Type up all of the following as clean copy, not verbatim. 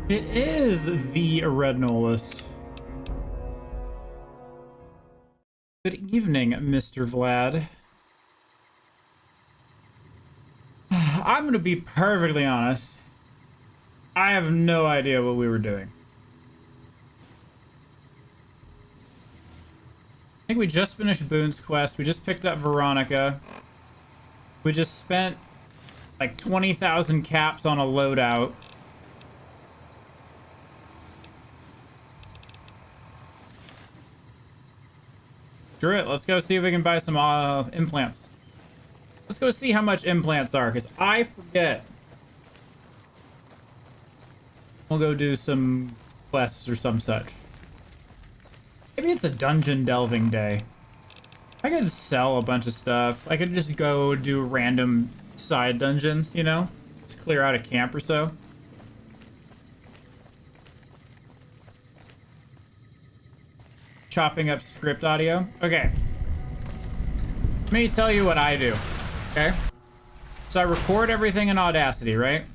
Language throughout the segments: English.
It is the Red Nolus. Good evening, Mr. Vlad. I'm gonna be perfectly honest. I have no idea what we were doing. I think we just finished Boone's quest. We just picked up Veronica. We just spent like 20,000 caps on a loadout. Screw it. Let's go see if we can buy some implants. Let's go see how much implants are, because I forget. We'll go do some quests or some such. Maybe it's a dungeon delving day. I could sell a bunch of stuff. I could just go do random side dungeons, you know? Just clear out a camp or so. Chopping up script audio. Okay. Let me tell you what I do. Okay? So I record everything in Audacity, right?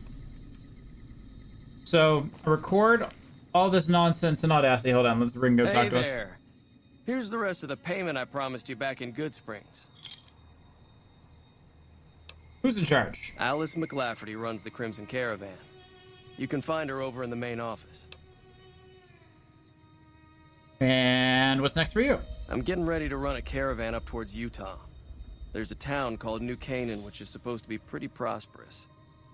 So I record all this nonsense in Audacity. Hold on, let's Ringo talk to us. Hey there. Here's the rest of the payment I promised you back in Good Springs. Who's in charge? Alice McLafferty runs the Crimson Caravan. You can find her over in the main office. And what's next for you? I'm getting ready to run a caravan up towards Utah. There's a town called New Canaan, which is supposed to be pretty prosperous.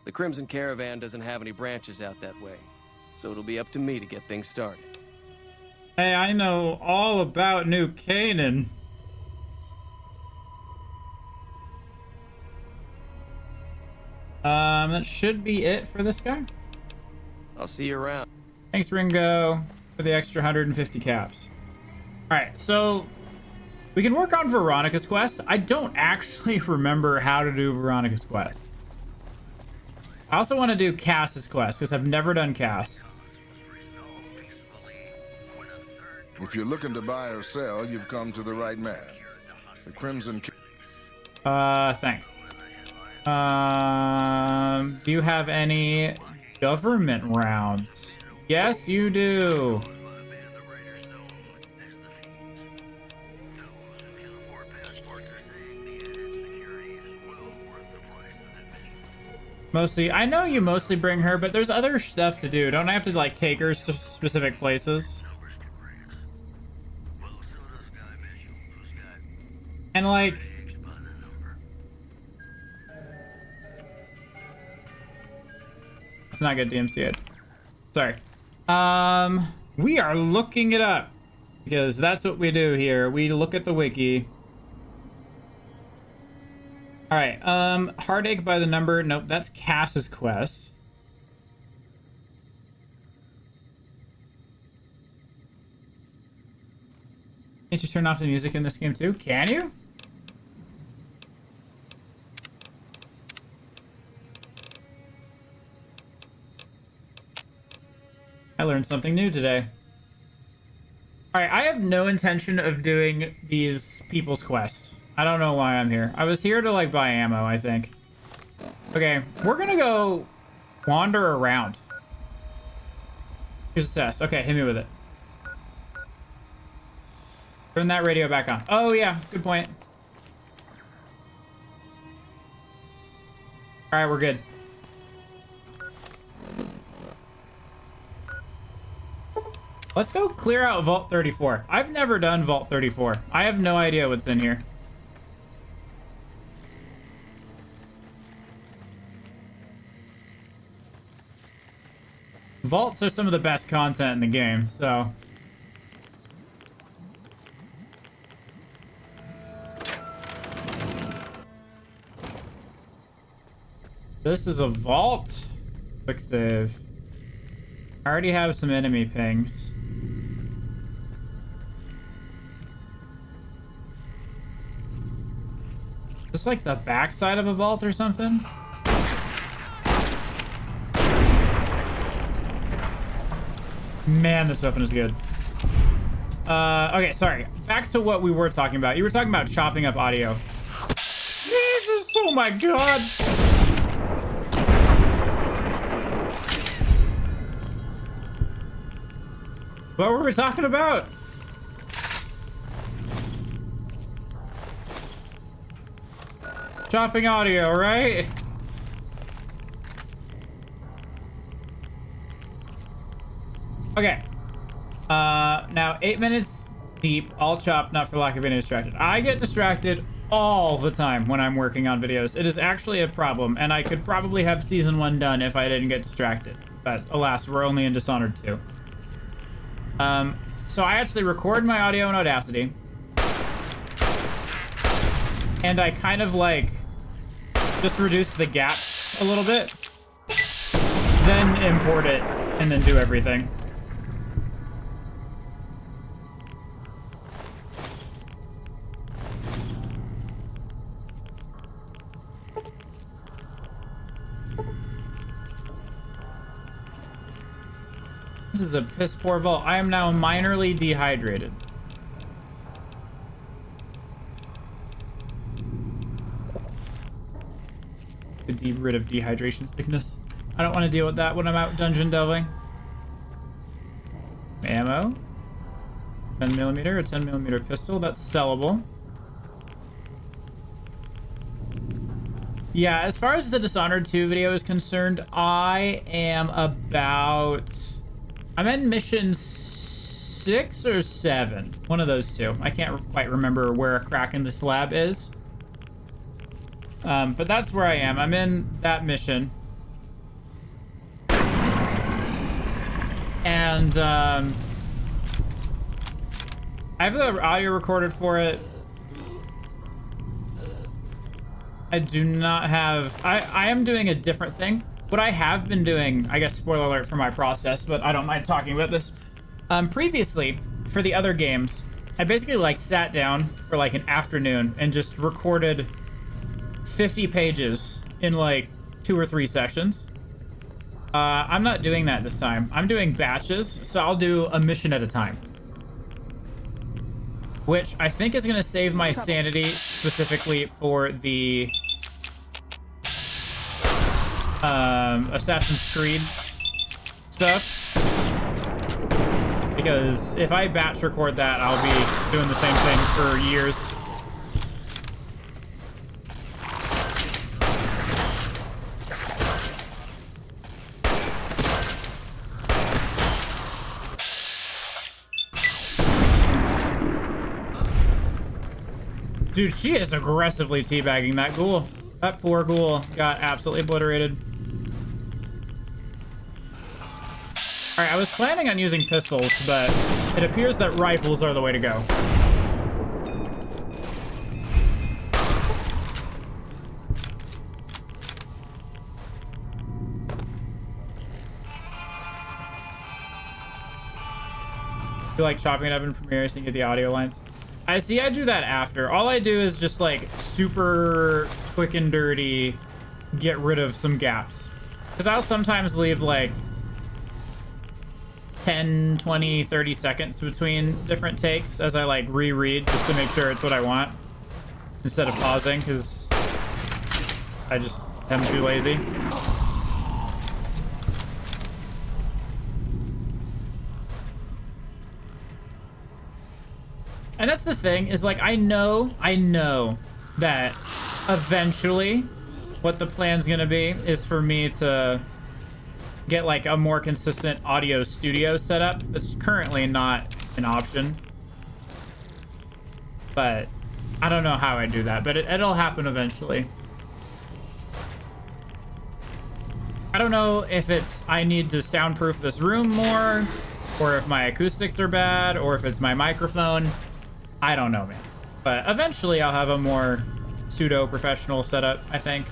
The Crimson Caravan doesn't have any branches out that way, so it'll be up to me to get things started. Hey, I know all about New Canaan. That should be it for this guy. I'll see you around. Thanks, Ringo, for the extra 150 caps. All right, so we can work on Veronica's quest. I don't actually remember how to do Veronica's quest. I also want to do Cass's quest, because I've never done Cass. If you're looking to buy or sell, you've come to the right man. The Crimson... Thanks. Do you have any government rounds? Yes, you do. Mostly, I know you mostly bring her, but there's other stuff to do. Don't I have to, like, take her to specific places? And, like... It's not good DMC it. Sorry. We are looking it up. Because that's what we do here. We look at the wiki. Alright, Heartache by the Number. Nope, that's Cass's quest. Can't you turn off the music in this game too? Can you? I learned something new today. Alright, I have no intention of doing these people's quests. I don't know why I'm here. I was here to, like, buy ammo, I think. Okay, we're gonna go wander around. Here's a test. Okay, hit me with it. Turn that radio back on. Oh, yeah, good point. Alright, we're good. Let's go clear out Vault 34. I've never done Vault 34. I have no idea what's in here. Vaults are some of the best content in the game, so... This is a vault. Quick save. I already have some enemy pings. Is this like the backside of a vault or something? Man, this weapon is good. Okay, sorry. Back to what we were talking about. You were talking about chopping up audio. Jesus, oh my god! What were we talking about? Chopping audio, right? Okay. Now 8 minutes deep, all chopped, not for lack of being distracted. I get distracted all the time when I'm working on videos. It is actually a problem, and I could probably have season 1 done if I didn't get distracted. But alas, we're only in Dishonored 2. So I actually record my audio in Audacity, and I kind of like just reduce the gaps a little bit, then import it, and then do everything. This is a piss poor vault. I am now minorly dehydrated. To get rid of dehydration sickness. I don't want to deal with that when I'm out dungeon delving. Ammo. 10mm, a 10mm pistol. That's sellable. Yeah, as far as the Dishonored 2 video is concerned, I am about... I'm in mission 6 or 7. One of those two. I can't quite remember where a crack in the slab is. But that's where I am. I'm in that mission. And I have the audio recorded for it. I do not have... I am doing a different thing. What I have been doing, I guess spoiler alert for my process, but I don't mind talking about this. Previously, for the other games, I basically like sat down for like an afternoon and just recorded 50 pages in like 2 or 3 sessions. I'm not doing that this time. I'm doing batches, so I'll do a mission at a time. Which I think is gonna save my sanity specifically for the Assassin's Creed stuff, because if I batch record that, I'll be doing the same thing for years. Dude, she is aggressively teabagging that ghoul. That poor ghoul got absolutely obliterated. Alright, I was planning on using pistols, but it appears that rifles are the way to go. You like chopping it up in Premiere so you get the audio lines? I do that after. All I do is just like super quick and dirty get rid of some gaps. Because I'll sometimes leave like 10, 20, 30 seconds between different takes as I like reread just to make sure it's what I want. Instead of pausing because I just am too lazy. And that's the thing, is like, I know that eventually what the plan's gonna be is for me to get like a more consistent audio studio setup. That's currently not an option. But I don't know how I do that, but it'll happen eventually. I don't know if it's I need to soundproof this room more, or if my acoustics are bad, or if it's my microphone. I don't know, man. But eventually I'll have a more pseudo-professional setup, I think.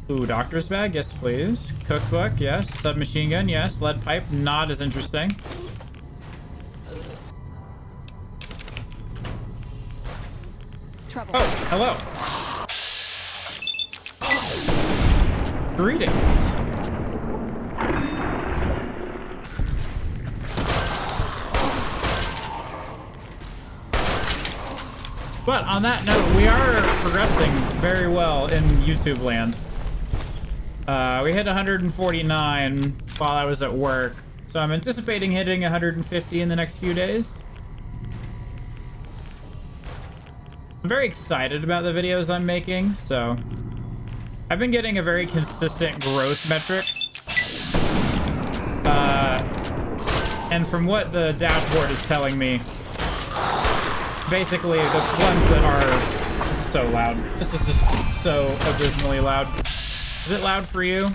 Ooh, doctor's bag, yes please. Cookbook, yes. Submachine gun, yes. Lead pipe, not as interesting. Trouble. Oh, hello. Greetings. But on that note, we are progressing very well in YouTube land. We hit 149 while I was at work, so I'm anticipating hitting 150 in the next few days. I'm very excited about the videos I'm making, so I've been getting a very consistent growth metric. And from what the dashboard is telling me, basically the ones that are... This is so loud. This is just so abysmally loud. Is it loud for you?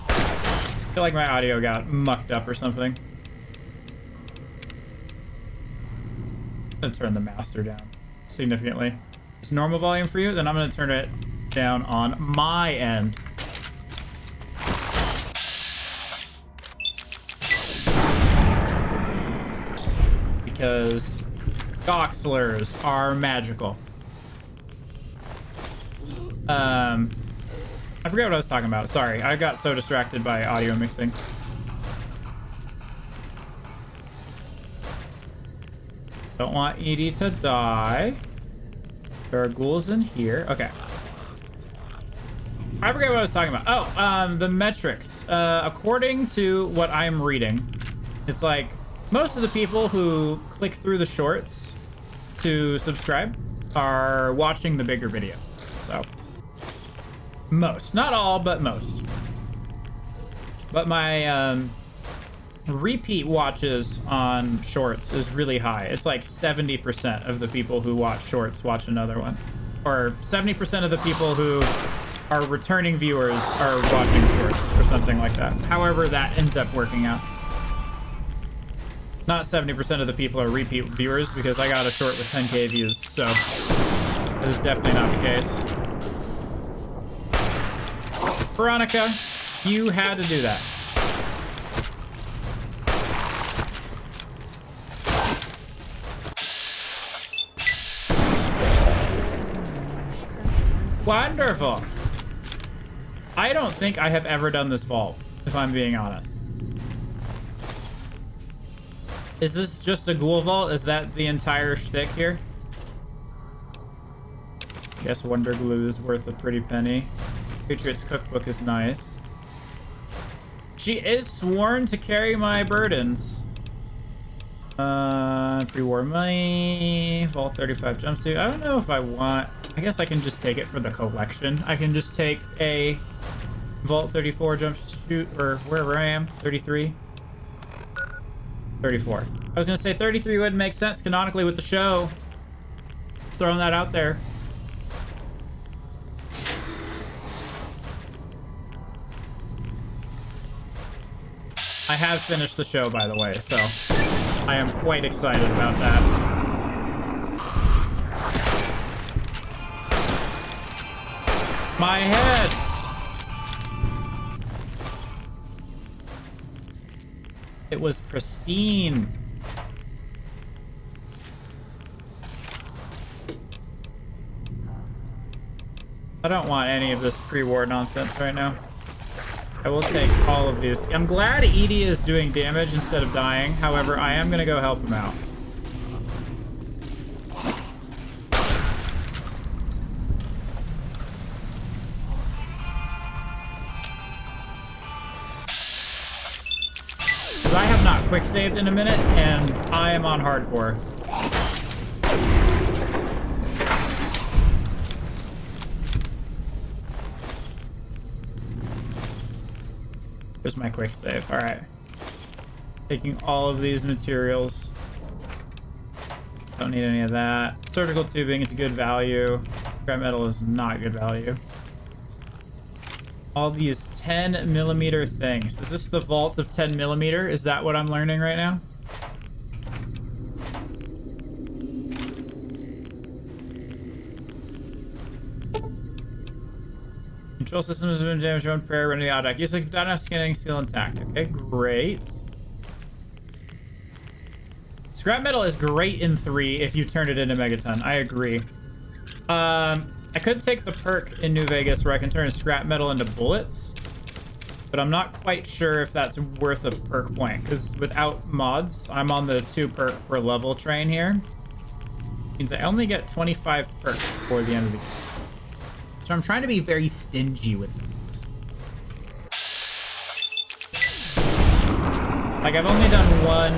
I feel like my audio got mucked up or something. I'm gonna turn the master down significantly. It's normal volume for you? Then I'm gonna turn it down on my end. Because Goxlers are magical. I forgot what I was talking about. Sorry, I got so distracted by audio mixing. Don't want Edie to die. There are ghouls in here. Okay. I forget what I was talking about. Oh, the metrics. According to what I'm reading, it's like most of the people who click through the shorts to subscribe are watching the bigger video. So, most. Not all, but most. But my repeat watches on shorts is really high. It's like 70% of the people who watch shorts watch another one. Or 70% of the people who are returning viewers are watching shorts or something like that. However that ends up working out. Not 70% of the people are repeat viewers because I got a short with 10k views, so this is definitely not the case. Veronica, you had to do that. Wonderful. I don't think I have ever done this vault, if I'm being honest. Is this just a ghoul vault? Is that the entire shtick here? Guess Wonder Glue is worth a pretty penny. Patriot's cookbook is nice. She is sworn to carry my burdens. Pre-war money. Vault 35 jumpsuit. I don't know if I want... I guess I can just take it for the collection. I can just take a Vault 34 jumpsuit, or wherever I am. 33. 34. I was gonna say 33 wouldn't make sense canonically with the show. Just throwing that out there. I have finished the show, by the way, so I am quite excited about that. My head! It was pristine. I don't want any of this pre-war nonsense right now. I will take all of these. I'm glad Edie is doing damage instead of dying. However, I am going to go help him out. Because I have not quick saved in a minute, and I am on hardcore. Here's my quick save. All right. Taking all of these materials. Don't need any of that. Surgical tubing is good value. Scrap metal is not good value. All these 10mm things. Is this the vault of 10mm? Is that what I'm learning right now? Control system has been damaged. One prayer running the autodeck. Use the data scanning seal intact. Okay, great. Scrap metal is great in 3 if you turn it into megaton. I agree. I could take the perk in New Vegas where I can turn scrap metal into bullets, but I'm not quite sure if that's worth a perk point because without mods, I'm on the 2 perk per level train here. Means I only get 25 perks before the end of the game. So I'm trying to be very stingy with these. Like, I've only done one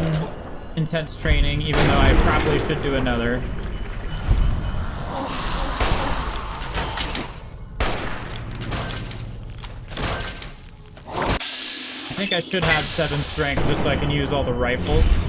intense training, even though I probably should do another. I think I should have 7 strength just so I can use all the rifles.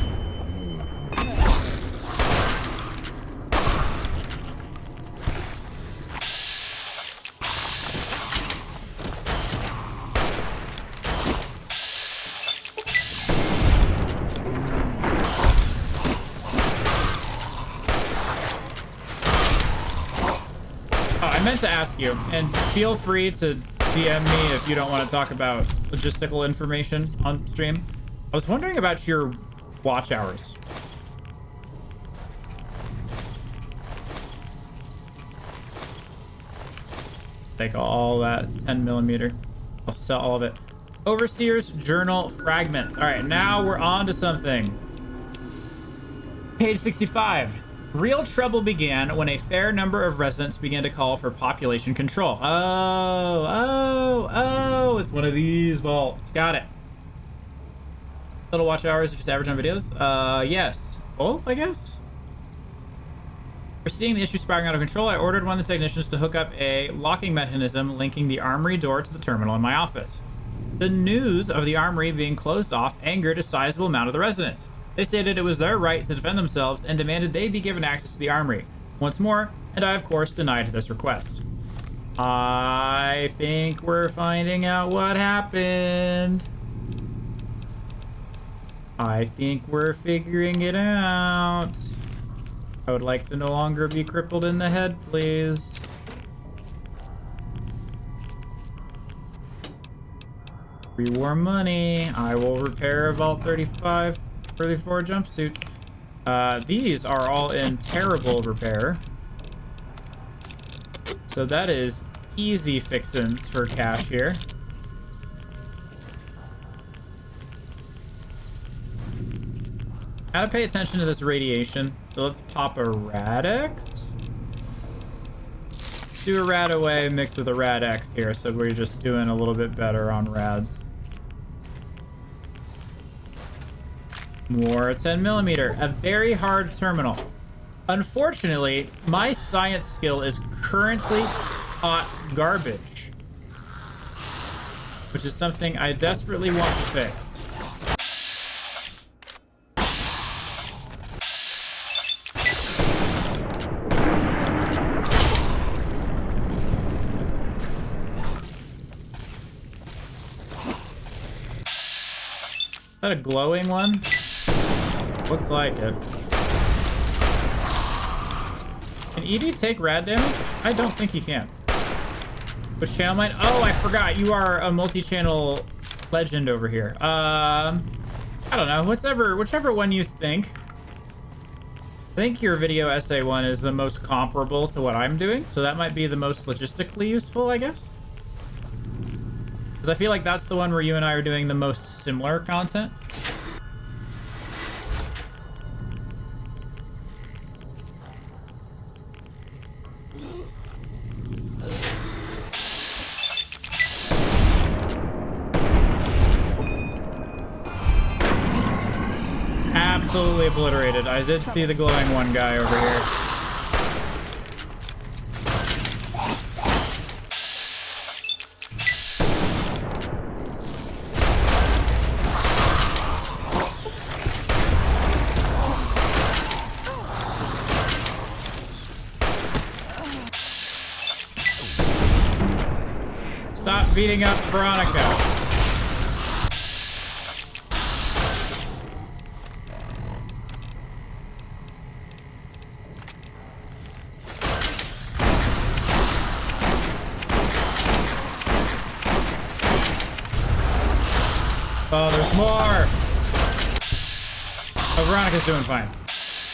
I meant to ask you, and feel free to DM me if you don't want to talk about logistical information on stream. I was wondering about your watch hours. Take all that 10mm. I'll sell all of it. Overseer's Journal Fragments. All right, now we're on to something. Page 65. Real trouble began when a fair number of residents began to call for population control. Oh, it's one of these vaults. Got it. Total watch hours, just average on videos? Yes. Both, I guess? For seeing the issue spiraling out of control, I ordered one of the technicians to hook up a locking mechanism linking the armory door to the terminal in my office. The news of the armory being closed off angered a sizable amount of the residents. They stated it was their right to defend themselves and demanded they be given access to the armory once more, and I of course denied this request. I think we're finding out what happened. I think we're figuring it out. I would like to no longer be crippled in the head, please. Pre-war money. I will repair a Vault 34 jumpsuit. These are all in terrible repair. So that is easy fixins for cash here. Gotta pay attention to this radiation. So let's pop a Rad-X. Do a Rad away mixed with a Rad-X here, so we're just doing a little bit better on Rads. More 10mm. A very hard terminal. Unfortunately, my science skill is currently hot garbage, which is something I desperately want to fix. Is that a glowing one? Looks like it. Can ED take rad damage? I don't think he can. Which channel might? Oh, I forgot. You are a multi-channel legend over here. I don't know. Whichever one you think. I think your video essay one is the most comparable to what I'm doing, so that might be the most logistically useful, I guess. Because I feel like that's the one where you and I are doing the most similar content. Absolutely obliterated. I did see the glowing one guy over here. Stop beating up Veronica. Oh, there's more! Oh, Veronica's doing fine.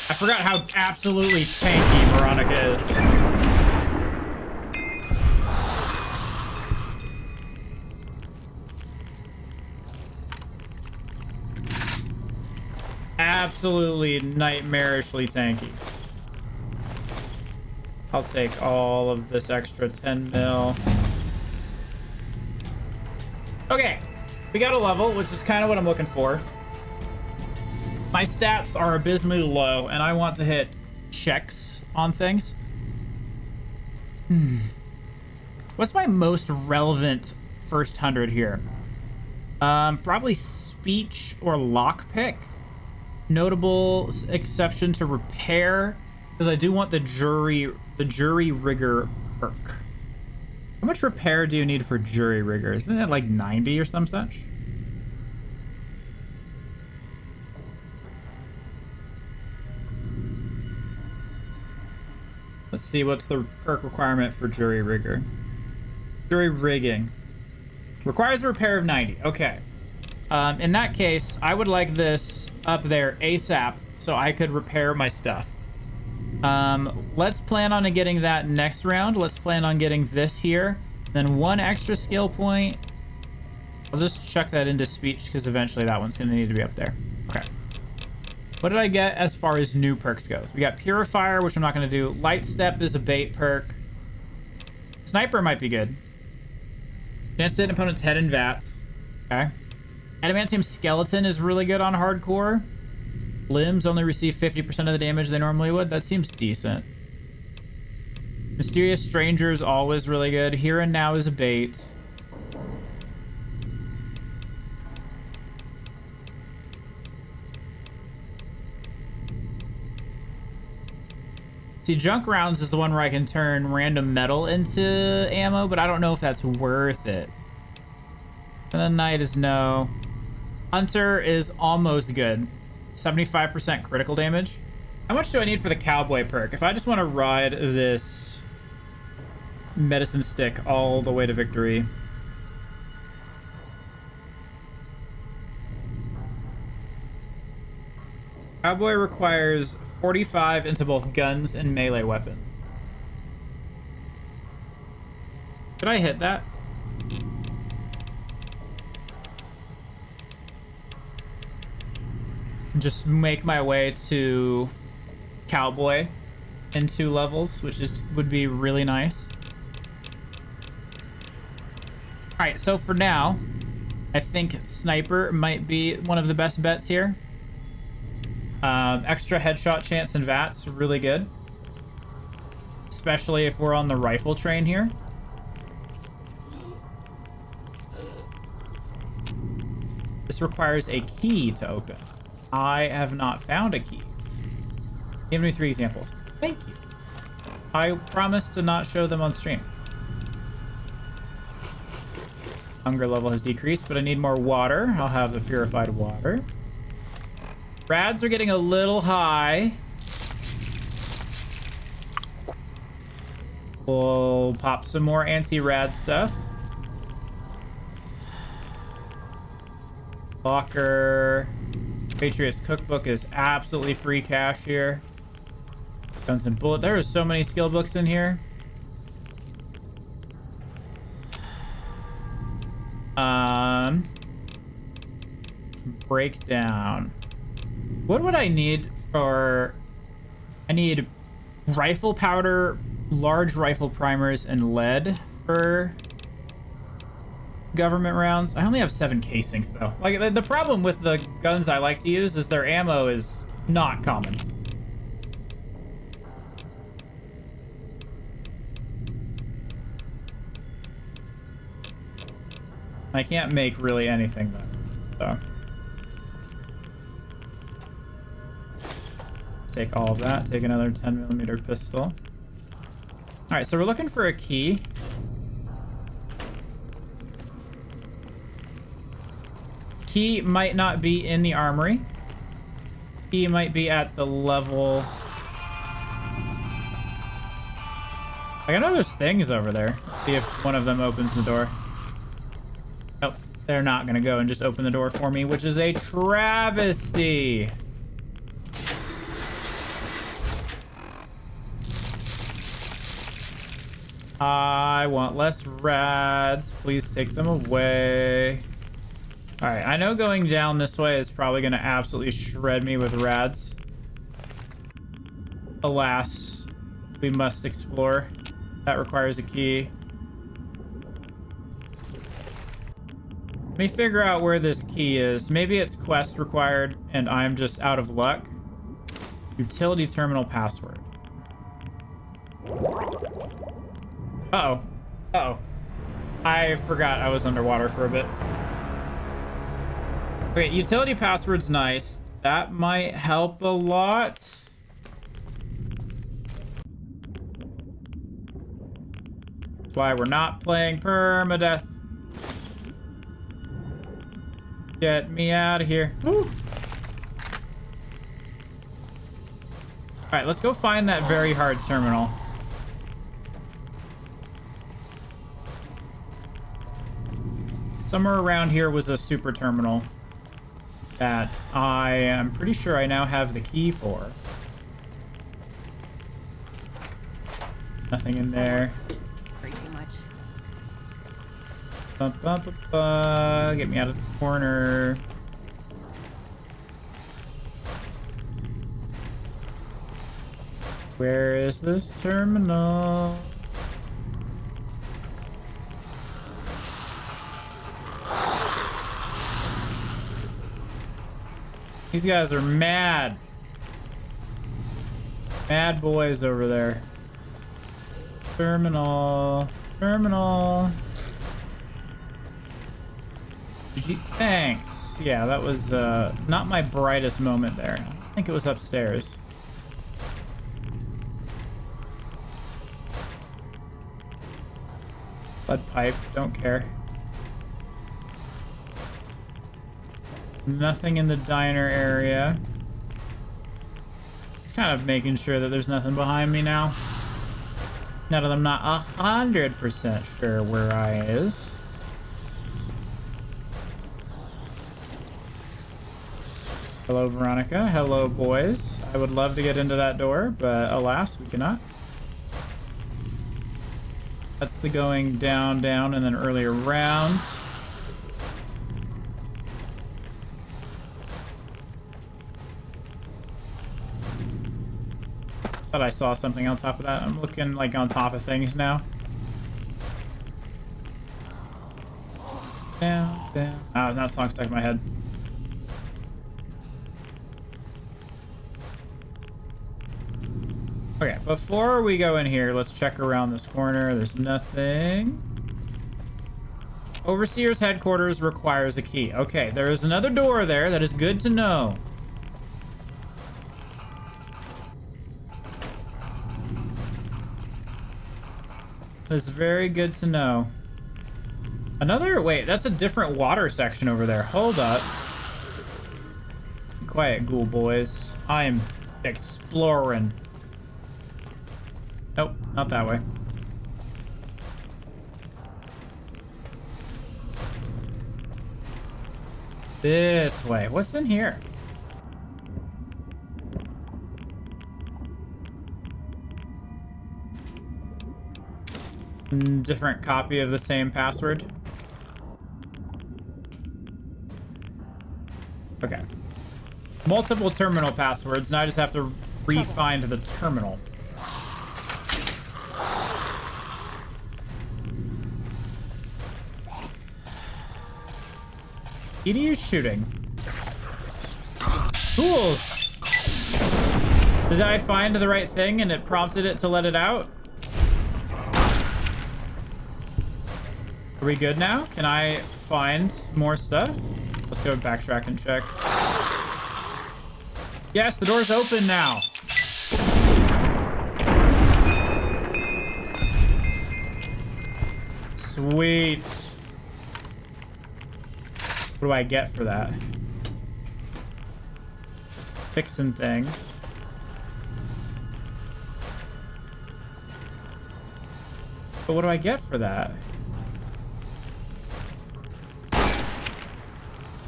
I forgot how absolutely tanky Veronica is. Absolutely nightmarishly tanky. I'll take all of this extra 10 mil. Okay, we got a level, which is kind of what I'm looking for. My stats are abysmally low, and I want to hit checks on things. What's my most relevant first 100 here? Probably speech or lockpick. Notable exception to repair, because I do want the jury rigor perk. How much repair do you need for jury rigor? Isn't it like 90 or some such? Let's see, what's the perk requirement for jury rigor? Jury rigging. Requires a repair of 90. Okay. In that case, I would like this up there ASAP so I could repair my stuff. Let's plan on getting that next round. Let's plan on getting this here. Then 1 extra skill point. I'll just chuck that into speech because eventually that one's going to need to be up there. Okay. What did I get as far as new perks goes? We got Purifier, which I'm not going to do. Light Step is a bait perk. Sniper might be good. Chance to hit an opponent's head in VATS. Okay. Adamantium Skeleton is really good on hardcore. Limbs only receive 50% of the damage they normally would. That seems decent. Mysterious Stranger is always really good. Here and Now is a bait. See, Junk Rounds is the one where I can turn random metal into ammo, but I don't know if that's worth it. And then Knight is no. Hunter is almost good. 75% critical damage. How much do I need for the Cowboy perk? If I just want to ride this medicine stick all the way to victory. Cowboy requires 45 into both guns and melee weapons. Did I hit that? Just make my way to Cowboy in 2 levels, which would be really nice. All right, so for now, I think Sniper might be one of the best bets here. Extra headshot chance in VATS, really good. Especially if we're on the rifle train here. This requires a key to open. I have not found a key. Give me 3 examples. Thank you. I promise to not show them on stream. Hunger level has decreased, but I need more water. I'll have the purified water. Rads are getting a little high. We'll pop some more anti-rad stuff. Locker. Patriots Cookbook is absolutely free cash here. Guns and Bullet. There are so many skill books in here. Breakdown. What would I need for... I need rifle powder, large rifle primers, and lead for government rounds. I only have 7 casings, though. Like, the problem with the guns I like to use is their ammo is not common. I can't make really anything, though. So... take all of that. Take another 10mm pistol. All right, so we're looking for a key. Key might not be in the armory. Key might be at the level... Like, I know there's things over there. See if one of them opens the door. Nope, they're not gonna go and just open the door for me, which is a travesty. I want less rads. Please take them away. All right, I know going down this way is probably going to absolutely shred me with rads. Alas, we must explore. That requires a key. Let me figure out where this key is. Maybe it's quest required and I'm just out of luck. Utility terminal password. Uh-oh. Uh-oh. I forgot I was underwater for a bit. Okay, utility password's nice. That might help a lot. That's why we're not playing permadeath. Get me out of here. Woo. All right, let's go find that very hard terminal. Somewhere around here was a super terminal that I am pretty sure I now have the key for. Nothing in there. Pretty much. Get me out of this corner. Where is this terminal? These guys are mad. Mad boys over there. Terminal. Terminal. Thanks. Yeah, that was not my brightest moment there. I think it was upstairs. Lead pipe, don't care. Nothing in the diner area. Just kind of making sure that there's nothing behind me now. Now that I'm not 100% sure where I is. Hello, Veronica. Hello, boys. I would love to get into that door, but alas, we cannot. That's the going down, down, and then earlier round. Thought I saw something on top of that. I'm looking like on top of things now. Down, down. Oh, that song stuck in my head. Okay, before we go in here, let's check around this corner. There's nothing. Overseer's headquarters requires a key. Okay, there is another door there. That is good to know. That's very good to know. Another, wait, that's a different water section over there. Hold up. Quiet, ghoul boys. I am exploring. Nope, not that way. This way. What's in here? Different copy of the same password. Okay. Multiple terminal passwords. Now I just have to re-find the terminal. EDU shooting. Ghouls! Did I find the right thing and it prompted it to let it out? Are we good now? Can I find more stuff? Let's go backtrack and check. Yes, the door's open now. Sweet. What do I get for that? Fixing thing. But what do I get for that?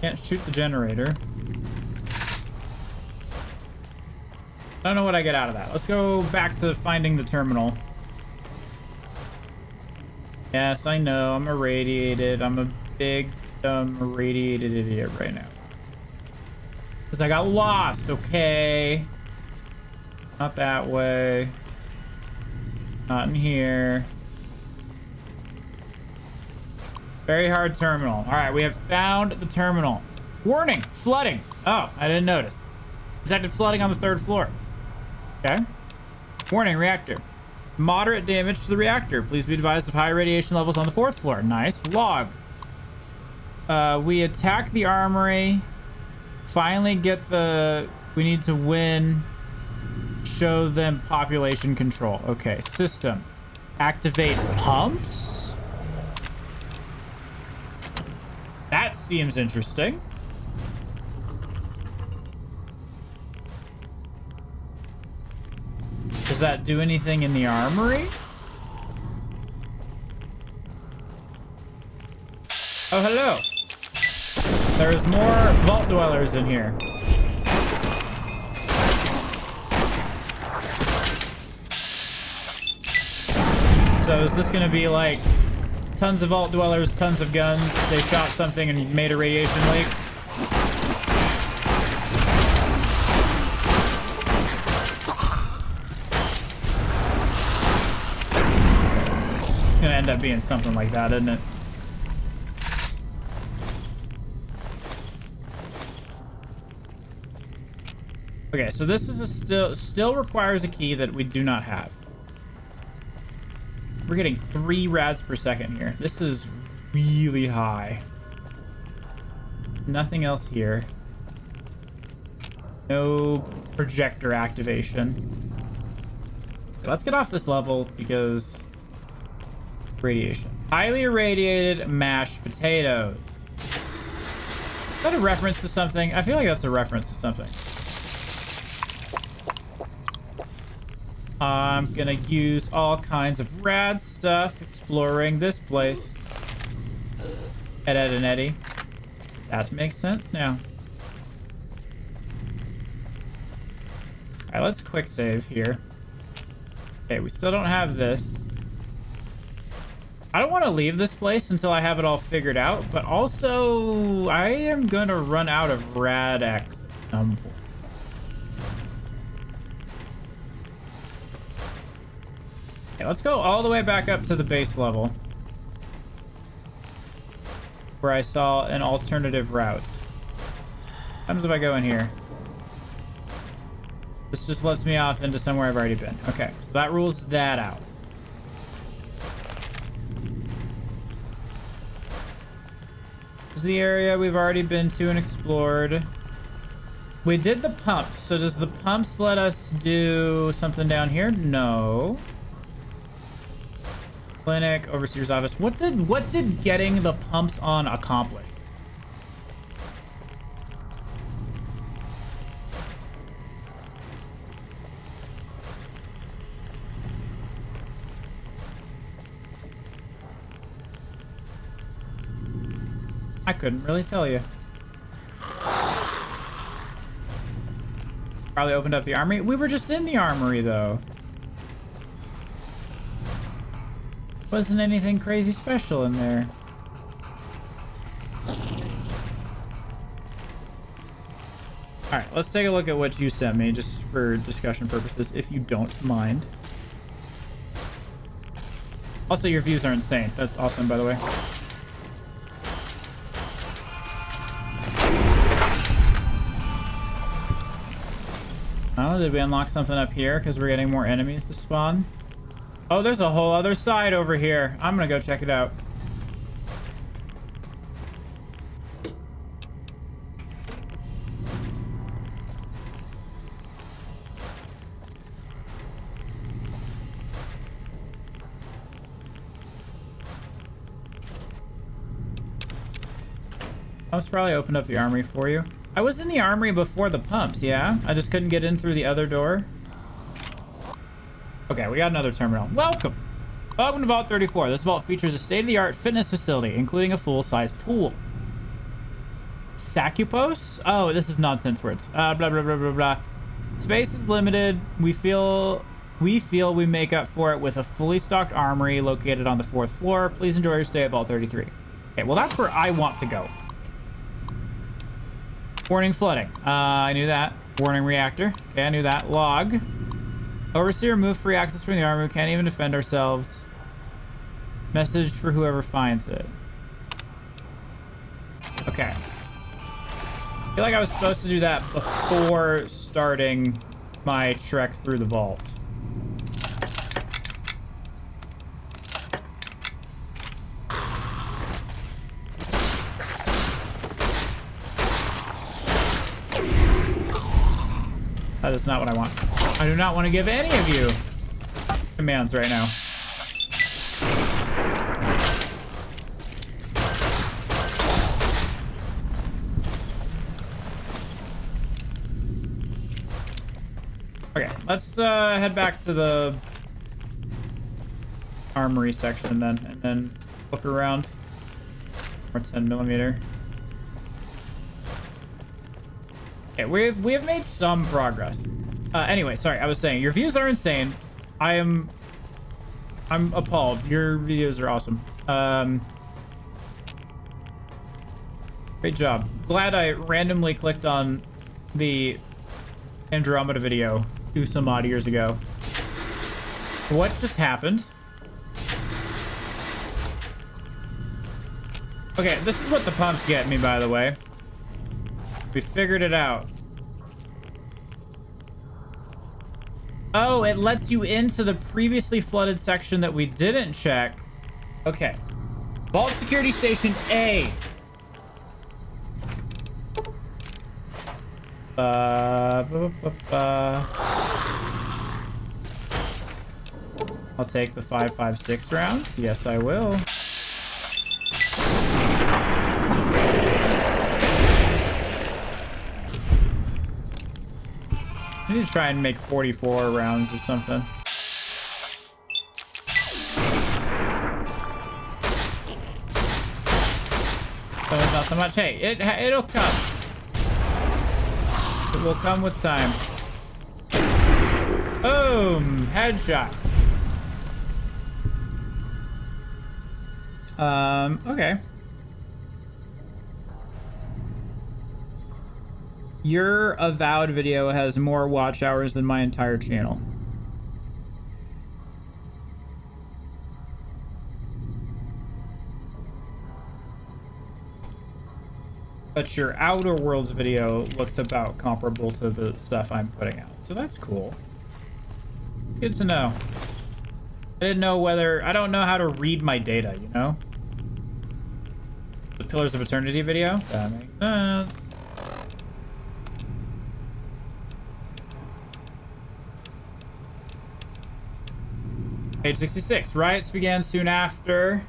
Can't shoot the generator. I don't know what I get out of that. Let's go back to finding the terminal. Yes, I know. I'm irradiated. I'm a big, dumb, irradiated idiot right now. Because I got lost, okay? Not that way. Not in here. Very hard terminal. All right, we have found the terminal. Warning, flooding. Oh, I didn't notice. Detected flooding on the 3rd floor. Okay. Warning, reactor. Moderate damage to the reactor. Please be advised of high radiation levels on the 4th floor. Nice. Log. We attack the armory. Finally get the... We need to win. Show them population control. Okay, system. Activate pumps? That seems interesting. Does that do anything in the armory? Oh, hello. There's more vault dwellers in here. So is this gonna be like tons of vault dwellers, tons of guns, they shot something and made a radiation leak? It's gonna end up being something like that, isn't it? Okay, so this is a still requires a key that we do not have. We're getting 3 rads per second here. This is really high. Nothing else here. No projector activation. Okay, let's get off this level because radiation. Highly irradiated mashed potatoes. Is that a reference to something? I feel like that's a reference to something. I'm gonna use all kinds of rad stuff exploring this place. Ed, Ed, and Eddie. That makes sense now. Alright, let's quick save here. Okay, we still don't have this. I don't want to leave this place until I have it all figured out, but also I am gonna run out of rad X at some point. Okay, let's go all the way back up to the base level where I saw an alternative route. What happens if I go in here? This just lets me off into somewhere I've already been. Okay, so that rules that out. This is the area we've already been to and explored. We did the pumps, so does the pumps let us do something down here? No. Clinic, overseer's office. What did getting the pumps on accomplish? I couldn't really tell you. Probably opened up the armory. We were just in the armory though. Wasn't anything crazy special in there. Alright, let's take a look at what you sent me, just for discussion purposes, if you don't mind. Also, your views are insane. That's awesome, by the way. Oh, did we unlock something up here because we're getting more enemies to spawn? Oh, there's a whole other side over here. I'm gonna go check it out. Pumps probably opened up the armory for you. I was in the armory before the pumps, yeah? I just couldn't get in through the other door. Okay, we got another terminal. Welcome! Welcome to Vault 34. This vault features a state-of-the-art fitness facility, including a full-size pool. Succubus? Oh, this is nonsense words. Blah, blah, blah, blah, blah. Space is limited. We feel we make up for it with a fully stocked armory located on the 4th floor. Please enjoy your stay at Vault 33. Okay, well, that's where I want to go. Warning flooding. I knew that. Warning reactor. Okay, I knew that. Log. Overseer, move free access from the army. We can't even defend ourselves. Message for whoever finds it. Okay. I feel like I was supposed to do that before starting my trek through the vault. That is not what I want. I do not want to give any of you commands right now. Okay, let's head back to the armory section then, and then look around. More 10mm. Okay, we have made some progress. Anyway, sorry, I was saying your views are insane. I'm appalled. Your videos are awesome. Great job. Glad I randomly clicked on the Andromeda video 2 some odd years ago. What just happened? Okay, this is what the pumps get me, by the way. We figured it out. Oh, it lets you into the previously flooded section that we didn't check. Okay. Vault Security Station A. I'll take the 5.56 rounds. Yes, I will. I need to try and make 44 rounds or something. So it's not so much. Hey, it'll come. It will come with time. Boom! Headshot. Okay. Your Avowed video has more watch hours than my entire channel. But your Outer Worlds video looks about comparable to the stuff I'm putting out. So that's cool. It's good to know. I didn't know whether... I don't know how to read my data, you know? The Pillars of Eternity video? That makes sense. Page 66. Riots began soon after.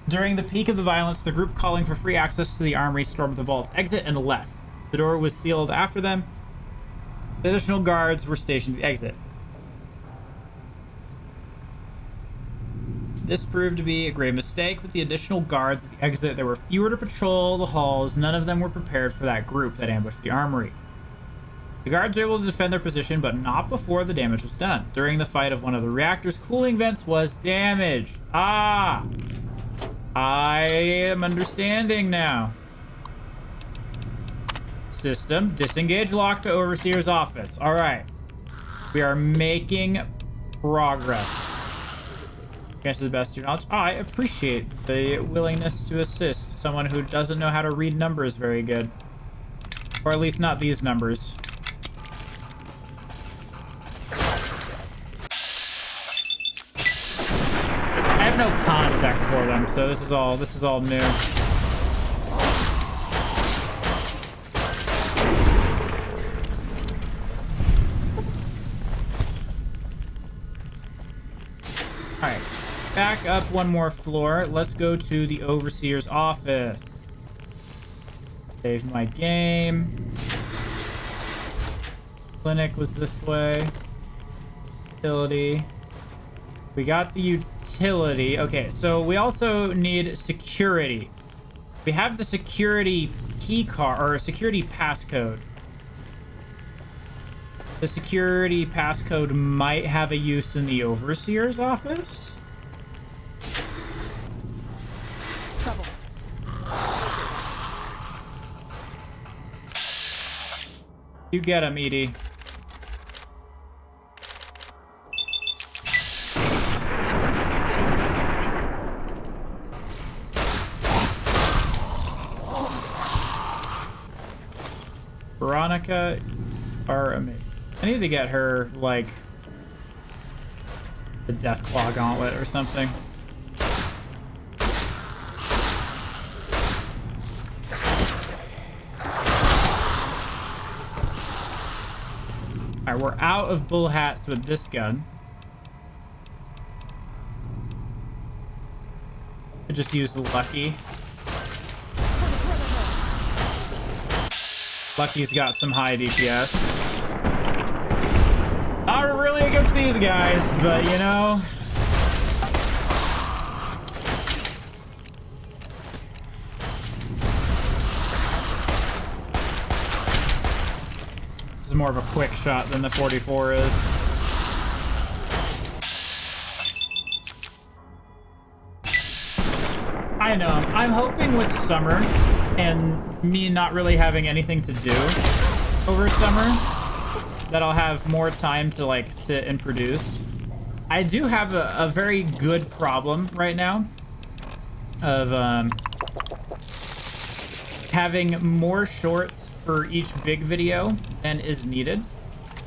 During the peak of the violence, the group calling for free access to the armory stormed the vault's exit and left. The door was sealed after them. The additional guards were stationed at the exit. This proved to be a grave mistake. With the additional guards at the exit, there were fewer to patrol the halls. None of them were prepared for that group that ambushed the armory. The guards were able to defend their position, but not before the damage was done. During the fight of one of the reactor's cooling vents was damaged. Ah! I am understanding now. System. Disengage lock to Overseer's office. All right. We are making progress. Against the best of your knowledge. I appreciate the willingness to assist someone who doesn't know how to read numbers very good. Or at least not these numbers. I have no context for them, so this is all new. All right. Back up one more floor. Let's go to the Overseer's office. Save my game. Clinic was this way. Utility. We got the utility. Okay, so we also need security. We have the security key card or security passcode. The security passcode might have a use in the Overseer's office. Trouble. You get him, Edie. Veronica are amazing. I need to get her, like, the Deathclaw Gauntlet or something. Alright, we're out of bull hats with this gun. I just used Lucky. Lucky's got some high DPS. Not really against these guys, but you know. This is more of a quick shot than the 44 is. I know. I'm hoping with summer and me not really having anything to do over summer that I'll have more time to like sit and produce. I do have a very good problem right now of having more shorts for each big video than is needed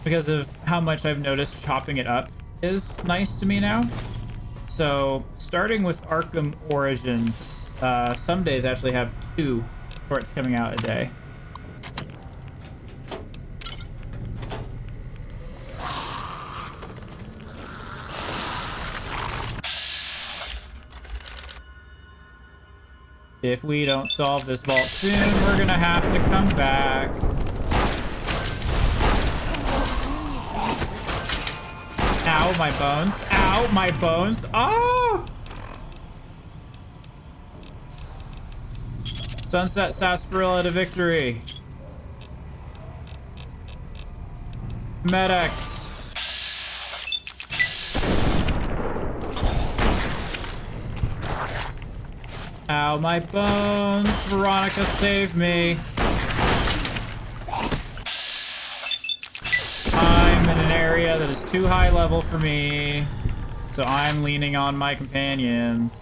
because of how much I've noticed chopping it up is nice to me now. So starting with Arkham Origins, some days actually have 2 shorts coming out a day. If we don't solve this vault soon, we're gonna have to come back. Ow, my bones. Ow, my bones. Oh! Sunset Sarsaparilla to victory. Medics. Ow, my bones. Veronica, save me. I'm in an area that is too high level for me, so I'm leaning on my companions.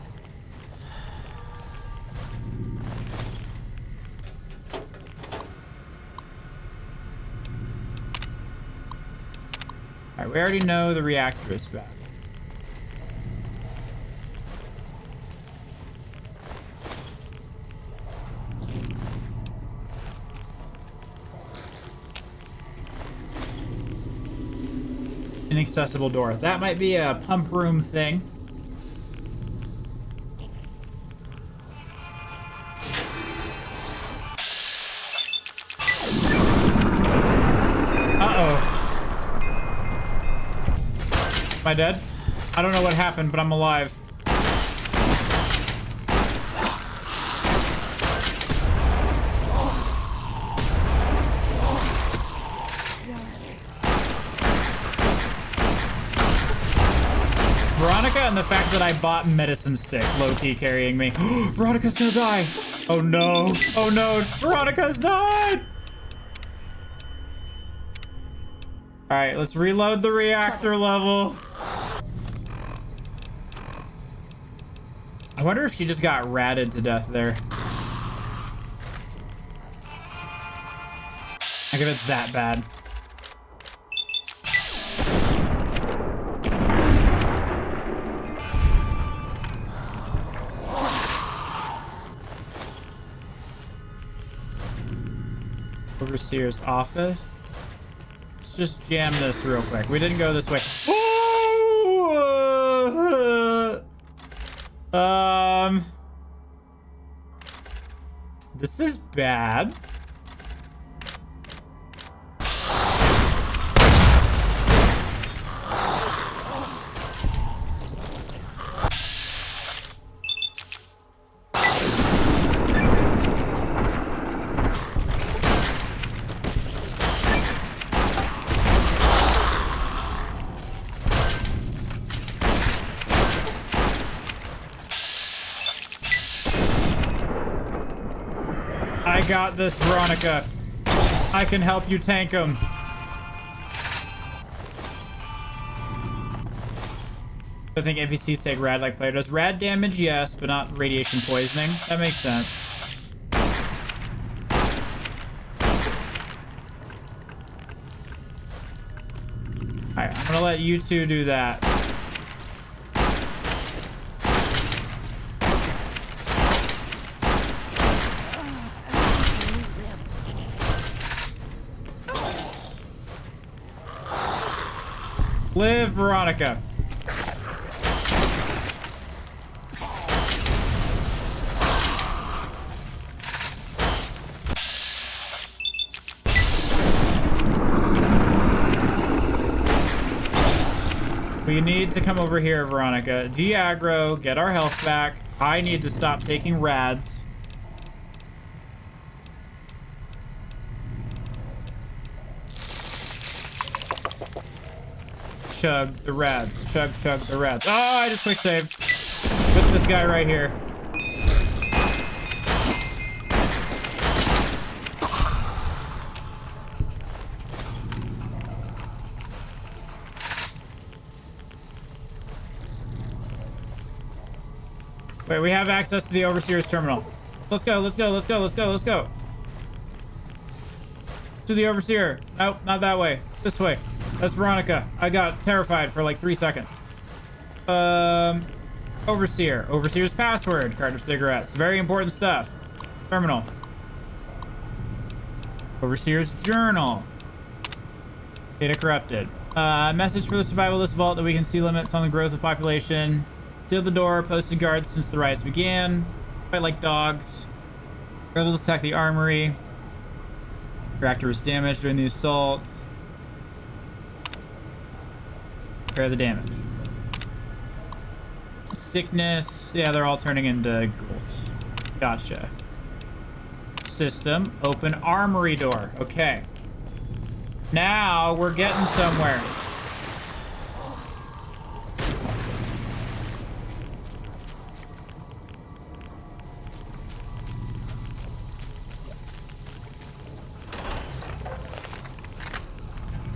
Alright, we already know the reactor is back. Inaccessible door. That might be a pump room thing. Uh-oh. Am I dead? I don't know what happened, but I'm alive. Veronica and the fact that I bought medicine stick low-key carrying me. Veronica's gonna die. Oh no. Oh no. Veronica's died. All right, let's reload the reactor level. I wonder if she just got ratted to death there. Like if it's that bad. Overseer's office. Let's just jam this real quick. We didn't go this way. This is bad. I got this, Veronica. I can help you tank him. I think NPCs take rad like player does. Rad damage, yes, but not radiation poisoning. That makes sense. Alright, I'm gonna let you two do that. Live, Veronica. We need to come over here, Veronica. De-aggro, get our health back. I need to stop taking rads. Chug the rads. Chug the rads. Oh, I just quick saved with this guy right here. Wait, we have access to the Overseer's terminal. Let's go, let's go, let's go, let's go, let's go. To the Overseer. Nope, not that way. This way. That's Veronica. I got terrified for like 3 seconds. Overseer. Overseer's password. Card of cigarettes. Very important stuff. Terminal. Overseer's journal. Data corrupted. Message for the survivalist vault that we can see limits on the growth of population. Sealed the door. Posted guards since the riots began. Fight like dogs. Rebels attack the armory. Reactor was damaged during the assault. Repair the damage. Sickness. Yeah, they're all turning into ghouls. Gotcha. System. Open armory door. Okay. Now we're getting somewhere.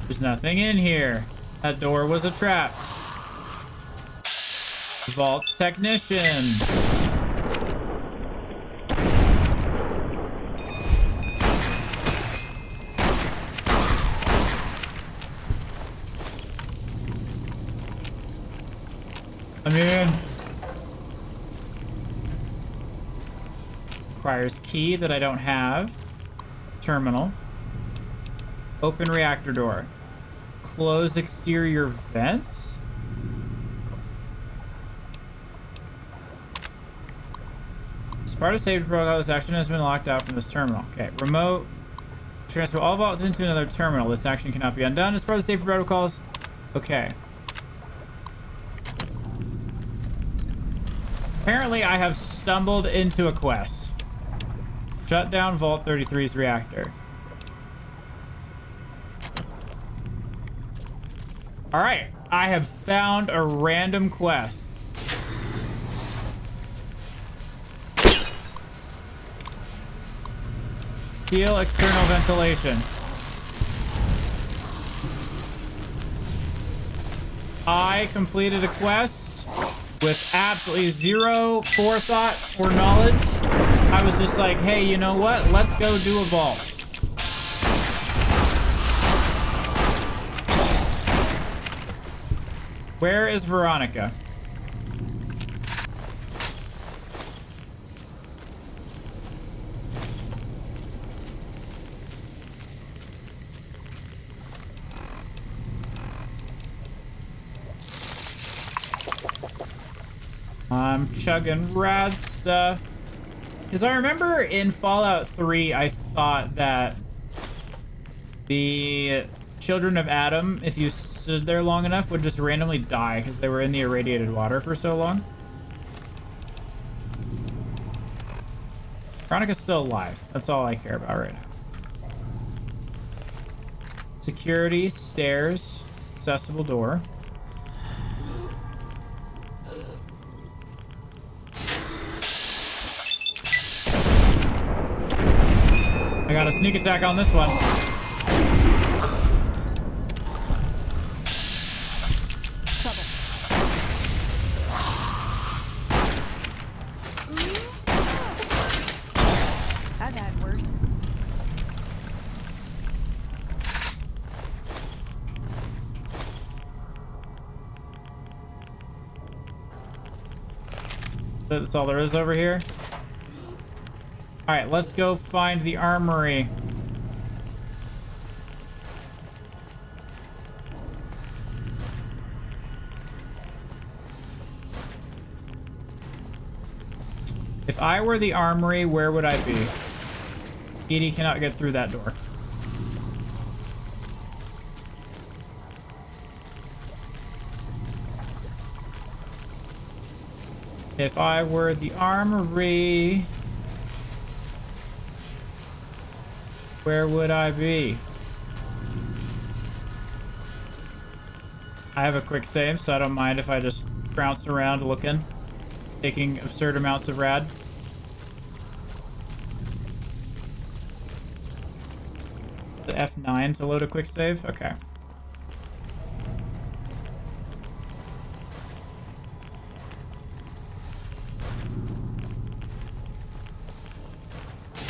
There's nothing in here. That door was a trap. Vault technician. I'm in. Requires key that I don't have. Terminal. Open reactor door. Close exterior vents. As part of safety protocol, this action has been locked out from this terminal. Okay, remote. Transfer all vaults into another terminal. This action cannot be undone as part of the safety protocols. Okay. Apparently, I have stumbled into a quest. Shut down Vault 33's reactor. All right, I have found a random quest. Seal external ventilation. I completed a quest with absolutely zero forethought or knowledge. I was just like, hey, you know what? Let's go do a vault. Where is Veronica? I'm chugging rad stuff. Because I remember in Fallout 3, I thought that the children of Adam, if you stood there long enough, would just randomly die because they were in the irradiated water for so long. Veronica's still alive. That's all I care about right now. Security, stairs, accessible door. I got a sneak attack on this one. Trouble. I've had worse. That's all there is over here. All right, let's go find the armory. If I were the armory, where would I be? Edie cannot get through that door. If I were the armory, where would I be? I have a quick save, so I don't mind if I just bounce around looking, taking absurd amounts of rad. The F9 to load a quick save? Okay.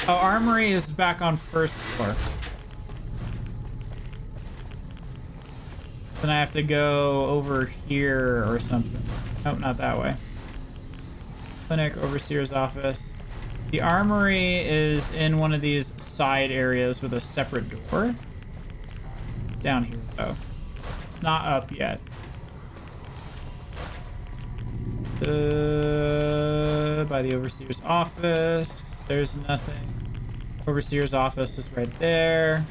Oh, armory is back on first floor. Then I have to go over here or something. Nope, not that way. Clinic, overseer's office. The armory is in one of these side areas with a separate door. It's down here, though. It's not up yet. By the overseer's office. There's nothing. Overseer's office is right there.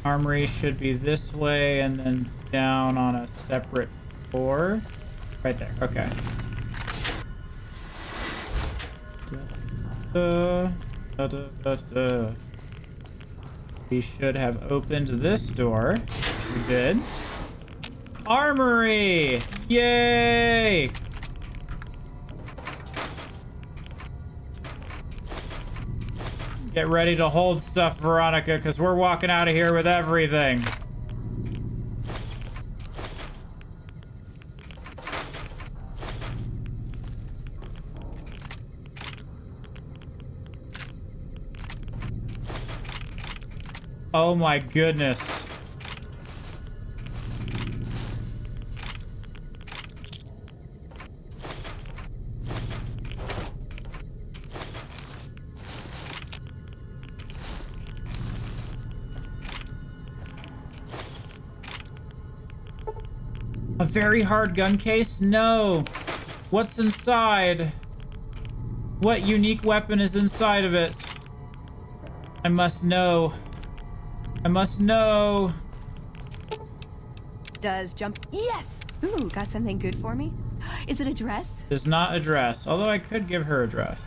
Armory should be this way and then down on a separate floor. Right there. Okay. We should have opened this door, which we did. Armory! Yay! Get ready to hold stuff, Veronica, because we're walking out of here with everything. Oh my goodness. A very hard gun case? No. What's inside? What unique weapon is inside of it? I must know. I must know. Does jump. Yes! Ooh, got something good for me? Is it a dress? Does not address, although I could give her a dress.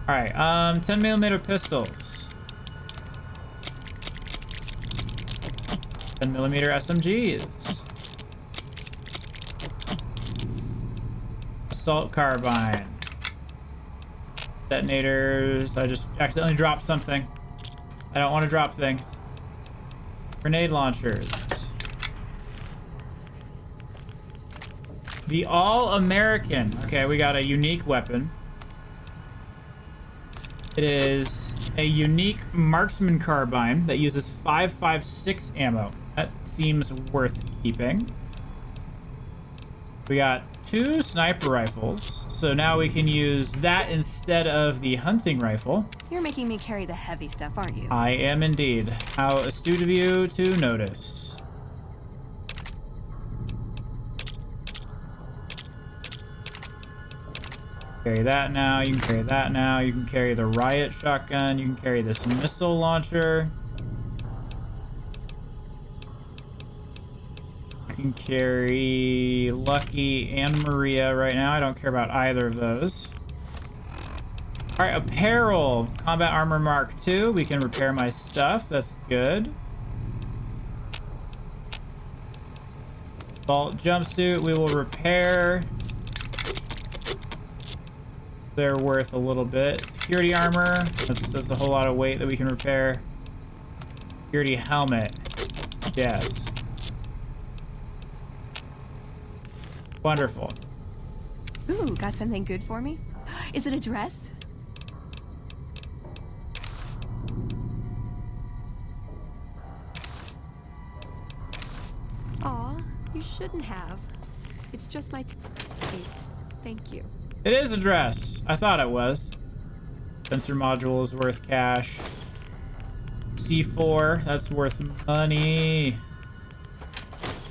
All right, 10mm pistols. 10mm SMGs. Assault carbine. Detonators. I just accidentally dropped something. I don't want to drop things. Grenade launchers. The All-American. Okay, we got a unique weapon. It is a unique marksman carbine that uses 5.56 ammo. That seems worth keeping. We got 2 sniper rifles, so now we can use that instead of the hunting rifle. You're making me carry the heavy stuff, aren't you? I am indeed. How astute of you to notice. Carry that now, you can carry that now, you can carry the riot shotgun, you can carry this missile launcher. You can carry Lucky and Maria right now. I don't care about either of those. All right, apparel. Combat armor Mark II. We can repair my stuff. That's good. Vault jumpsuit. We will repair. They're worth a little bit. Security armor. That's a whole lot of weight that we can repair. Security helmet. Yes. Wonderful. Ooh, got something good for me? Is it a dress? Aw, you shouldn't have. It's just my... least. Thank you. It is a dress. I thought it was. Sensor module is worth cash. C4, that's worth money.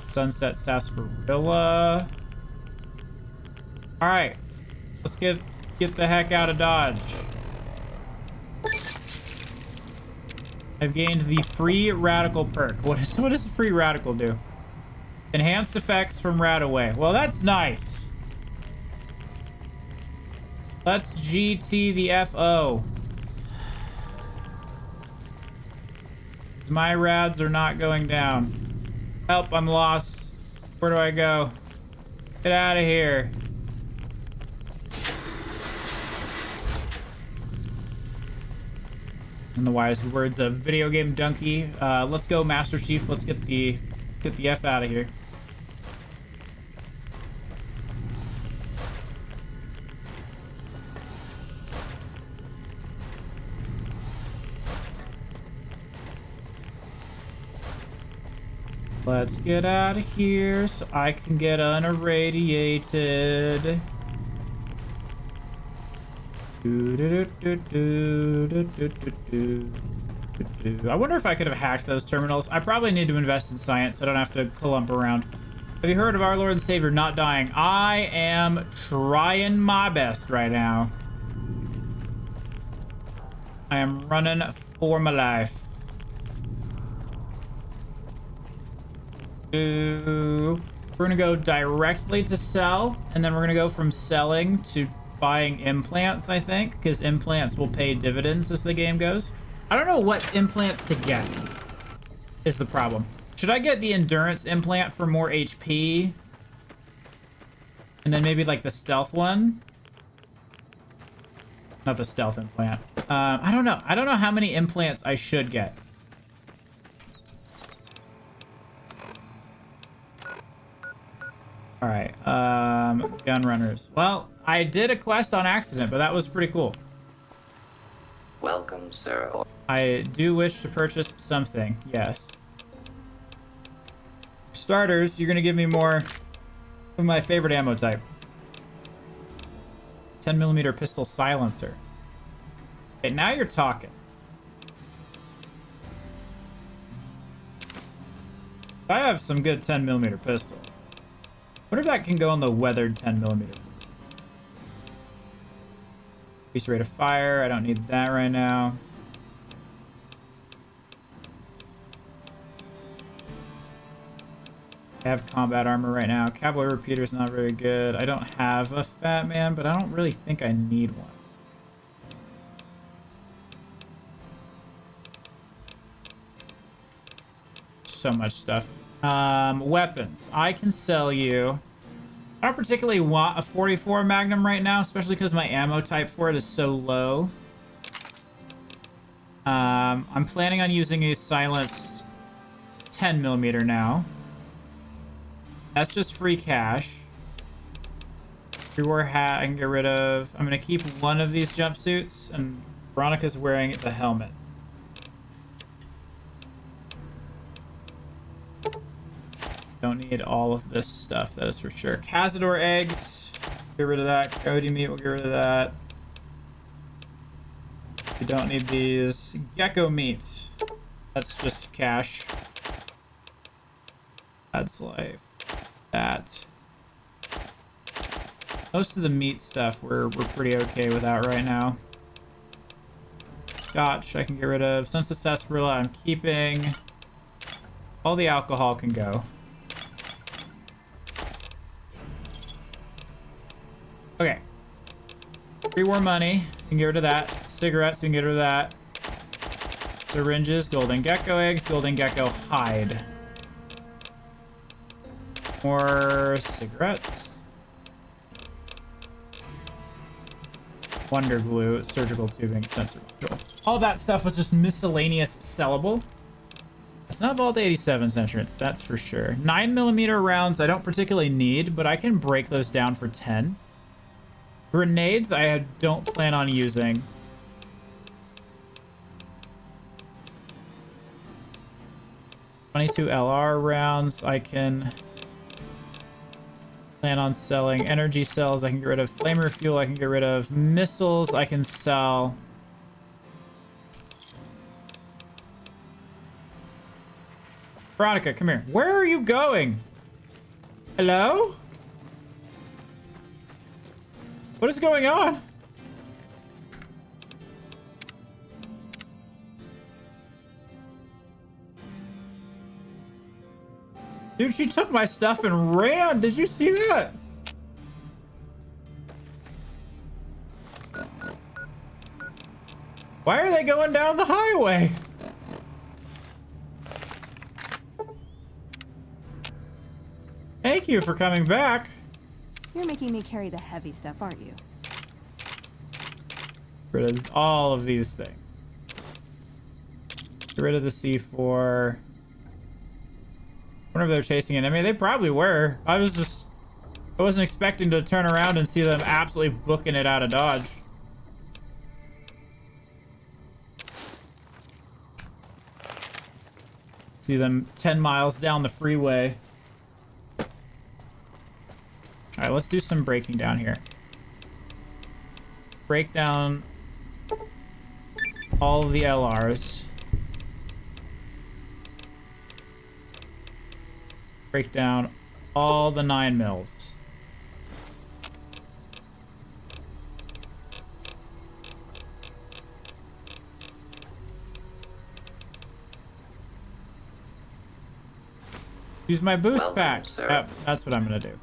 Sunset sarsaparilla. All right, let's get the heck out of Dodge. I've gained the free radical perk. What does the free radical do? Enhanced effects from Radaway. Well, that's nice. Let's GT the FO. My rads are not going down. Help, I'm lost. Where do I go? Get out of here. In the wise words of video game donkey, let's go, Master Chief. Let's get the F out of here. Let's get out of here so I can get unirradiated. I wonder if I could have hacked those terminals. I probably need to invest in science so I don't have to clump around. Have you heard of our Lord and Savior not dying? I am trying my best right now. I am running for my life. We're gonna go directly to sell, and then we're gonna go from selling to buying implants, I think, because implants will pay dividends as the game goes. I don't know what implants to get is the problem. Should I get the endurance implant for more HP? And then maybe like the stealth one? Not the stealth implant. I don't know. I don't know how many implants I should get. All right, gun runners. Well, I did a quest on accident, but that was pretty cool. Welcome, sir. I do wish to purchase something, yes. For starters, you're gonna give me more of my favorite ammo type. 10mm pistol silencer. Okay, now you're talking. I have some good 10mm pistol. Wonder if that can go on the weathered 10mm. Increase rate of fire. I don't need that right now. I have combat armor right now. Cowboy repeater is not very good. I don't have a Fat Man, but I don't really think I need one. So much stuff. Weapons. I can sell you. I don't particularly want a 44 Magnum right now, especially because my ammo type for it is so low. I'm planning on using a silenced 10mm now. That's just free cash. Reward hat I can get rid of. I'm going to keep one of these jumpsuits, and Veronica's wearing the helmet. Don't need all of this stuff, that is for sure. Cazador eggs, get rid of that. Cody meat, we'll get rid of that. We don't need these. Gecko meat, that's just cash. That's life. That. Most of the meat stuff we're pretty okay without right now. Scotch I can get rid of. Sunset sarsaparilla I'm keeping. All the alcohol can go. Okay. Pre-war money, you can get rid of that. Cigarettes, you can get rid of that. Syringes, golden gecko eggs, golden gecko hide. More cigarettes. Wonder glue, surgical tubing, sensor module. All that stuff was just miscellaneous sellable. It's not Vault 87's entrance, that's for sure. 9mm rounds I don't particularly need, but I can break those down for 10. Grenades I don't plan on using. .22 LR rounds I can Plan on selling energy cells. I can get rid of flamer fuel. I can get rid of missiles. I can sell... Veronica, come here. Where are you going? Hello? What is going on? Dude, she took my stuff and ran. Did you see that? Why are they going down the highway? Thank you for coming back. You're making me carry the heavy stuff, aren't you? Get rid of all of these things. Get rid of the C4. I wonder if they're chasing an enemy. They probably were. I wasn't expecting to turn around and see them absolutely booking it out of Dodge. See them 10 miles down the freeway. All right, let's do some breaking down here. Break down all of the LRs. Break down all the 9mm. Use my boost pack. Yep, that's what I'm gonna do.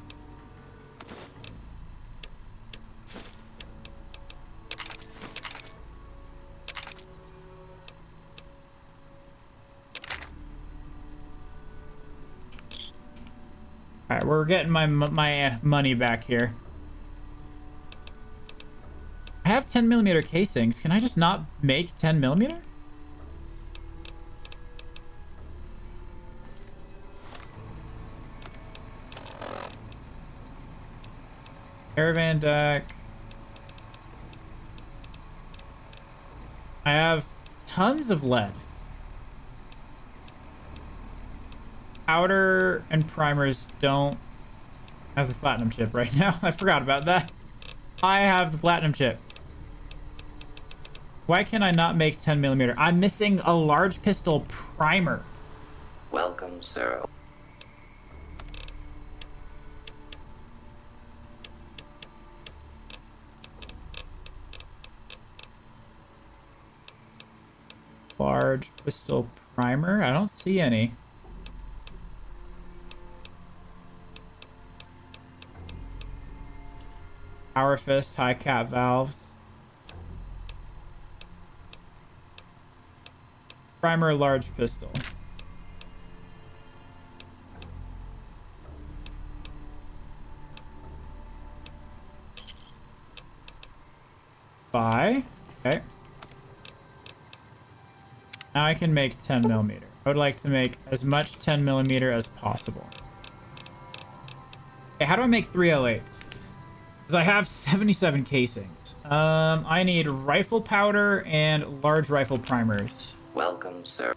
All right, we're getting my money back here. I have 10mm casings. Can I just not make 10mm? Caravan deck. I have tons of lead. Powder and primers don't have the platinum chip right now. I forgot about that. I have the platinum chip. Why can I not make 10mm? I'm missing a large pistol primer. Welcome, sir. Large pistol primer? I don't see any. Power fist, high cap valves. Primer, large pistol. Buy. Okay. Now I can make 10mm. I would like to make as much 10mm as possible. Okay, how do I make 308s? Because I have 77 casings. I need rifle powder and large rifle primers. Welcome, sir.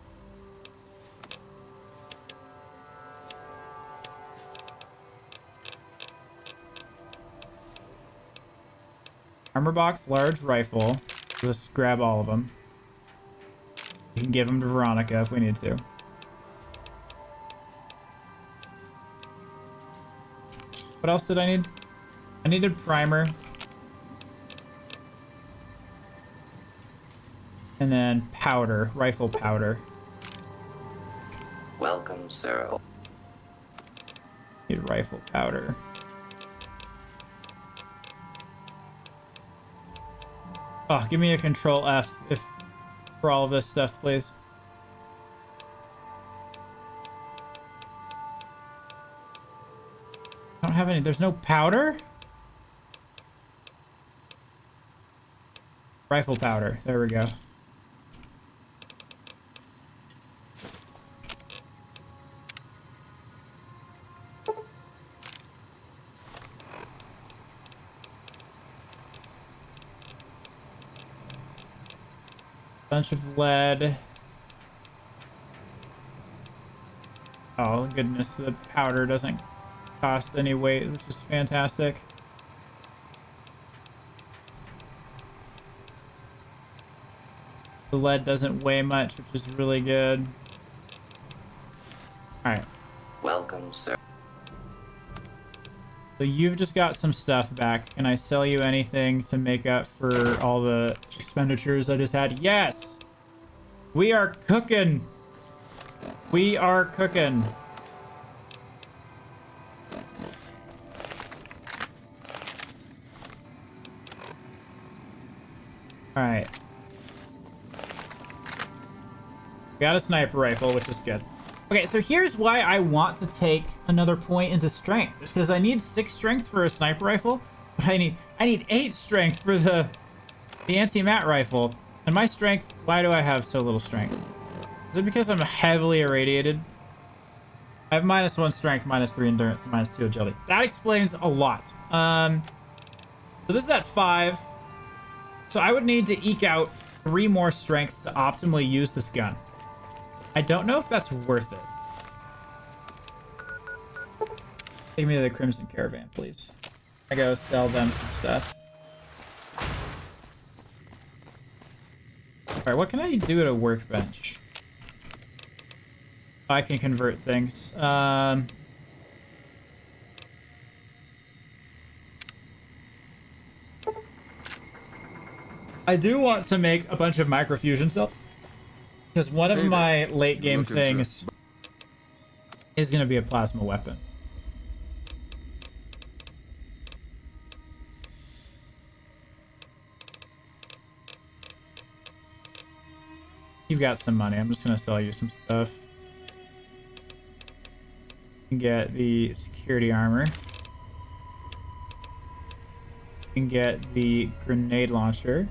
Armor box, large rifle. Just grab all of them. We can give them to Veronica if we need to. What else did I need? I needed primer. And then powder, rifle powder. Welcome, sir. Need rifle powder. Oh, give me a control F for all of this stuff, please. I don't have any. There's no powder? Rifle powder. There we go. Bunch of lead. Oh goodness, the powder doesn't cost any weight, which is fantastic. The lead doesn't weigh much, which is really good. Alright. Welcome, sir. So you've just got some stuff back. Can I sell you anything to make up for all the expenditures I just had? Yes! We are cooking! We are cooking. Alright. Got a sniper rifle, which is good. Okay, so here's why I want to take another point into strength. It's because I need 6 strength for a sniper rifle, but I need 8 strength for the anti-mat rifle. And my strength, why do I have so little strength? Is it because I'm heavily irradiated? I have -1 strength, -3 endurance, and -2 agility. That explains a lot. So this is at 5. So I would need to eke out 3 more strength to optimally use this gun. I don't know if that's worth it. Take me to the Crimson Caravan, please. I go sell them some stuff. Alright, what can I do at a workbench? I can convert things. I do want to make a bunch of microfusion cells. Because one of my late game things is going to be a plasma weapon. You've got some money. I'm just going to sell you some stuff. You can get the security armor. You can get the grenade launcher.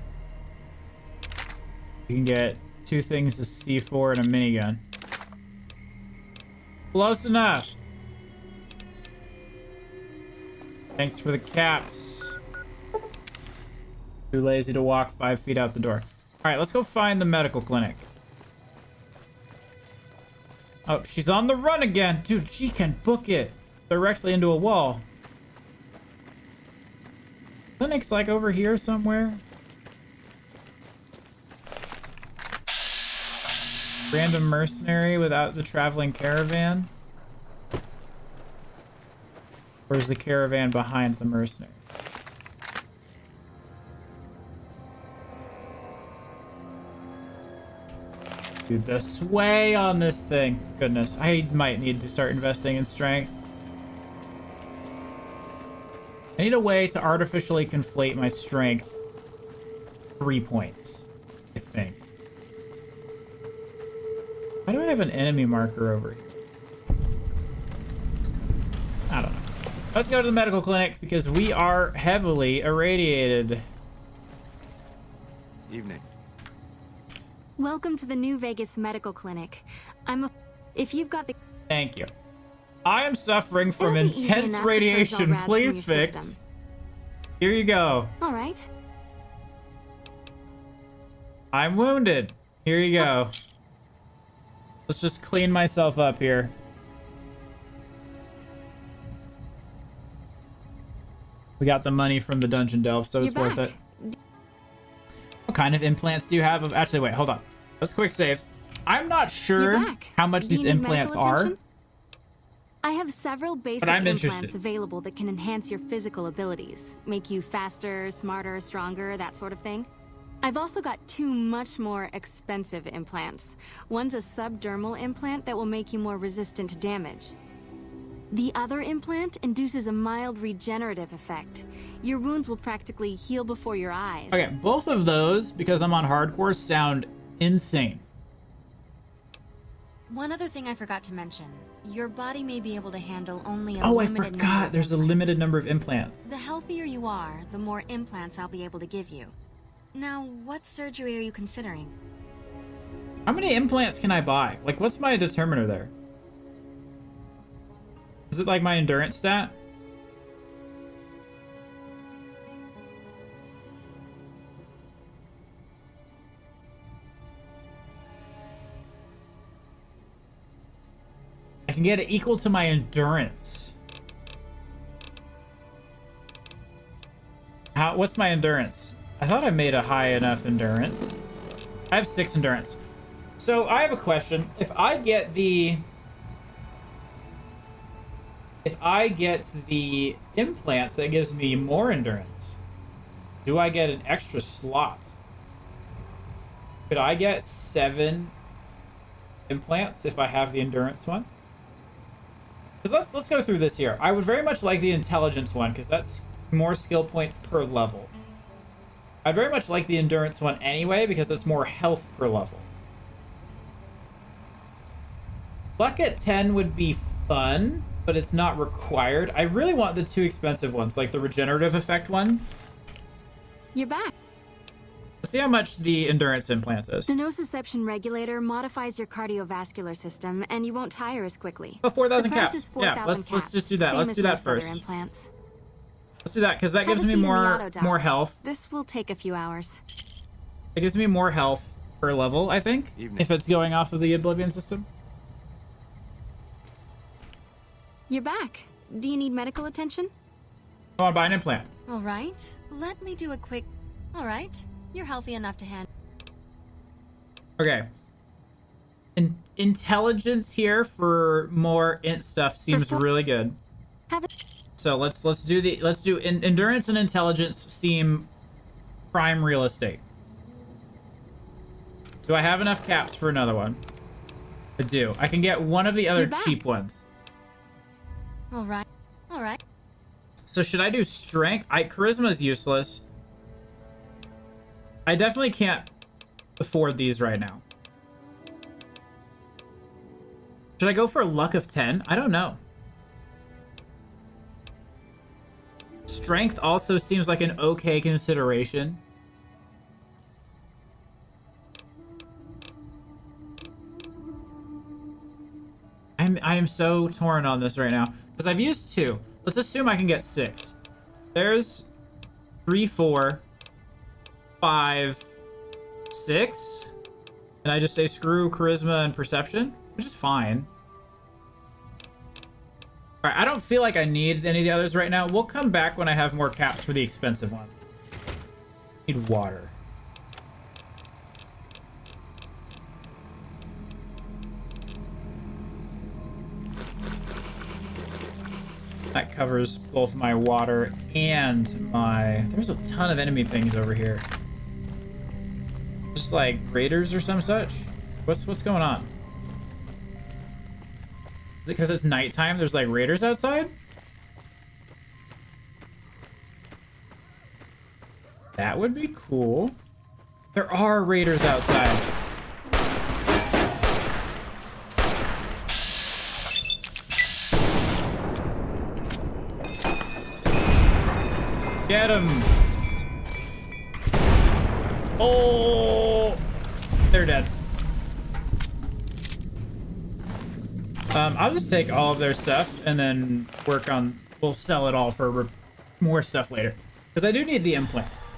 You can get 2 things, a C4 and a minigun. Close enough. Thanks for the caps. Too lazy to walk 5 feet out the door. Alright, let's go find the medical clinic. Oh, she's on the run again. Dude, she can book it directly into a wall. Clinic's like over here somewhere. Random mercenary without the traveling caravan? Or is the caravan behind the mercenary? Dude, the sway on this thing. Goodness, I might need to start investing in strength. I need a way to artificially conflate my strength 3 points, I think. Why do I have an enemy marker over here? I don't know. Let's go to the medical clinic because we are heavily irradiated. Evening. Welcome to the New Vegas Medical Clinic. If you've got the... Thank you. I am suffering from It'll be easy intense enough to purge all radiation. rats from Please your fix. system. Here you go. All right. I'm wounded. Here you go. Let's just clean myself up here. We got the money from the dungeon delve, so it's You're worth back. it. What kind of implants do you have? Actually, wait, hold on. Let's quick save. I'm not sure You're back. how much Do these you need implants medical are. attention? I have several basic I'm implants interested. available that can enhance your physical abilities, make you faster, smarter, stronger, that sort of thing. I've also got 2 much more expensive implants. One's a subdermal implant that will make you more resistant to damage. The other implant induces a mild regenerative effect. Your wounds will practically heal before your eyes. Okay, both of those, because I'm on hardcore, sound insane. One other thing I forgot to mention. Your body may be able to handle only a Oh, I limited number forgot. of There's a implants. limited number of implants. The healthier you are, the more implants I'll be able to give you. Now, what surgery are you considering? How many implants can I buy? Like, what's my determiner there? Is it like my endurance stat? I can get it equal to my endurance. What's my endurance? I thought I made a high enough endurance. I have 6 endurance. So I have a question. If I get the implants that gives me more endurance, do I get an extra slot? Could I get 7 implants if I have the endurance one? Because let's go through this here. I would very much like the intelligence one because that's more skill points per level. I'd very much like the endurance one anyway because that's more health per level. Luck at 10 would be fun, but it's not required. I really want the 2 expensive ones, like the regenerative effect one. You're back. Let's see how much the endurance implant is. The nociception regulator modifies your cardiovascular system, and you won't tire as quickly. Oh, 4,000 The price caps. is 4,000 Yeah, let's just do that. Same Let's as do that most other first. implants. Let's do that because that Have gives a me seat in the more auto dock. health. This will take a few hours. It gives me more health per level, I think, Evening. if it's going off of the Oblivion system. You're back. Do you need medical attention? I want to buy an implant. All right. Let me do a quick... All right. You're healthy enough to handle... Okay. Intelligence here for more int stuff seems really good. Have it... So let's do endurance and intelligence seem prime real estate. Do I have enough caps for another one? I do. I can get one of the other You're back. cheap ones. All right. All right. So should I do strength? Charisma is useless. I definitely can't afford these right now. Should I go for a luck of 10? I don't know. Strength also seems like an okay consideration. I am so torn on this right now because I've used 2. Let's assume I can get 6. There's 3, 4, 5, 6, and I just say screw charisma and perception, which is fine. All right, I don't feel like I need any of the others right now. We'll come back when I have more caps for the expensive ones. Need water. That covers both my water and my... There's a ton of enemy things over here. Just like raiders or some such. What's going on? Is it because it's nighttime? There's like raiders outside? That would be cool. There are raiders outside. Get him. Oh, they're dead. I'll just take all of their stuff and then work on... We'll sell it all for more stuff later. Because I do need the implants.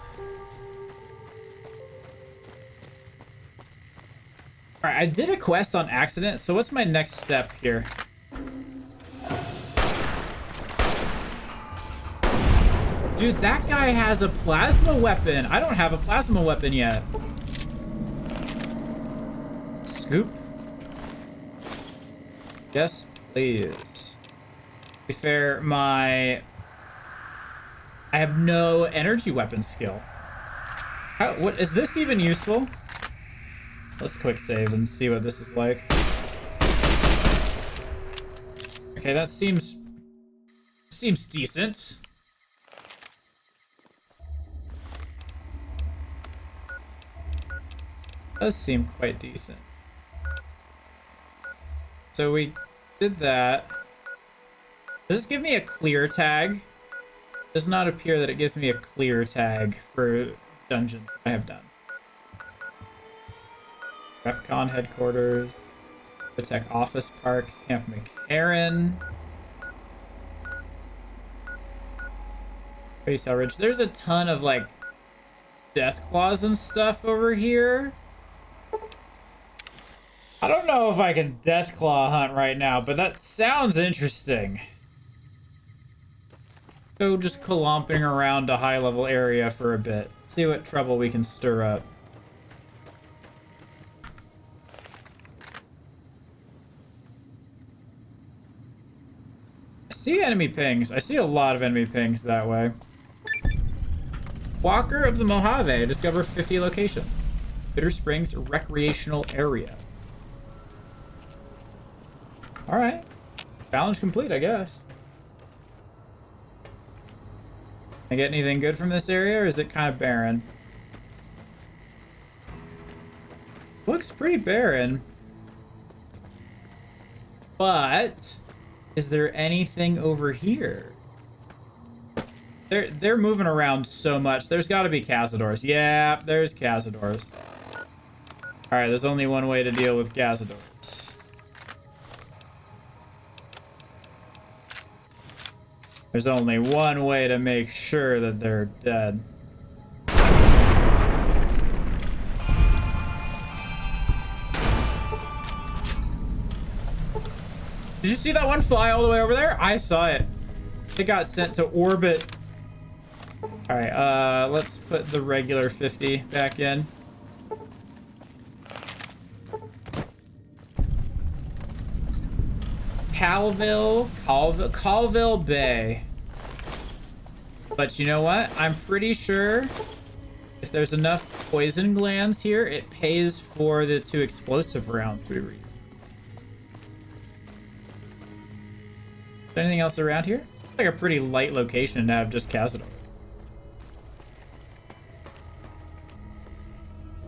Alright, I did a quest on accident, so what's my next step here? Dude, that guy has a plasma weapon. I don't have a plasma weapon yet. Scoop. Yes, please. To be fair, I have no energy weapon skill. What is this even useful? Let's quick save and see what this is like. Okay, that seems decent. Does seem quite decent. So we did that. Does this give me a clear tag? Does not appear that it gives me a clear tag for dungeons I have done. Repcon headquarters, the Tech Office Park, Camp McCarran, Cell Ridge. There's a ton of like death claws and stuff over here. I don't know if I can deathclaw hunt right now, but that sounds interesting. Go just clomping around a high-level area for a bit. See what trouble we can stir up. I see enemy pings. I see a lot of enemy pings that way. Walker of the Mojave. Discover 50 locations. Bitter Springs Recreational Area. Alright. Challenge complete, I guess. Can I get anything good from this area, or is it kind of barren? Looks pretty barren. But is there anything over here? They're moving around so much. There's got to be cazadors. Yeah, there's cazadors. All right, there's only one way to deal with cazadors. There's only one way to make sure that they're dead. Did you see that one fly all the way over there? I saw it. It got sent to orbit. All right, let's put the regular 50 back in. Colville Bay. But you know what? I'm pretty sure if there's enough poison glands here, it pays for the 2 explosive rounds we read. Is there anything else around here? It's like a pretty light location to have just cazador.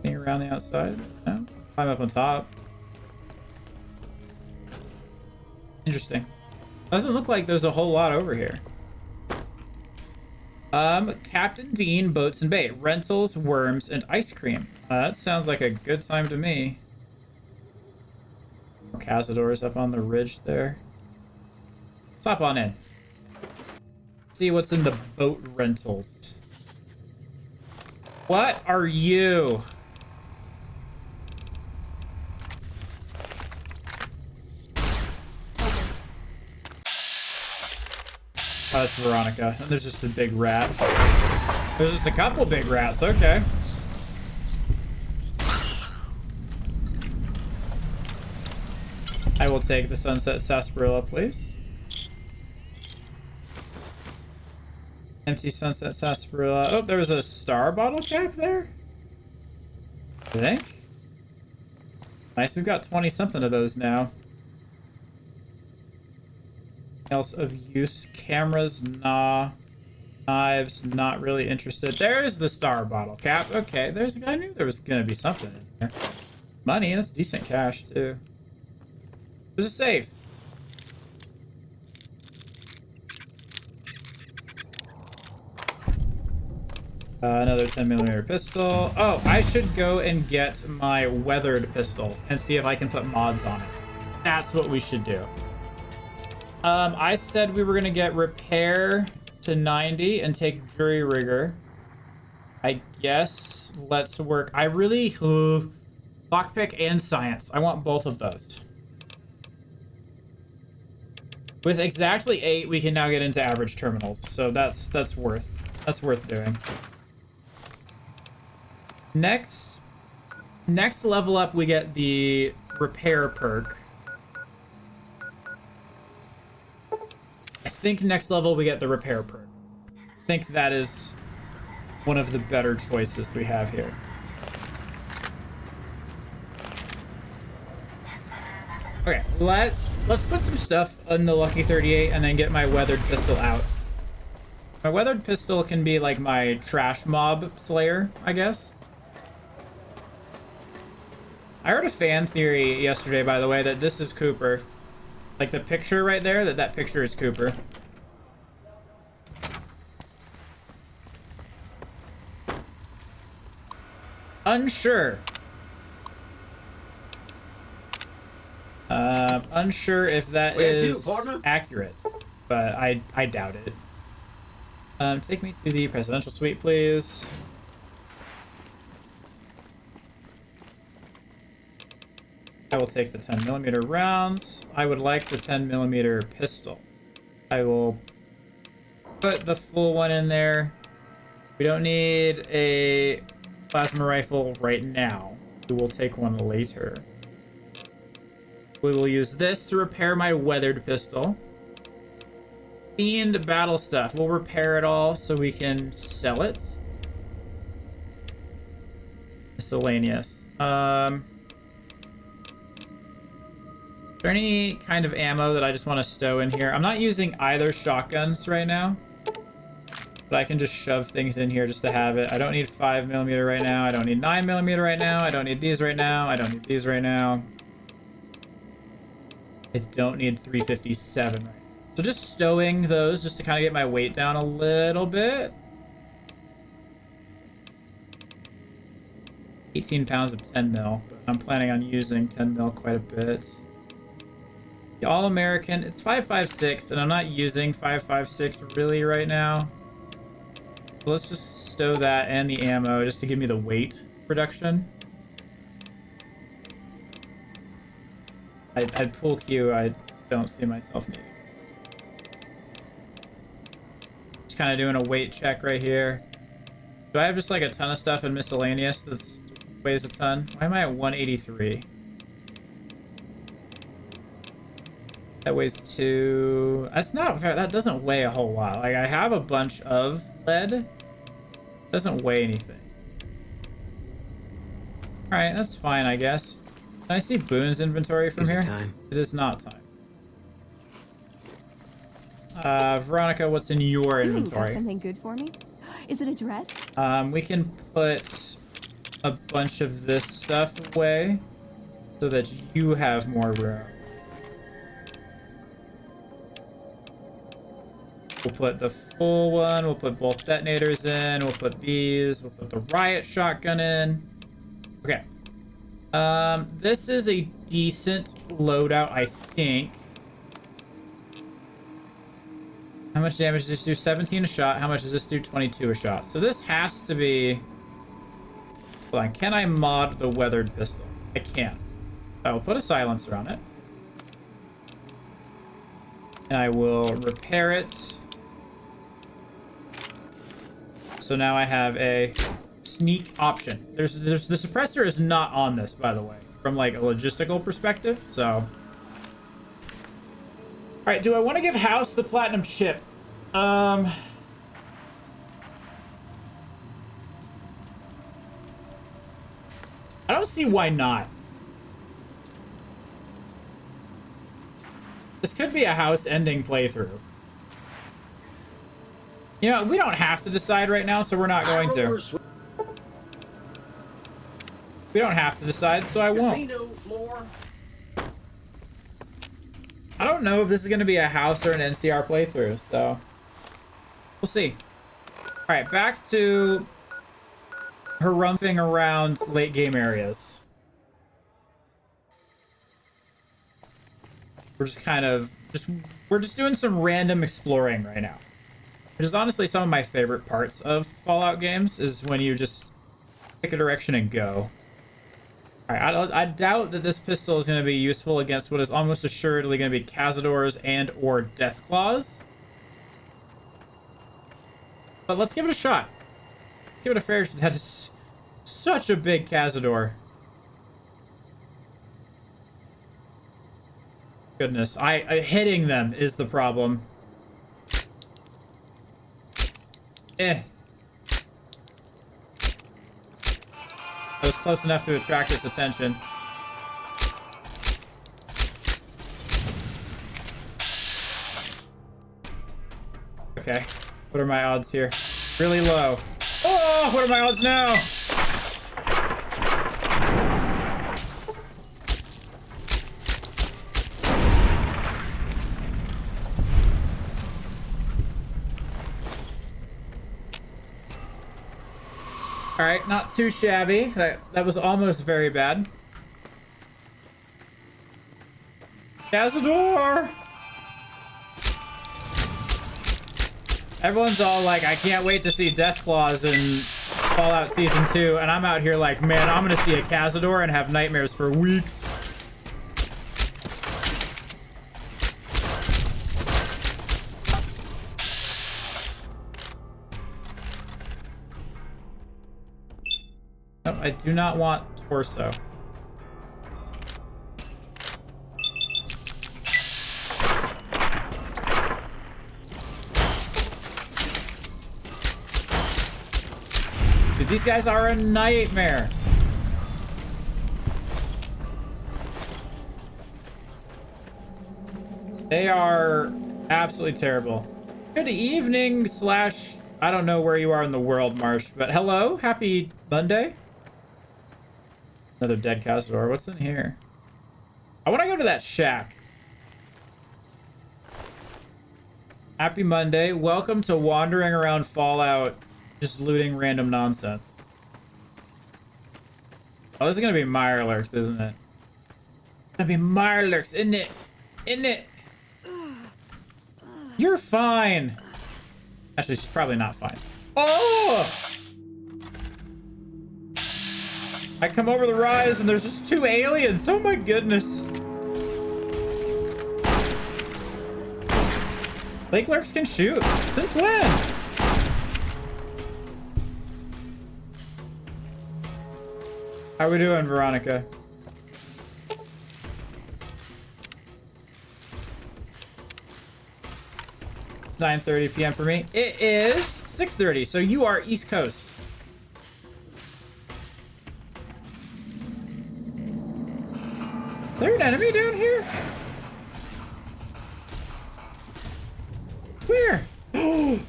Anything around the outside? No? Climb up on top. Interesting. Doesn't look like there's a whole lot over here. Captain Dean Boats and Bait. Rentals, worms, and ice cream. That sounds like a good time to me. Cazadors up on the ridge there. Let's hop on in. See what's in the boat rentals. What are you? Oh, it's Veronica. And there's just a big rat. There's just a couple big rats. Okay. I will take the Sunset Sarsaparilla, please. Empty Sunset Sarsaparilla. Oh, there was a star bottle cap there? I think. Nice, we've got 20-something of those now. Else of use. Cameras, nah. Knives, not really interested. There's the star bottle cap. Okay, I knew there was gonna be something in here. Money, that's decent cash too. There's a safe. Another 10mm pistol. Oh, I should go and get my weathered pistol and see if I can put mods on it. That's what we should do. I said we were gonna get repair to 90 and take jury rigor. I guess let's work. I really lockpick and science. I want both of those. With exactly 8, we can now get into average terminals. So that's worth doing. Next level up, we get the repair perk. I think next level we get the repair perk. I think that is one of the better choices we have here. Okay, let's put some stuff on the Lucky 38 and then get my weathered pistol out. My weathered pistol can be like my trash mob slayer, I guess. I heard a fan theory yesterday, by the way, that this is Cooper. Like the picture right there, that picture is Cooper. Unsure. Unsure if that is accurate, but I doubt it. Take me to the presidential suite, please. I will take the 10mm rounds. I would like the 10mm pistol. I will Put the full one in there. We don't need a plasma rifle right now. We will take one later. We will use this to repair my weathered pistol. Fiend battle stuff. We'll repair it all so we can sell it. Miscellaneous. Is there any kind of ammo that I just want to stow in here? I'm not using either shotguns right now. But I can just shove things in here just to have it. I don't need 5mm right now. I don't need 9mm right now. I don't need these right now. I don't need these right now. I don't need 357 right now. So just stowing those just to kind of get my weight down a little bit. 18 pounds of 10mm. But I'm planning on using 10mm quite a bit. The All-American, it's 5.56, and I'm not using 5.56 really right now. So let's just stow that and the ammo just to give me the weight reduction. I'd pull Q, I don't see myself needing. Just kind of doing a weight check right here. Do I have just like a ton of stuff in miscellaneous that weighs a ton? Why am I at 183? That weighs 2. That's not fair. That doesn't weigh a whole lot. Like, I have a bunch of lead. It doesn't weigh anything. Alright, that's fine, I guess. Can I see Boone's inventory from here? Time? It is not time. Veronica, what's in your Got inventory? something good for me? Is it a dress? We can put a bunch of this stuff away so that you have more room. We'll put the full one, we'll put both detonators in, we'll put these, we'll put the riot shotgun in. Okay. This is a decent loadout, I think. How much damage does this do? 17 a shot. How much does this do? 22 a shot. So this has to be... Hold on, can I mod the weathered pistol? I can. I will put a silencer on it. And I will repair it. So now I have a sneak option. There's the suppressor is not on this, by the way, from like a logistical perspective. So, all right. Do I want to give House the platinum chip? I don't see why not. This could be a House ending playthrough. You know, we don't have to decide right now, so we're not going to. We don't have to decide, so I won't. I don't know if this is going to be a House or an NCR playthrough, so we'll see. All right, back to harumphing around late game areas. We're just kind of we're just doing some random exploring right now. Which is honestly some of my favorite parts of Fallout games, is when you just pick a direction and go. Alright, I doubt that this pistol is going to be useful against what is almost assuredly going to be Cazadors and or Deathclaws. But let's give it a shot. Let's give it a fair shot. That is such a big Cazador. Goodness, hitting them is the problem. That was close enough to attract its attention. Okay, what are my odds here? Really low. Oh, what are my odds now? All right, not too shabby. That was almost very bad. Cazador! Everyone's all like, I can't wait to see Deathclaws in Fallout Season 2, and I'm out here like, man, I'm gonna see a Cazador and have nightmares for weeks. No, I do not want torso. Dude, these guys are a nightmare. They are absolutely terrible. Good evening slash, I don't know where you are in the world, Marsh, but hello, happy Monday. Another dead Cazador. What's in here? I want to go to that shack. Happy Monday. Welcome to wandering around Fallout, just looting random nonsense. Oh, this is going to be Mirelurks, isn't it? It's going to be Mirelurks, isn't it? Isn't it? You're fine. Actually, she's probably not fine. Oh! I come over the rise and there's just 2 aliens. Oh my goodness. Lake Lurks can shoot. Since when? How are we doing, Veronica? It's 9:30 p.m. for me. It is 6:30, so you are East Coast. Is there an enemy down here? Where? Oh!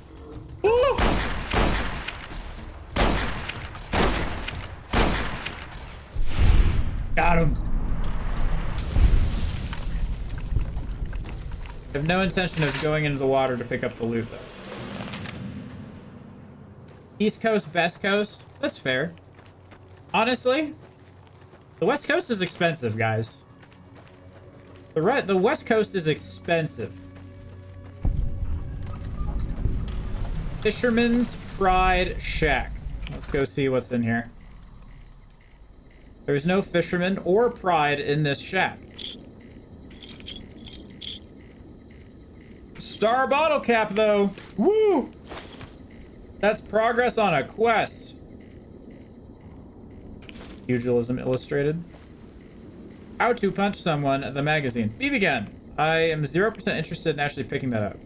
Got him. I have no intention of going into the water to pick up the loot, though. East Coast, Best Coast? That's fair. Honestly, the West Coast is expensive, guys. The West Coast is expensive. Fisherman's Pride Shack. Let's go see what's in here. There's no fisherman or pride in this shack. Star bottle cap, though. Woo! That's progress on a quest. Pugilism Illustrated. How to punch someone, the magazine. BB gun. I am 0% interested in actually picking that up.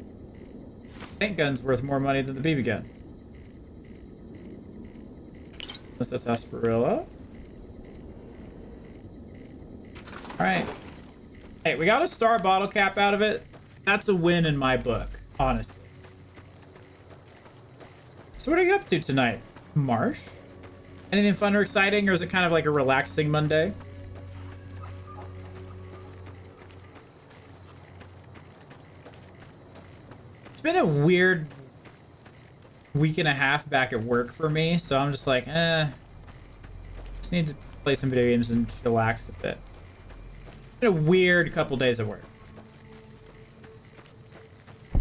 Tank gun's worth more money than the BB gun. Unless that's Asperilla. Alright. Hey, we got a star bottle cap out of it. That's a win in my book, honestly. So what are you up to tonight, Marsh? Anything fun or exciting, or is it kind of like a relaxing Monday? It's been a weird week and a half back at work for me, so I'm just like, just need to play some video games and chillax a bit. It's been a weird couple days at work.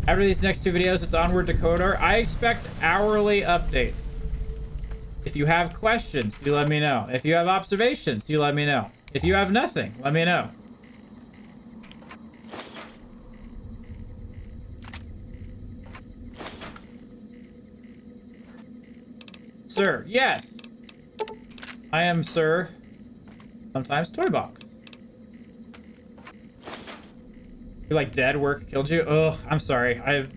After these next 2 videos, it's onward to Kodar. I expect hourly updates. If you have questions, you let me know. If you have observations, you let me know. If you have nothing, let me know. Sir, yes. I am Sir. Sometimes Toy Box. You're like dead, work killed you? Oh, I'm sorry. I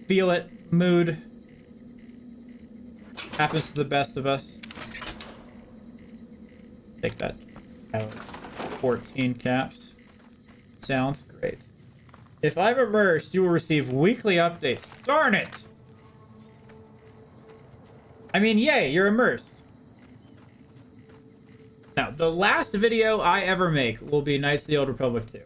feel it. Mood. Happens to the best of us. Take that. 14 caps. Sounds great. If I'm immersed, you will receive weekly updates. Darn it! I mean, yay, you're immersed. Now, the last video I ever make will be Knights of the Old Republic 2.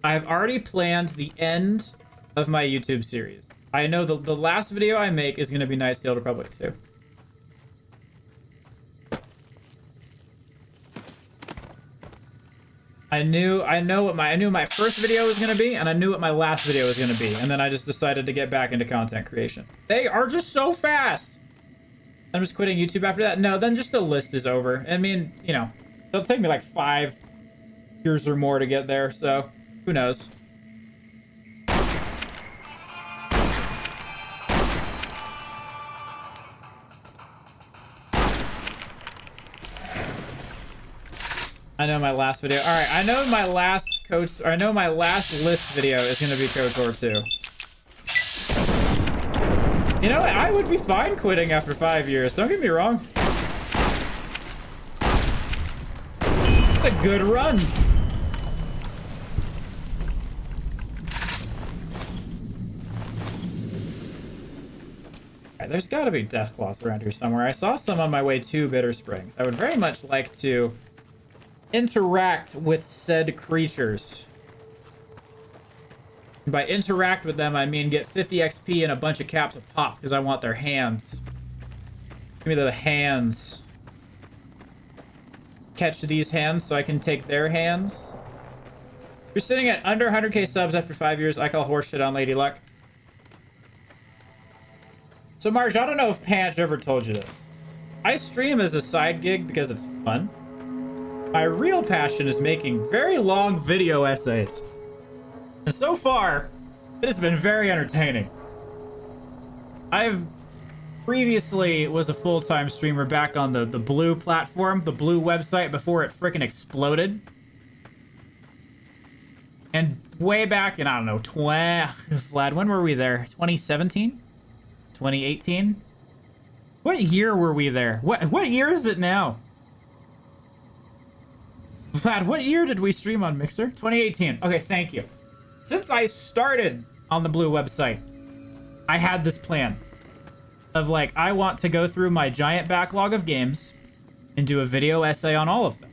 I have already planned the end of my YouTube series. I know the last video I make is going to be Knights of the Old Republic 2. I knew what my first video was going to be, and I knew what my last video was going to be, and then I just decided to get back into content creation. They are just so fast. I'm just quitting YouTube after that. No, then just the list is over. I mean, you know, it'll take me like 5 years or more to get there, so who knows? I know my last video. All right, I know my last list video is gonna be KOTOR 2. You know, I would be fine quitting after 5 years. Don't get me wrong. It's a good run. All right, there's got to be Deathclaws around here somewhere. I saw some on my way to Bitter Springs. I would very much like to interact with said creatures. And by interact with them, I mean get 50 XP and a bunch of caps a pop, because I want their hands. Give me the hands. Catch these hands so I can take their hands. You're sitting at under 100k subs after 5 years. I call horseshit on Lady Luck. So, Marge, I don't know if Panch ever told you this. I stream as a side gig because it's fun. My real passion is making very long video essays. And so far, it has been very entertaining. I've previously was a full-time streamer back on the Blue platform, the Blue website, before it frickin' exploded. And way back in, I don't know, Vlad, when were we there? 2017? 2018? What year were we there? What year is it now? Vlad, what year did we stream on Mixer? 2018. Okay, thank you. Since I started on the Blue website, I had this plan of like, I want to go through my giant backlog of games and do a video essay on all of them.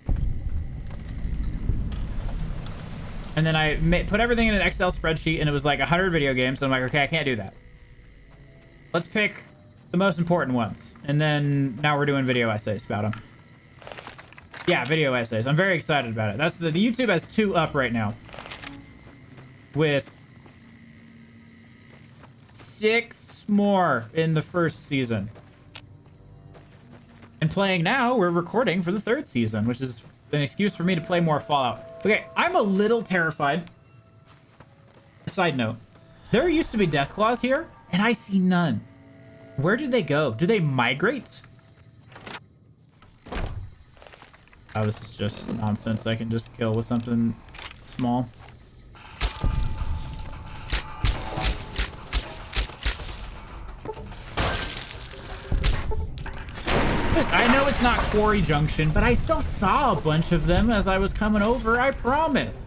And then I put everything in an Excel spreadsheet, and it was like 100 video games. So I'm like, okay, I can't do that. Let's pick the most important ones. And then now we're doing video essays about them. Yeah, video essays. I'm very excited about it. That's the YouTube has 2 up right now. With 6 more in the first season. And playing now, we're recording for the 3rd season, which is an excuse for me to play more Fallout. Okay, I'm a little terrified. Side note, there used to be Deathclaws here, and I see none. Where did they go? Do they migrate? Oh, this is just nonsense. I can just kill with something small. I know it's not Quarry Junction, but I still saw a bunch of them as I was coming over, I promise.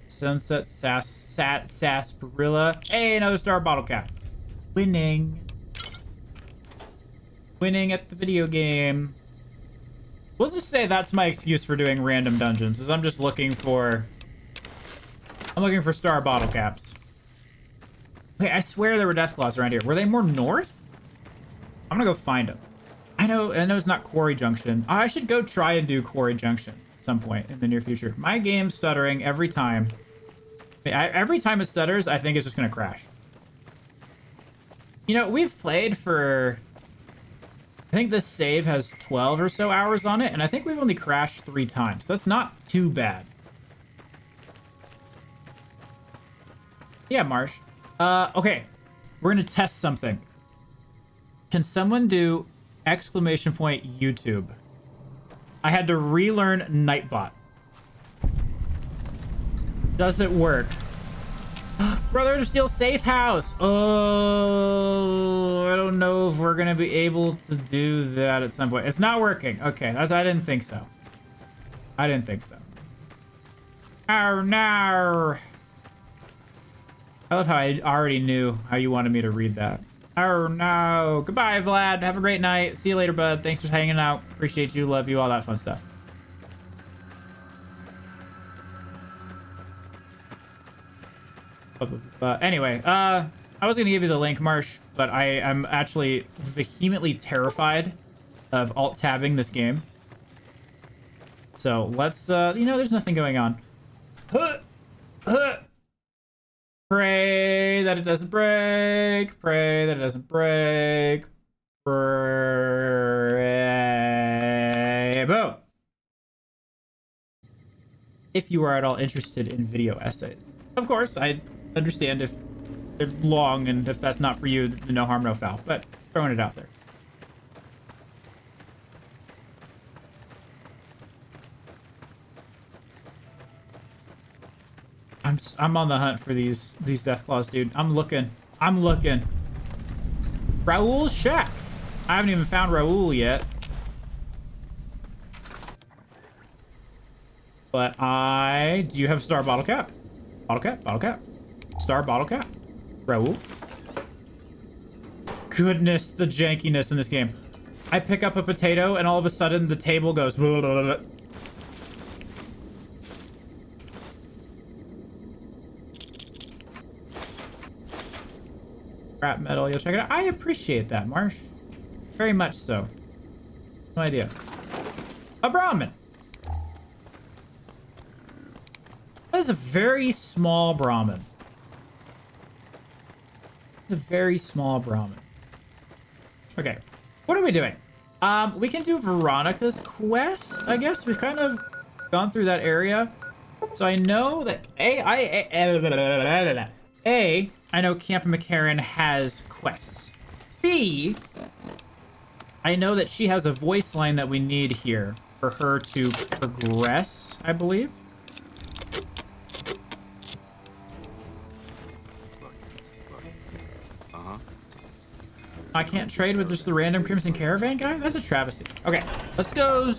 Sunset Sarsaparilla. Hey, another star bottle cap. Winning. Winning at the video game. We'll just say that's my excuse for doing random dungeons, is I'm just looking for... I'm looking for star bottle caps. Okay, I swear there were Deathclaws around here. Were they more north? I'm gonna go find them. I know it's not Quarry Junction. I should go try and do Quarry Junction at some point in the near future. My game's stuttering every time. Every time it stutters, I think it's just gonna crash. You know, we've played for... I think this save has 12 or so hours on it, and I think we've only crashed 3 times. That's not too bad. Yeah, Marsh. Okay. We're gonna test something. Can someone do !YouTube? I had to relearn Nightbot. Does it work? Brother of Steel safe house. Oh, I don't know if we're gonna be able to do that at some point. It's not working. Okay, I didn't think so. I didn't think so. Oh no. I love how I already knew how you wanted me to read that. Oh no. Goodbye, Vlad. Have a great night. See you later, bud. Thanks for hanging out. Appreciate you. Love you. All that fun stuff. Anyway, I was gonna give you the link, Marsh, but I am actually vehemently terrified of alt-tabbing this game. So let's, you know, there's nothing going on. Pray that it doesn't break. Pray that it doesn't break. Pray. Boom. If you are at all interested in video essays. Of course, I understand if They're long, and if that's not for you, no harm, no foul. But throwing it out there. I'm on the hunt for these death claws, dude. I'm looking. Raoul's shack. I haven't even found Raoul yet. But do you have star bottle cap? Bottle cap. Star bottle cap. Raoul. Goodness, the jankiness in this game. I pick up a potato and all of a sudden the table goes. Blah, blah, blah. Scrap metal, you'll check it out. I appreciate that, Marsh. Very much so. No idea. A Brahmin. That is a very small Brahmin. It's a very small Brahmin. Okay. What are we doing? We can do Veronica's quest, I guess. We've kind of gone through that area. So I know that I know Camp McCarran has quests. B, I know that she has a voice line that we need here for her to progress, I believe. I can't trade with just the random Crimson Caravan guy? That's a travesty. Okay, let's go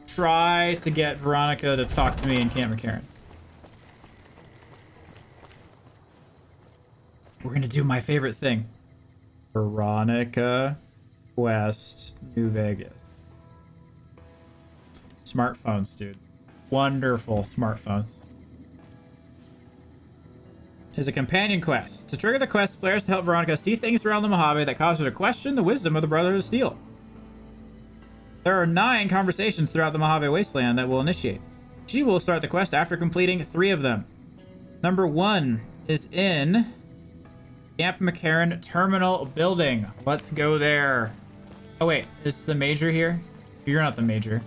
try to get Veronica to talk to me in Camp McCarran. We're gonna do my favorite thing. Veronica Quest, New Vegas. Smartphones, dude. Wonderful smartphones. Is a companion quest. To trigger the quest, players to help Veronica see things around the Mojave that cause her to question the wisdom of the Brotherhood of Steel. There are 9 conversations throughout the Mojave Wasteland that will initiate. She will start the quest after completing 3 of them. Number 1 is in Camp McCarran Terminal Building. Let's go there. Oh wait, is the major here? You're not the major.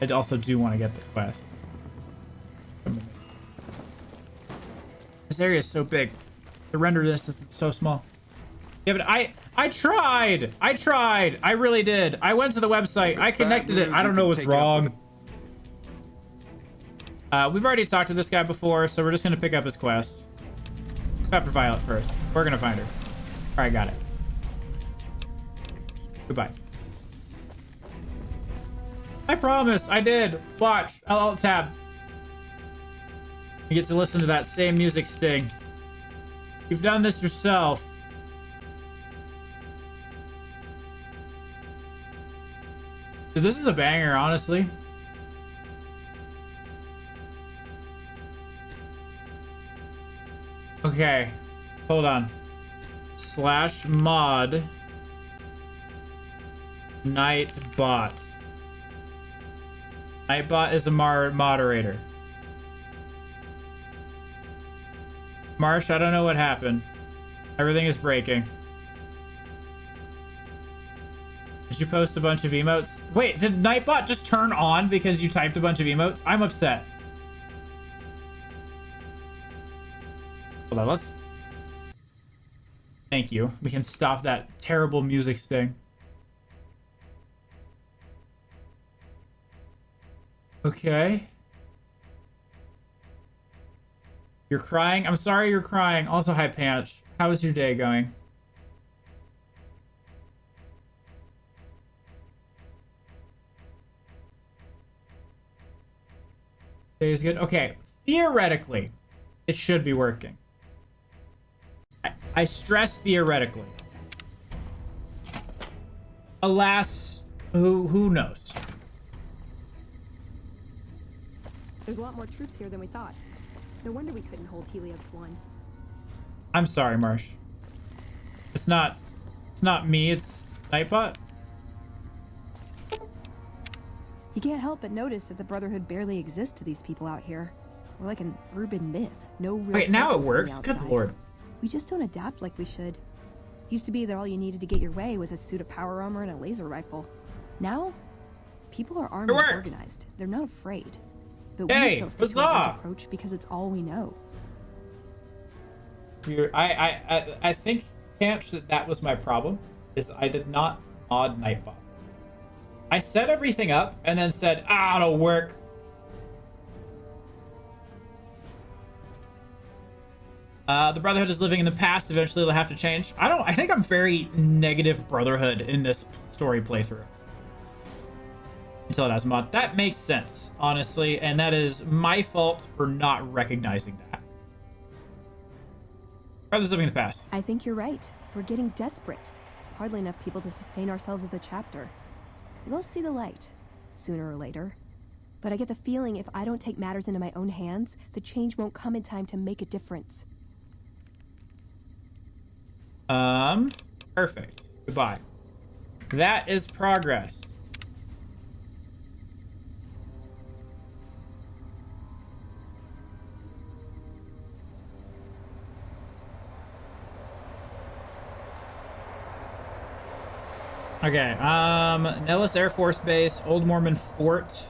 I also do want to get the quest. This area is so big. The render distance is so small. Yeah, but I tried. I really did. I went to the website. I connected it. I don't know what's wrong. We've already talked to this guy before, so we're just gonna pick up his quest. Go after Violet first. We're gonna find her. All right, got it. Goodbye. I promise, I did. Watch, I'll alt tab. You get to listen to that same music sting. You've done this yourself. Dude, this is a banger, honestly. Okay, hold on. /mod Nightbot. Nightbot is a moderator. Marsh, I don't know what happened. Everything is breaking. Did you post a bunch of emotes? Wait, did Nightbot just turn on because you typed a bunch of emotes? I'm upset. Hold on, let's... Thank you. We can stop that terrible music sting. Okay. You're crying? I'm sorry you're crying. Also, hi, Panch. How is your day going? Day is good? Okay. Theoretically, it should be working. I stress theoretically. Alas, who knows? There's a lot more troops here than we thought. No wonder we couldn't hold Helios 1. I'm sorry, Marsh. It's not me, it's Nightbot. You can't help but notice that the Brotherhood barely exists to these people out here. We're like an urban myth. No real. Wait, now it presence on the works? Good outside. lord. We just don't adapt like we should. Used to be that all you needed to get your way was a suit of power armor and a laser rifle. Now, people are armed It and works. organized. They're not afraid. But Hey, we still stick to our huzzah! old approach because it's all we know. I think, Canch, that was my problem, is I did not mod Nightbot. I set everything up and then said, it'll work. The Brotherhood is living in the past. Eventually it'll have to change. I think I'm very negative Brotherhood in this story playthrough. Until it has mod. That makes sense, honestly, and that is my fault for not recognizing that. Brothers living in the past. I think you're right. We're getting desperate. Hardly enough people to sustain ourselves as a chapter. We'll see the light, sooner or later. But I get the feeling if I don't take matters into my own hands, the change won't come in time to make a difference. Perfect. Goodbye. That is progress. Okay, Nellis Air Force Base, Old Mormon Fort.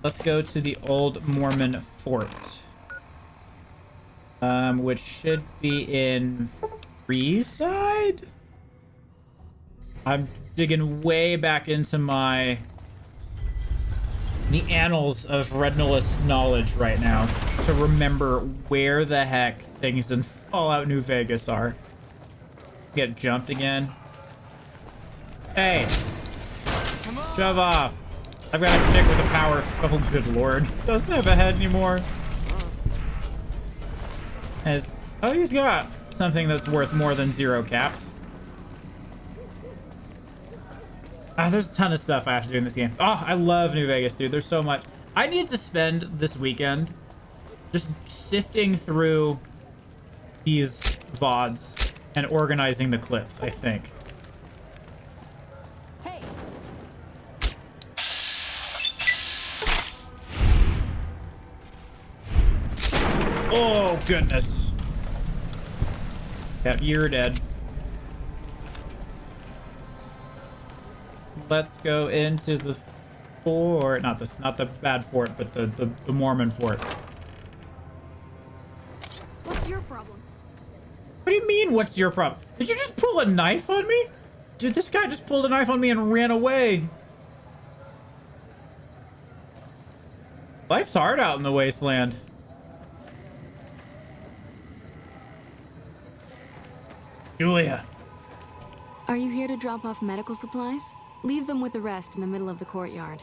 Let's go to the Old Mormon Fort. Which should be in Freeside? I'm digging way back into the annals of Rednolus knowledge right now to remember where the heck things in Fallout New Vegas are. Get jumped again. Hey! Shove off! I've got a chick with a power. Oh, good lord. Doesn't have a head anymore. Oh, he's got something that's worth more than 0 caps. There's a ton of stuff I have to do in this game. Oh, I love New Vegas, dude. There's so much. I need to spend this weekend just sifting through these VODs and organizing the clips, I think. Hey! Oh, goodness. Yep, you're dead. Let's go into the fort. Not the bad fort, but the Mormon fort. What's your problem? What do you mean, what's your problem? Did you just pull a knife on me? Dude, this guy just pulled a knife on me and ran away. Life's hard out in the wasteland. Julia. Are you here to drop off medical supplies? Leave them with the rest in the middle of the courtyard.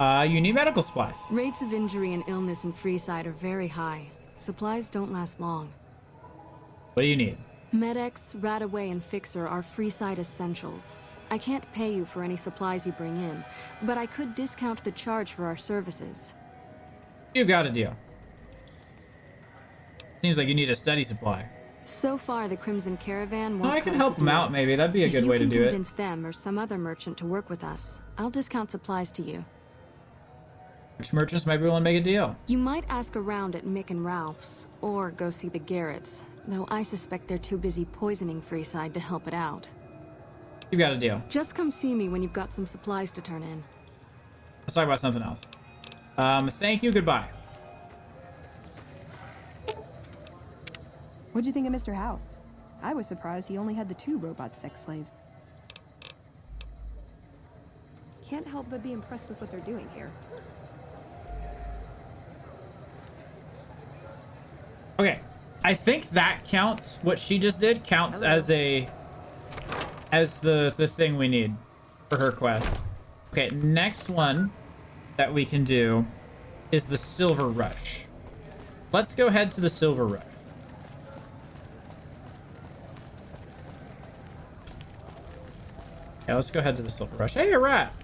You need medical supplies. Rates of injury and illness in Freeside are very high. Supplies don't last long. What do you need? Med-X, Radaway, and Fixer are Freeside essentials. I can't pay you for any supplies you bring in, but I could discount the charge for our services. You've got a deal. Seems like you need a steady supply. So far, the Crimson Caravan won't I can cut us help a them deal. out, maybe. That'd be a good way to do If you it. can convince them or some other merchant to work with us, I'll discount supplies to you. Which merchants might be willing to make a deal? You might ask around at Mick and Ralph's, or go see the Garretts, though I suspect they're too busy poisoning Freeside to help it out. You've got a deal. Just come see me when you've got some supplies to turn in. Let's talk about something else. Thank you, goodbye. What'd you think of Mr. House? I was surprised he only had the 2 robot sex slaves. Can't help but be impressed with what they're doing here. Okay, I think that counts. What she just did counts as the thing we need for her quest. Okay, next one that we can do is the Silver Rush. Let's go head to the Silver Rush. Yeah, let's go head to the Silver Rush. Hey, a rat.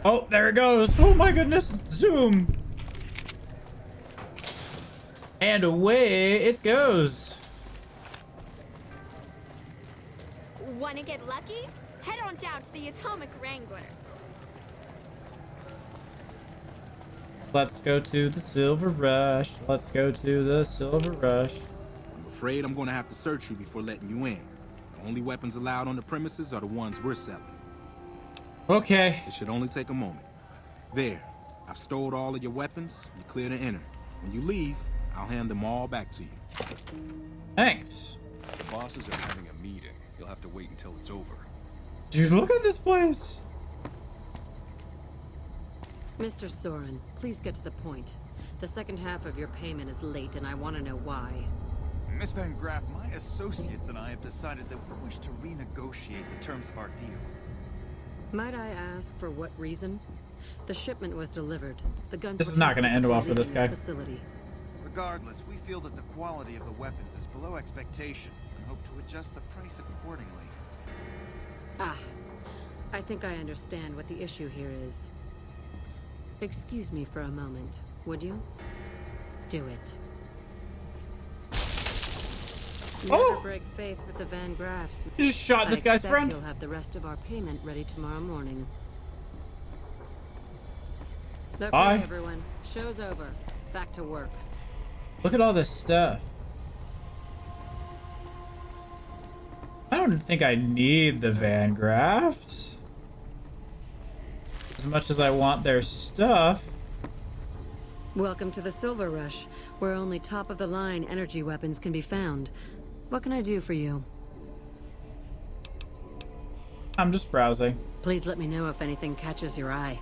Oh, there it goes. Oh my goodness. Zoom. And away it goes. Wanna get lucky? Head on down to the Atomic Wrangler. Let's go to the Silver Rush. Let's go to the Silver Rush. I'm afraid I'm gonna have to search you before letting you in. The only weapons allowed on the premises are the ones we're selling. Okay. It should only take a moment. There, I've stowed all of your weapons. You're clear to enter. When you leave, I'll hand them all back to you. Thanks. The bosses are having a meeting. You'll have to wait until it's over. Dude, look at this place. Mr. Soren, please get to the point. The second half of your payment is late, and I want to know why. Miss Van Graff, my associates and I have decided that we wish to renegotiate the terms of our deal. Might I ask for what reason? The shipment was delivered. The guns This were is not tested gonna end before well for this leaving guy. Facility. Regardless, we feel that the quality of the weapons is below expectation and hope to adjust the price accordingly. Ah, I think I understand what the issue here is. Excuse me for a moment, would you? Do it. Never break faith with the Van Graffs. You just shot this I guy's expect friend. You'll have the rest of our payment ready tomorrow morning. Okay, Bye. everyone. Show's over. Back to work. Look at all this stuff. I don't think I need the Van Grafts as much as I want their stuff. Welcome to the Silver Rush, where only top-of-the-line energy weapons can be found. What can I do for you? I'm just browsing. Please let me know if anything catches your eye.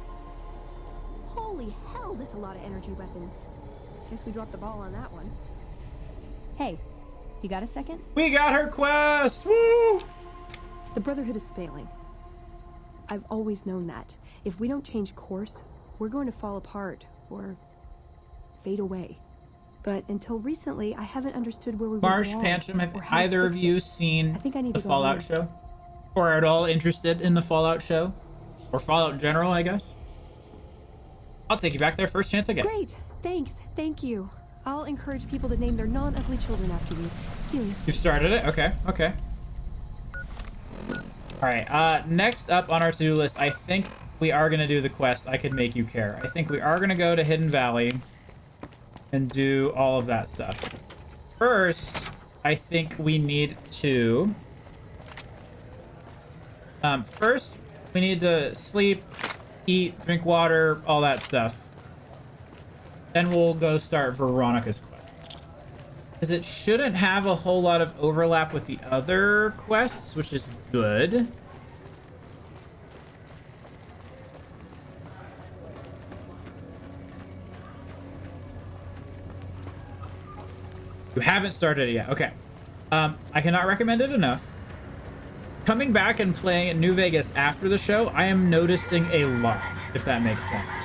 Holy hell, that's a lot of energy weapons. Guess we dropped the ball on that one. Hey, you got a second? We got her quest! Woo! The Brotherhood is failing. I've always known that. If we don't change course, we're going to fall apart, or fade away. But until recently, I haven't understood where we went Marsh, wrong, Pantrim, have or how to either of fix you it. seen I think I need the to go Fallout home. show? Or at all interested in the Fallout show? Or Fallout in general, I guess? I'll take you back there first chance I get. Great, thanks, thank you. I'll encourage people to name their non-ugly children after you. Seriously. You've started it? Okay, okay. Alright, next up on our to-do list, I think we are going to do the quest, I Could Make You Care. I think we are going to go to Hidden Valley and do all of that stuff. First, I think we need to... first, we need to sleep, eat, drink water, all that stuff. Then we'll go start Veronica's quest. Because it shouldn't have a whole lot of overlap with the other quests, which is good. You haven't started it yet. Okay. I cannot recommend it enough. Coming back and playing New Vegas after the show, I am noticing a lot, if that makes sense.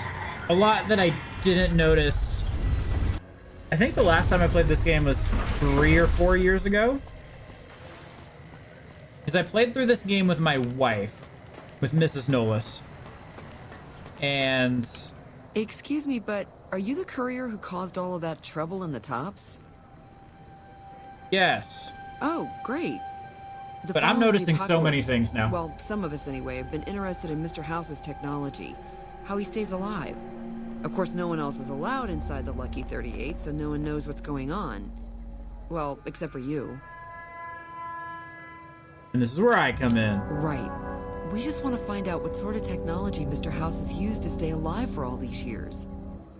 A lot that I didn't notice. I think the last time I played this game was 3 or 4 years ago. Because I played through this game with my wife, with Mrs. Nolis. And... Excuse me, but are you the courier who caused all of that trouble in the tops? yes. Oh, great. The But I'm fellows in the noticing so many apocalypse- things now. Well, some of us anyway, have been interested in Mr. House's technology. How he stays alive. Of course, no one else is allowed inside the Lucky 38, so no one knows what's going on. Well, except for you. And this is where I come in. Right. We just want to find out what sort of technology Mr. House has used to stay alive for all these years.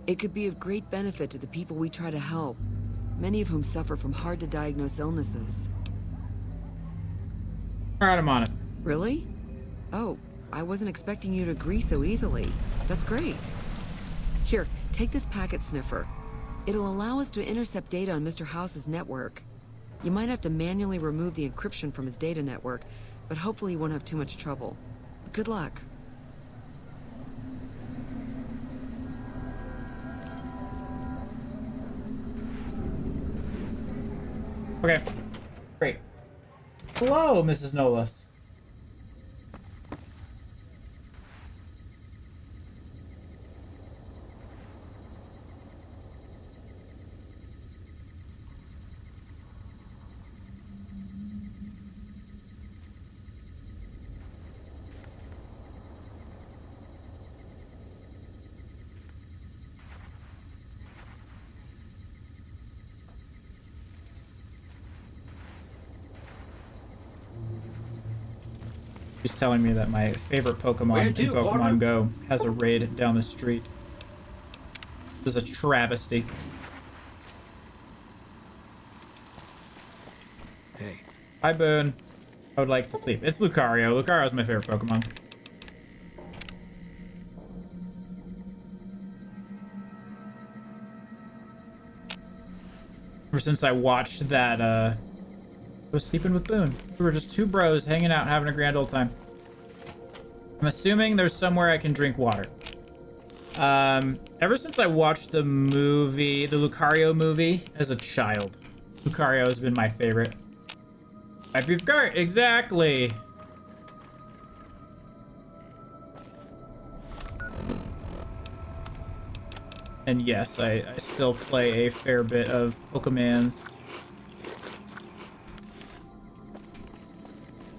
It could be of great benefit to the people we try to help, many of whom suffer from hard-to-diagnose illnesses. All right, I'm on it. Really? Oh, I wasn't expecting you to agree so easily. That's great. Here, take this packet sniffer. It'll allow us to intercept data on Mr. House's network. You might have to manually remove the encryption from his data network, but hopefully you won't have too much trouble. Good luck. Okay. Great. Hello, Mrs. Nolis. She's telling me that my favorite Pokemon in Pokemon Go has a raid down the street. This is a travesty. Hey. Hi, Boone. I would like to sleep. It's Lucario. Lucario's my favorite Pokemon. Ever since I watched that, I was sleeping with Boone. We were just two bros hanging out, having a grand old time. I'm assuming there's somewhere I can drink water. Ever since I watched the movie, the Lucario movie, as a child, Lucario has been my favorite. My favorite, exactly. And yes, I still play a fair bit of Pokemans.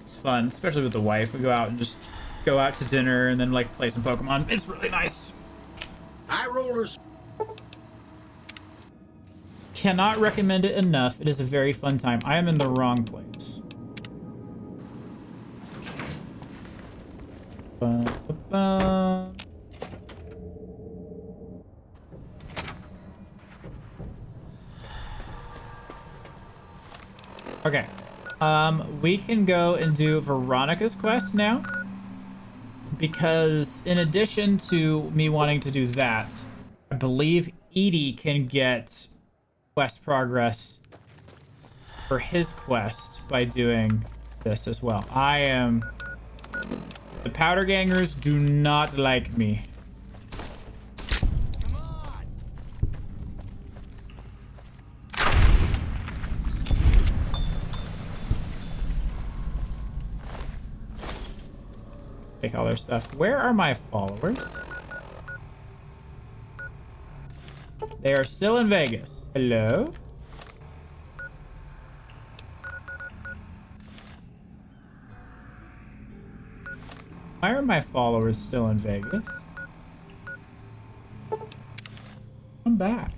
It's fun, especially with the wife. We go out and just go out to dinner and then like play some Pokemon. It's really nice. High rollers. Cannot recommend it enough. It is a very fun time. I am in the wrong place. Ba-ba-ba. Okay. We can go and do Veronica's quest now. Because in addition to me wanting to do that, I believe Edie can get quest progress for his quest by doing this as well. The Powder Gangers do not like me. Take all their stuff. Where are my followers? They are still in Vegas. Hello? Why are my followers still in Vegas? Come back.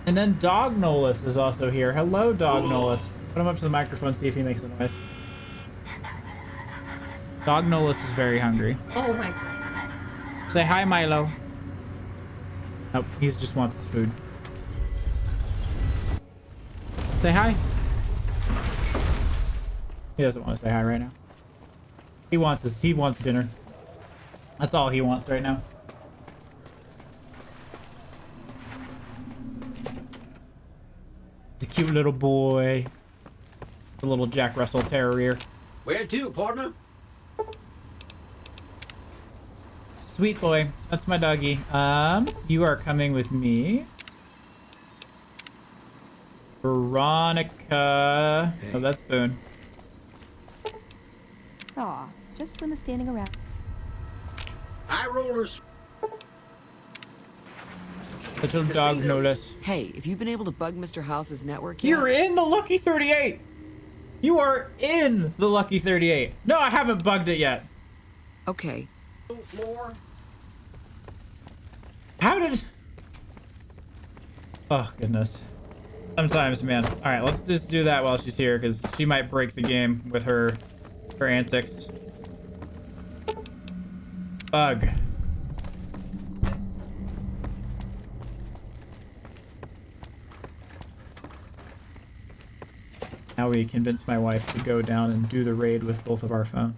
And then Dog Nolis is also here. Hello, Dog Nolis. Put him up to the microphone, see if he makes a noise. Dog Nolis is very hungry. Oh my. Say hi, Milo. Nope, he just wants his food. Say hi. He doesn't want to say hi right now. He wants dinner. That's all he wants right now. The cute little boy. The little Jack Russell Terrier. Where to, partner? Sweet boy. That's my doggy. You are coming with me. Veronica. Hey. Oh, that's Boone. Aw, just when the standing around. High rollers. Little Dog Nolis. Hey, have you been able to bug Mr. House's network yet? You're in the Lucky 38. You are in the Lucky 38. No, I haven't bugged it yet. Okay. Floor. How did... Oh, goodness. Sometimes, man. All right, let's just do that while she's here, because she might break the game with her antics. Bug. Now we convince my wife to go down and do the raid with both of our phones.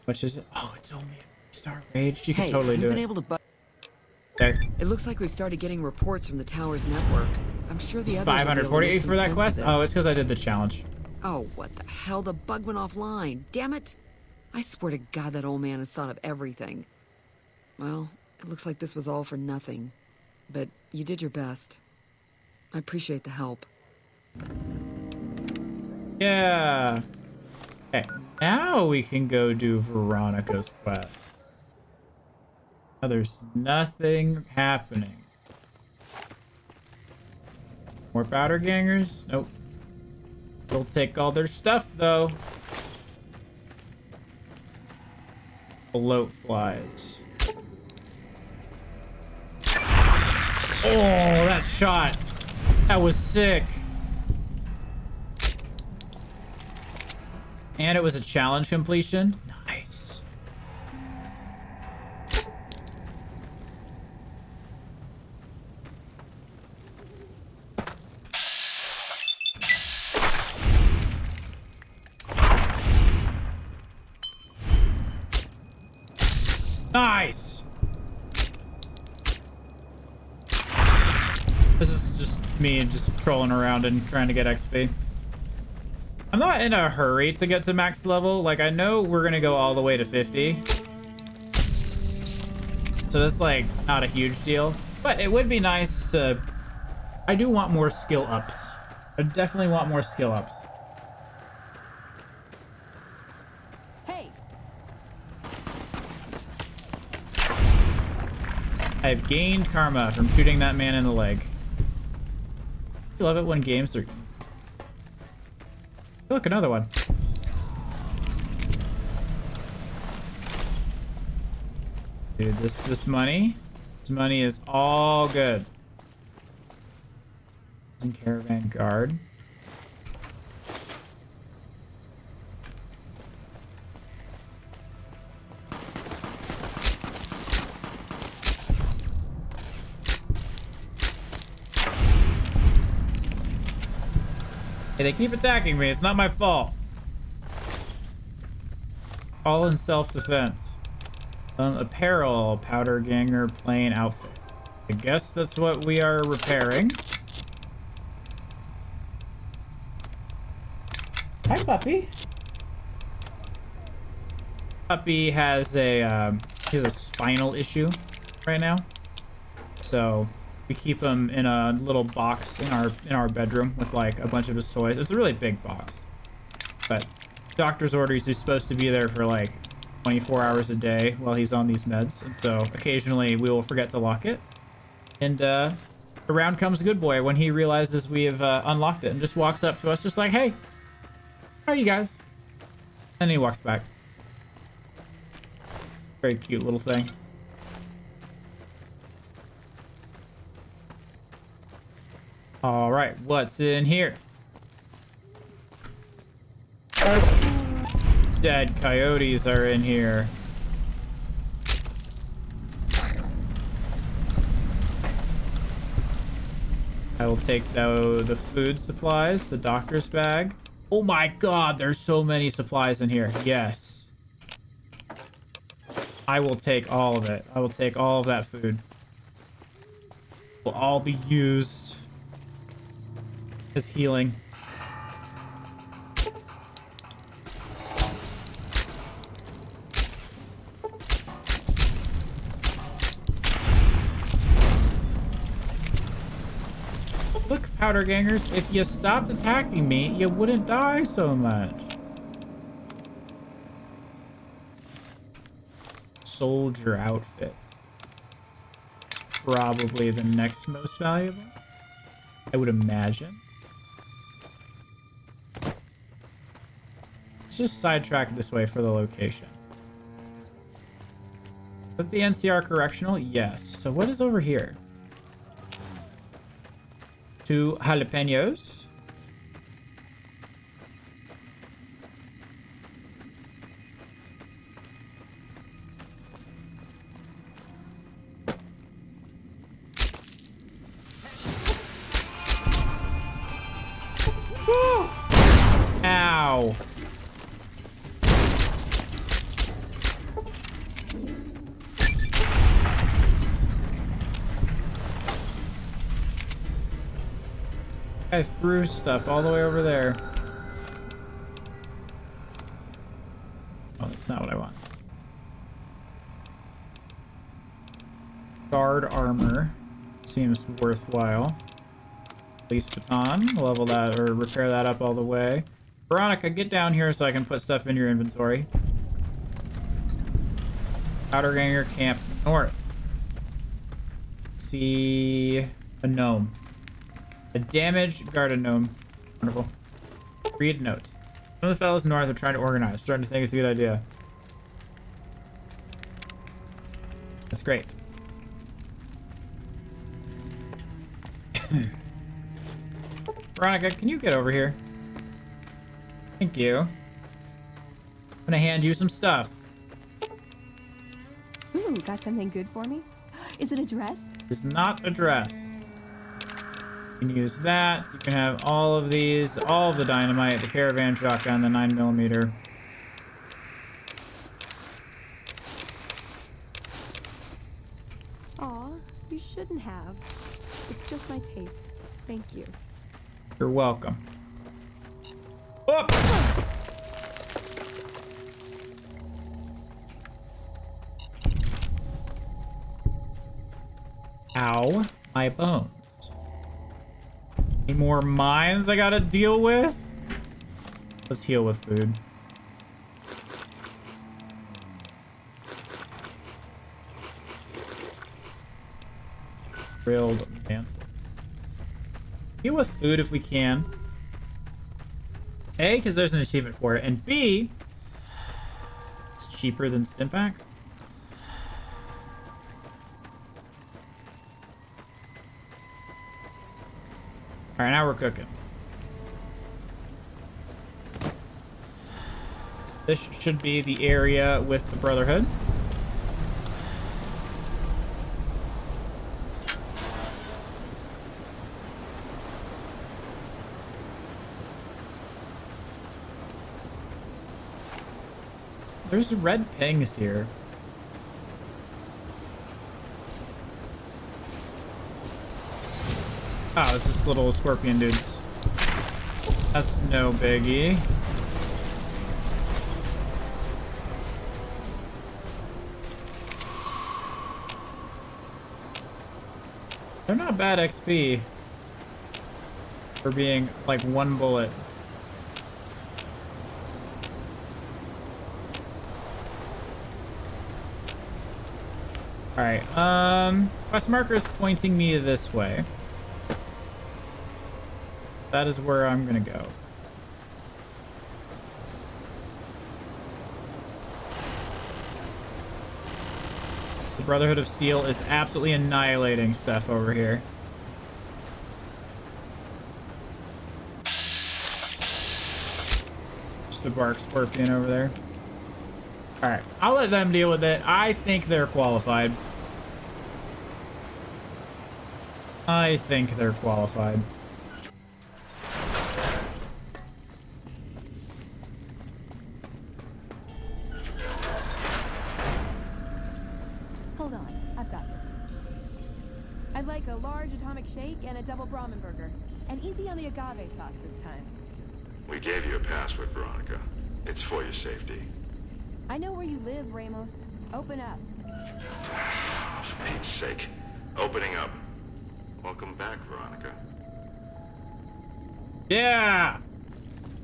Which is... Oh, it's only a star raid. She can totally do it. Able to okay. It looks like we started getting reports from the tower's network. I'm sure the others 548 for that quest? Oh, it's because I did the challenge. Oh, what the hell? The bug went offline. Damn it. I swear to God that old man has thought of everything. Well, it looks like this was all for nothing. But you did your best. I appreciate the help. Yeah. Okay, now we can go do Veronica's quest. Now there's nothing happening. More Powder Gangers? Nope. We'll take all their stuff, though. Bloat flies. Oh, that shot. That was sick. And it was a challenge completion. Nice. Nice. This is just me just trolling around and trying to get XP. I'm not in a hurry to get to max level. Like, I know we're gonna go all the way to 50. So that's like not a huge deal, but it would be nice to, I do want more skill ups. I definitely want more skill ups. Hey. I've gained karma from shooting that man in the leg. I love it when games are... Look, another one. Dude, this money is all good. Caravan guard. Hey, they keep attacking me. It's not my fault. All in self-defense. Apparel, powder ganger, plain outfit. I guess that's what we are repairing. Hi, puppy. Puppy has a spinal issue right now, so we keep him in a little box in our bedroom with like a bunch of his toys. It's a really big box, but doctor's orders he's supposed to be there for like 24 hours a day while he's on these meds, and so occasionally we will forget to lock it, and around comes Good Boy when he realizes we have unlocked it and just walks up to us just like, hey, how are you guys? And he walks back. Very cute little thing. All right, what's in here? Dead coyotes are in here. I will take the food supplies, the doctor's bag. Oh my god, there's so many supplies in here. Yes. I will take all of it. I will take all of that food. Will all be used as healing. Look, powder gangers, if you stopped attacking me, you wouldn't die so much. Soldier outfit. Probably the next most valuable, I would imagine. Let's just sidetrack this way for the location. But the NCR Correctional? Yes. So what is over here? 2 jalapenos. Ow. I threw stuff all the way over there. Oh, that's not what I want. Guard armor seems worthwhile. Police baton, level that or repair that up all the way. Veronica, get down here so I can put stuff in your inventory. Powder Ganger Camp North. See a gnome. A damaged garden gnome. Wonderful. Read note. Some of the fellows north are trying to organize. Starting to think it's a good idea. That's great. Veronica, can you get over here? Thank you. I'm gonna hand you some stuff. Ooh, got something good for me? Is it a dress? It's not a dress. You can use that. You can have all of these, all of the dynamite, the caravan shotgun, the 9mm. Aw, you shouldn't have. It's just my taste. Thank you. You're welcome. Up! Ow, my bones. Any more mines I gotta deal with? Let's heal with food. Grilled mantle. Heal with food if we can. A, because there's an achievement for it, and B, it's cheaper than Stimpaks. Alright, now we're cooking. This should be the area with the Brotherhood. There's red pings here. Oh, it's just little scorpion dudes. That's no biggie. They're not bad XP for being like one bullet. Alright, quest marker is pointing me this way. That is where I'm gonna go. The Brotherhood of Steel is absolutely annihilating stuff over here. Just a bark scorpion over there. Alright, I'll let them deal with it. I think they're qualified. I think they're qualified. Hold on, I've got this. I'd like a large atomic shake and a double Brahmin burger. And easy on the agave sauce this time. We gave you a password, Veronica. It's for your safety. I know where you live, Ramos. Open up. For Pete's sake. Opening up. Welcome back, Veronica. Yeah!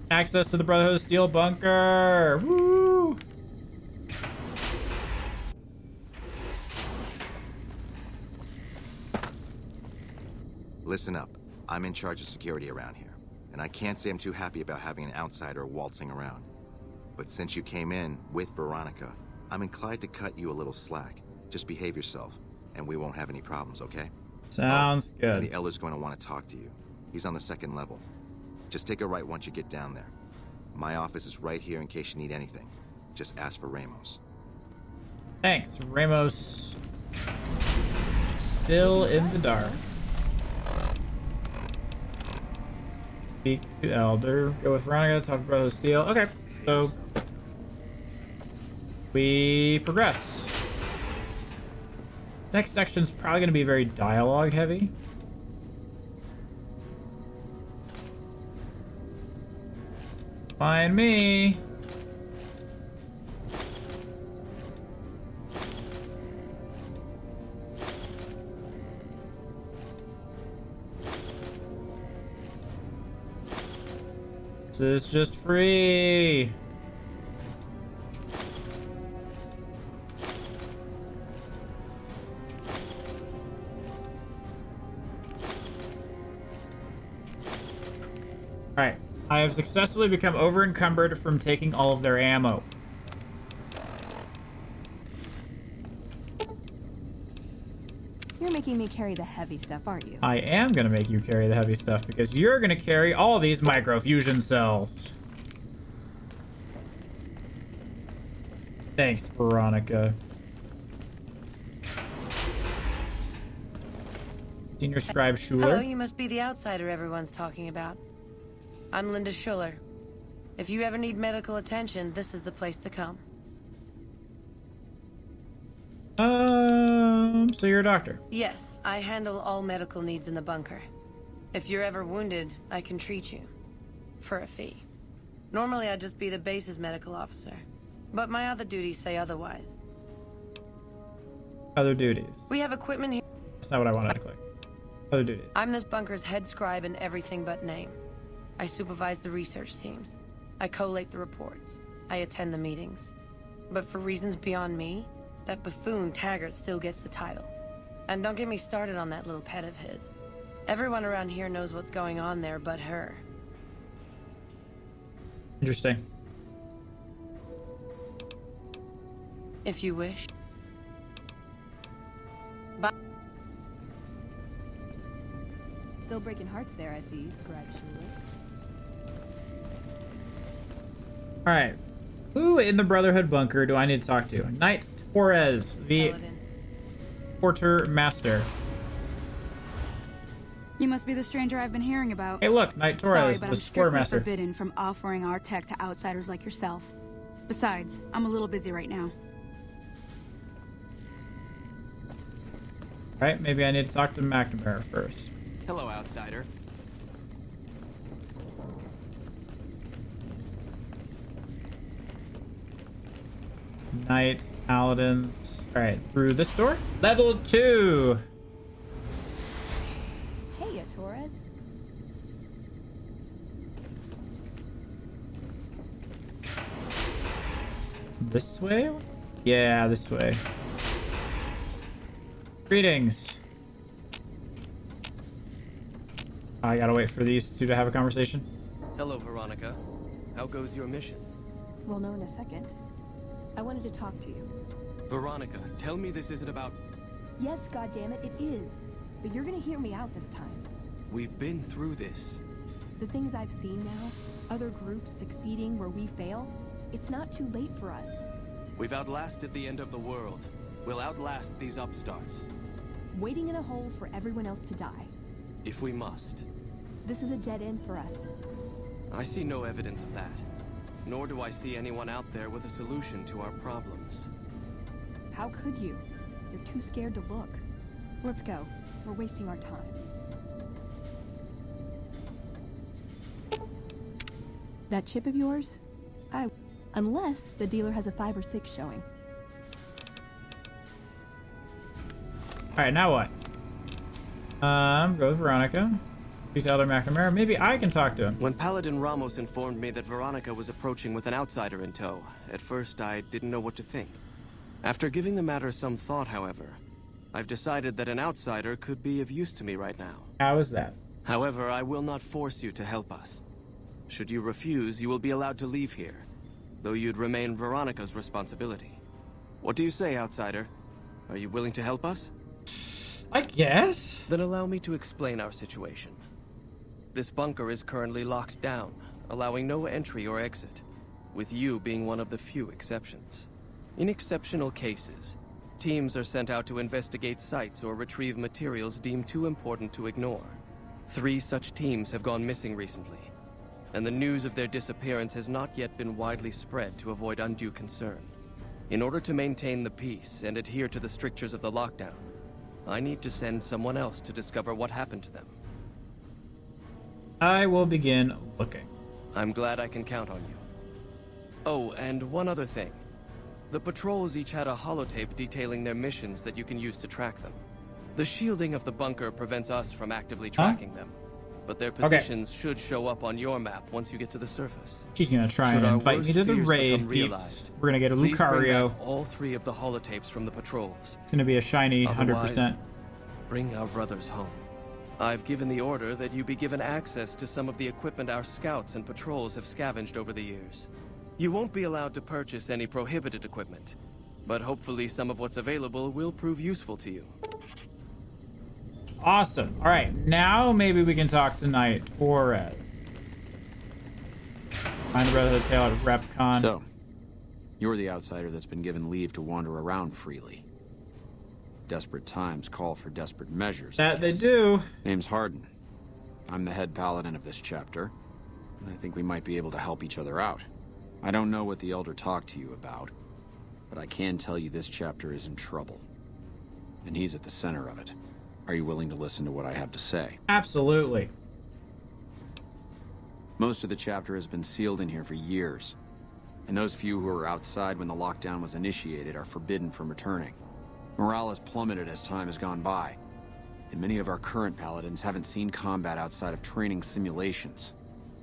Access to the Brotherhood of Steel bunker! Woo! Listen up. I'm in charge of security around here, and I can't say I'm too happy about having an outsider waltzing around. But since you came in with Veronica, I'm inclined to cut you a little slack. Just behave yourself, and we won't have any problems, okay? Sounds good. And the Elder's going to want to talk to you. He's on the 2nd level. Just take a right once you get down there. My office is right here in case you need anything. Just ask for Ramos. Thanks, Ramos. Still in the dark. Speak to Elder. Go with Veronica. Talk to Brother of Steel. Okay, so we progress. Next section's probably going to be very dialogue heavy. Find me. This is just free. Alright, I have successfully become over-encumbered from taking all of their ammo. You're making me carry the heavy stuff, aren't you? I am gonna make you carry the heavy stuff because you're gonna carry all these microfusion cells. Thanks, Veronica. Senior Scribe Schuler. Hello, you must be the outsider everyone's talking about. I'm Linda Schuler. If you ever need medical attention, this is the place to come. So you're a doctor? Yes, I handle all medical needs in the bunker. If you're ever wounded, I can treat you. For a fee. Normally I'd just be the base's medical officer. But my other duties say otherwise. Other duties. We have equipment here. That's not what I wanted to click. Other duties. I'm this bunker's head scribe in everything but name. I supervise the research teams. I collate the reports. I attend the meetings. But for reasons beyond me, that buffoon Taggart still gets the title. And don't get me started on that little pet of his. Everyone around here knows what's going on there but her. Interesting. If you wish. Bye. Still breaking hearts there, I see, Scribe Schuler. Alright. Who in the Brotherhood bunker do I need to talk to? Knight Torres, the Quartermaster. You must be the stranger I've been hearing about. Hey look, Knight Torres, Sorry, but the I'm strictly Quartermaster. forbidden from offering our tech to outsiders like yourself. Besides, I'm a little busy right now. Alright, maybe I need to talk to McNamara first. Hello, outsider. Knight, Paladins. Alright, through this door? Level 2! Hey, Torres. This way? Yeah, this way. Greetings. I gotta wait for these two to have a conversation. Hello, Veronica. How goes your mission? We'll know in a second. I wanted to talk to you. Veronica, tell me this isn't about... Yes, goddammit, it is. But you're gonna hear me out this time. We've been through this. The things I've seen now, other groups succeeding where we fail, it's not too late for us. We've outlasted the end of the world. We'll outlast these upstarts. Waiting in a hole for everyone else to die. If we must. This is a dead end for us. I see no evidence of that. Nor do I see anyone out there with a solution to our problems. How could you? You're too scared to look. Let's go. We're wasting our time. That chip of yours? Unless the dealer has a 5 or 6 showing. Alright, now what? Go with Veronica. Speak to Elder McNamara. Maybe I can talk to him. When Paladin Ramos informed me that Veronica was approaching with an outsider in tow, at first I didn't know what to think. After giving the matter some thought, however, I've decided that an outsider could be of use to me right now. How is that? However, I will not force you to help us. Should you refuse, you will be allowed to leave here, though you'd remain Veronica's responsibility. What do you say, outsider? Are you willing to help us? I guess. Then allow me to explain our situation. This bunker is currently locked down, allowing no entry or exit, with you being one of the few exceptions. In exceptional cases, teams are sent out to investigate sites or retrieve materials deemed too important to ignore. 3 such teams have gone missing recently, and the news of their disappearance has not yet been widely spread to avoid undue concern. In order to maintain the peace and adhere to the strictures of the lockdown, I need to send someone else to discover what happened to them. I will begin looking. I'm glad I can count on you. Oh, and one other thing. The patrols each had a holotape detailing their missions that you can use to track them. The shielding of the bunker prevents us from actively tracking them, but their positions should show up on your map once you get to the surface. She's gonna try and invite me to the raid, peeps. We're gonna get a Lucario. All 3 of the holotapes from the patrols. It's gonna be a shiny 100%. Bring our brothers home. I've given the order that you be given access to some of the equipment our scouts and patrols have scavenged over the years. You won't be allowed to purchase any prohibited equipment, but hopefully some of what's available will prove useful to you. Awesome. All right, now maybe we can talk to Knight Torres. Find the Brotherhood Tale at RepCon. So, you're the outsider that's been given leave to wander around freely. Desperate times call for desperate measures. That they do. Name's Harden. I'm the head paladin of this chapter, and I think we might be able to help each other out. I don't know what the Elder talked to you about, but I can tell you this chapter is in trouble. And he's at the center of it. Are you willing to listen to what I have to say? Absolutely. Most of the chapter has been sealed in here for years, and those few who were outside when the lockdown was initiated are forbidden from returning. Morale has plummeted as time has gone by, and many of our current paladins haven't seen combat outside of training simulations,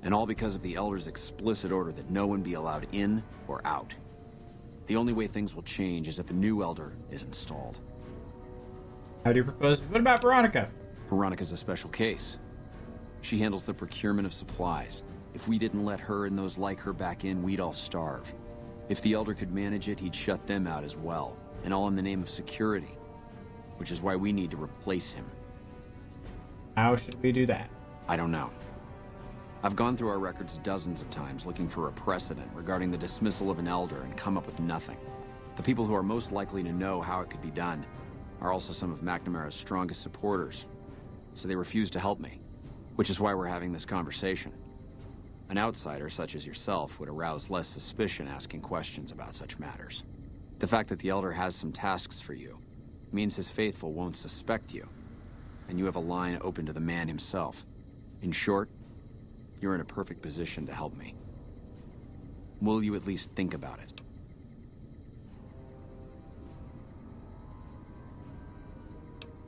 and all because of the Elder's explicit order that no one be allowed in or out. The only way things will change is if a new Elder is installed. How do you propose? What about Veronica? Veronica's a special case. She handles the procurement of supplies. If we didn't let her and those like her back in, we'd all starve. If the Elder could manage it, he'd shut them out as well, and all in the name of security, which is why we need to replace him. How should we do that? I don't know. I've gone through our records dozens of times looking for a precedent regarding the dismissal of an Elder and come up with nothing. The people who are most likely to know how it could be done are also some of McNamara's strongest supporters, so they refuse to help me, which is why we're having this conversation. An outsider such as yourself would arouse less suspicion asking questions about such matters. The fact that the Elder has some tasks for you means his faithful won't suspect you, and you have a line open to the man himself. In short, you're in a perfect position to help me. Will you at least think about it?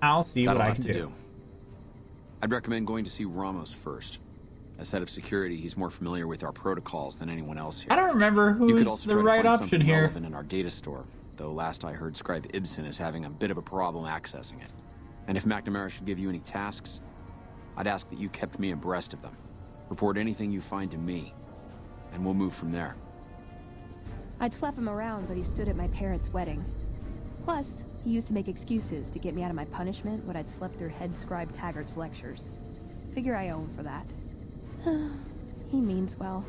I'll see what I can do. I'd recommend going to see Ramos first. As head of security, he's more familiar with our protocols than anyone else here. I don't remember who's the right option here. Relevant in our data store, though last I heard Scribe Ibsen is having a bit of a problem accessing it. And if McNamara should give you any tasks, I'd ask that you kept me abreast of them. Report anything you find to me, and we'll move from there. I'd slap him around, but he stood at my parents' wedding. Plus, he used to make excuses to get me out of my punishment when I'd slept through head scribe Taggart's lectures. Figure I owe him for that. He means well.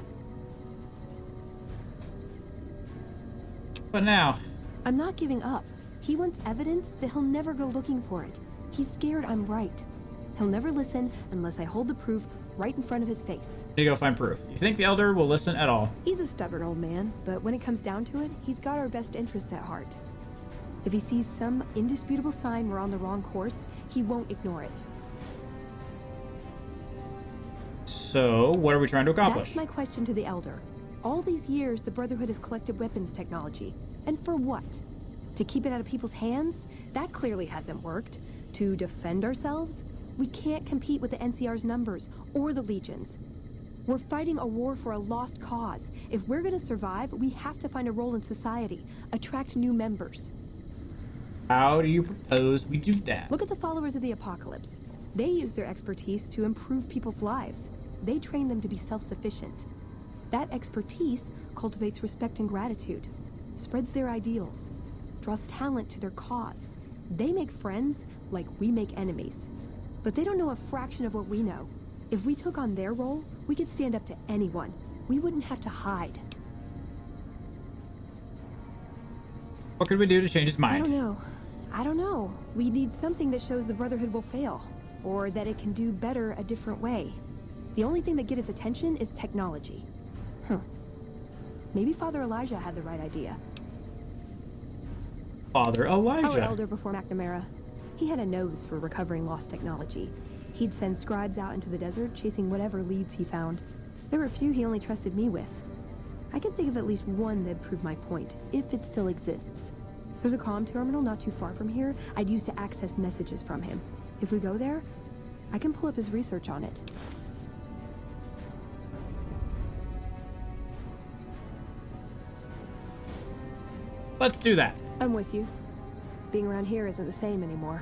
But now? I'm not giving up. He wants evidence, but he'll never go looking for it. He's scared I'm right. He'll never listen unless I hold the proof right in front of his face. Need to go find proof. You think the Elder will listen at all? He's a stubborn old man, but when it comes down to it, he's got our best interests at heart. If he sees some indisputable sign we're on the wrong course, he won't ignore it. So, what are we trying to accomplish? That's my question to the Elder. All these years, the Brotherhood has collected weapons technology. And for what? To keep it out of people's hands? That clearly hasn't worked. To defend ourselves? We can't compete with the NCR's numbers, or the Legion's. We're fighting a war for a lost cause. If we're gonna survive, we have to find a role in society, attract new members. How do you propose we do that? Look at the followers of the Apocalypse. They use their expertise to improve people's lives. They train them to be self-sufficient. That expertise cultivates respect and gratitude, spreads their ideals, draws talent to their cause. They make friends like we make enemies. But they don't know a fraction of what we know. If we took on their role, we could stand up to anyone. We wouldn't have to hide. What could we do to change his mind? I don't know. We need something that shows the Brotherhood will fail, or that it can do better a different way. The only thing that gets his attention is technology. Maybe Father Elijah had the right idea. Father Elijah? Our Elder before McNamara. He had a nose for recovering lost technology. He'd send scribes out into the desert, chasing whatever leads he found. There were a few he only trusted me with. I can think of at least one that'd prove my point, if it still exists. There's a comm terminal not too far from here I'd use to access messages from him. If we go there, I can pull up his research on it. Let's do that. I'm with you. Being around here isn't the same anymore.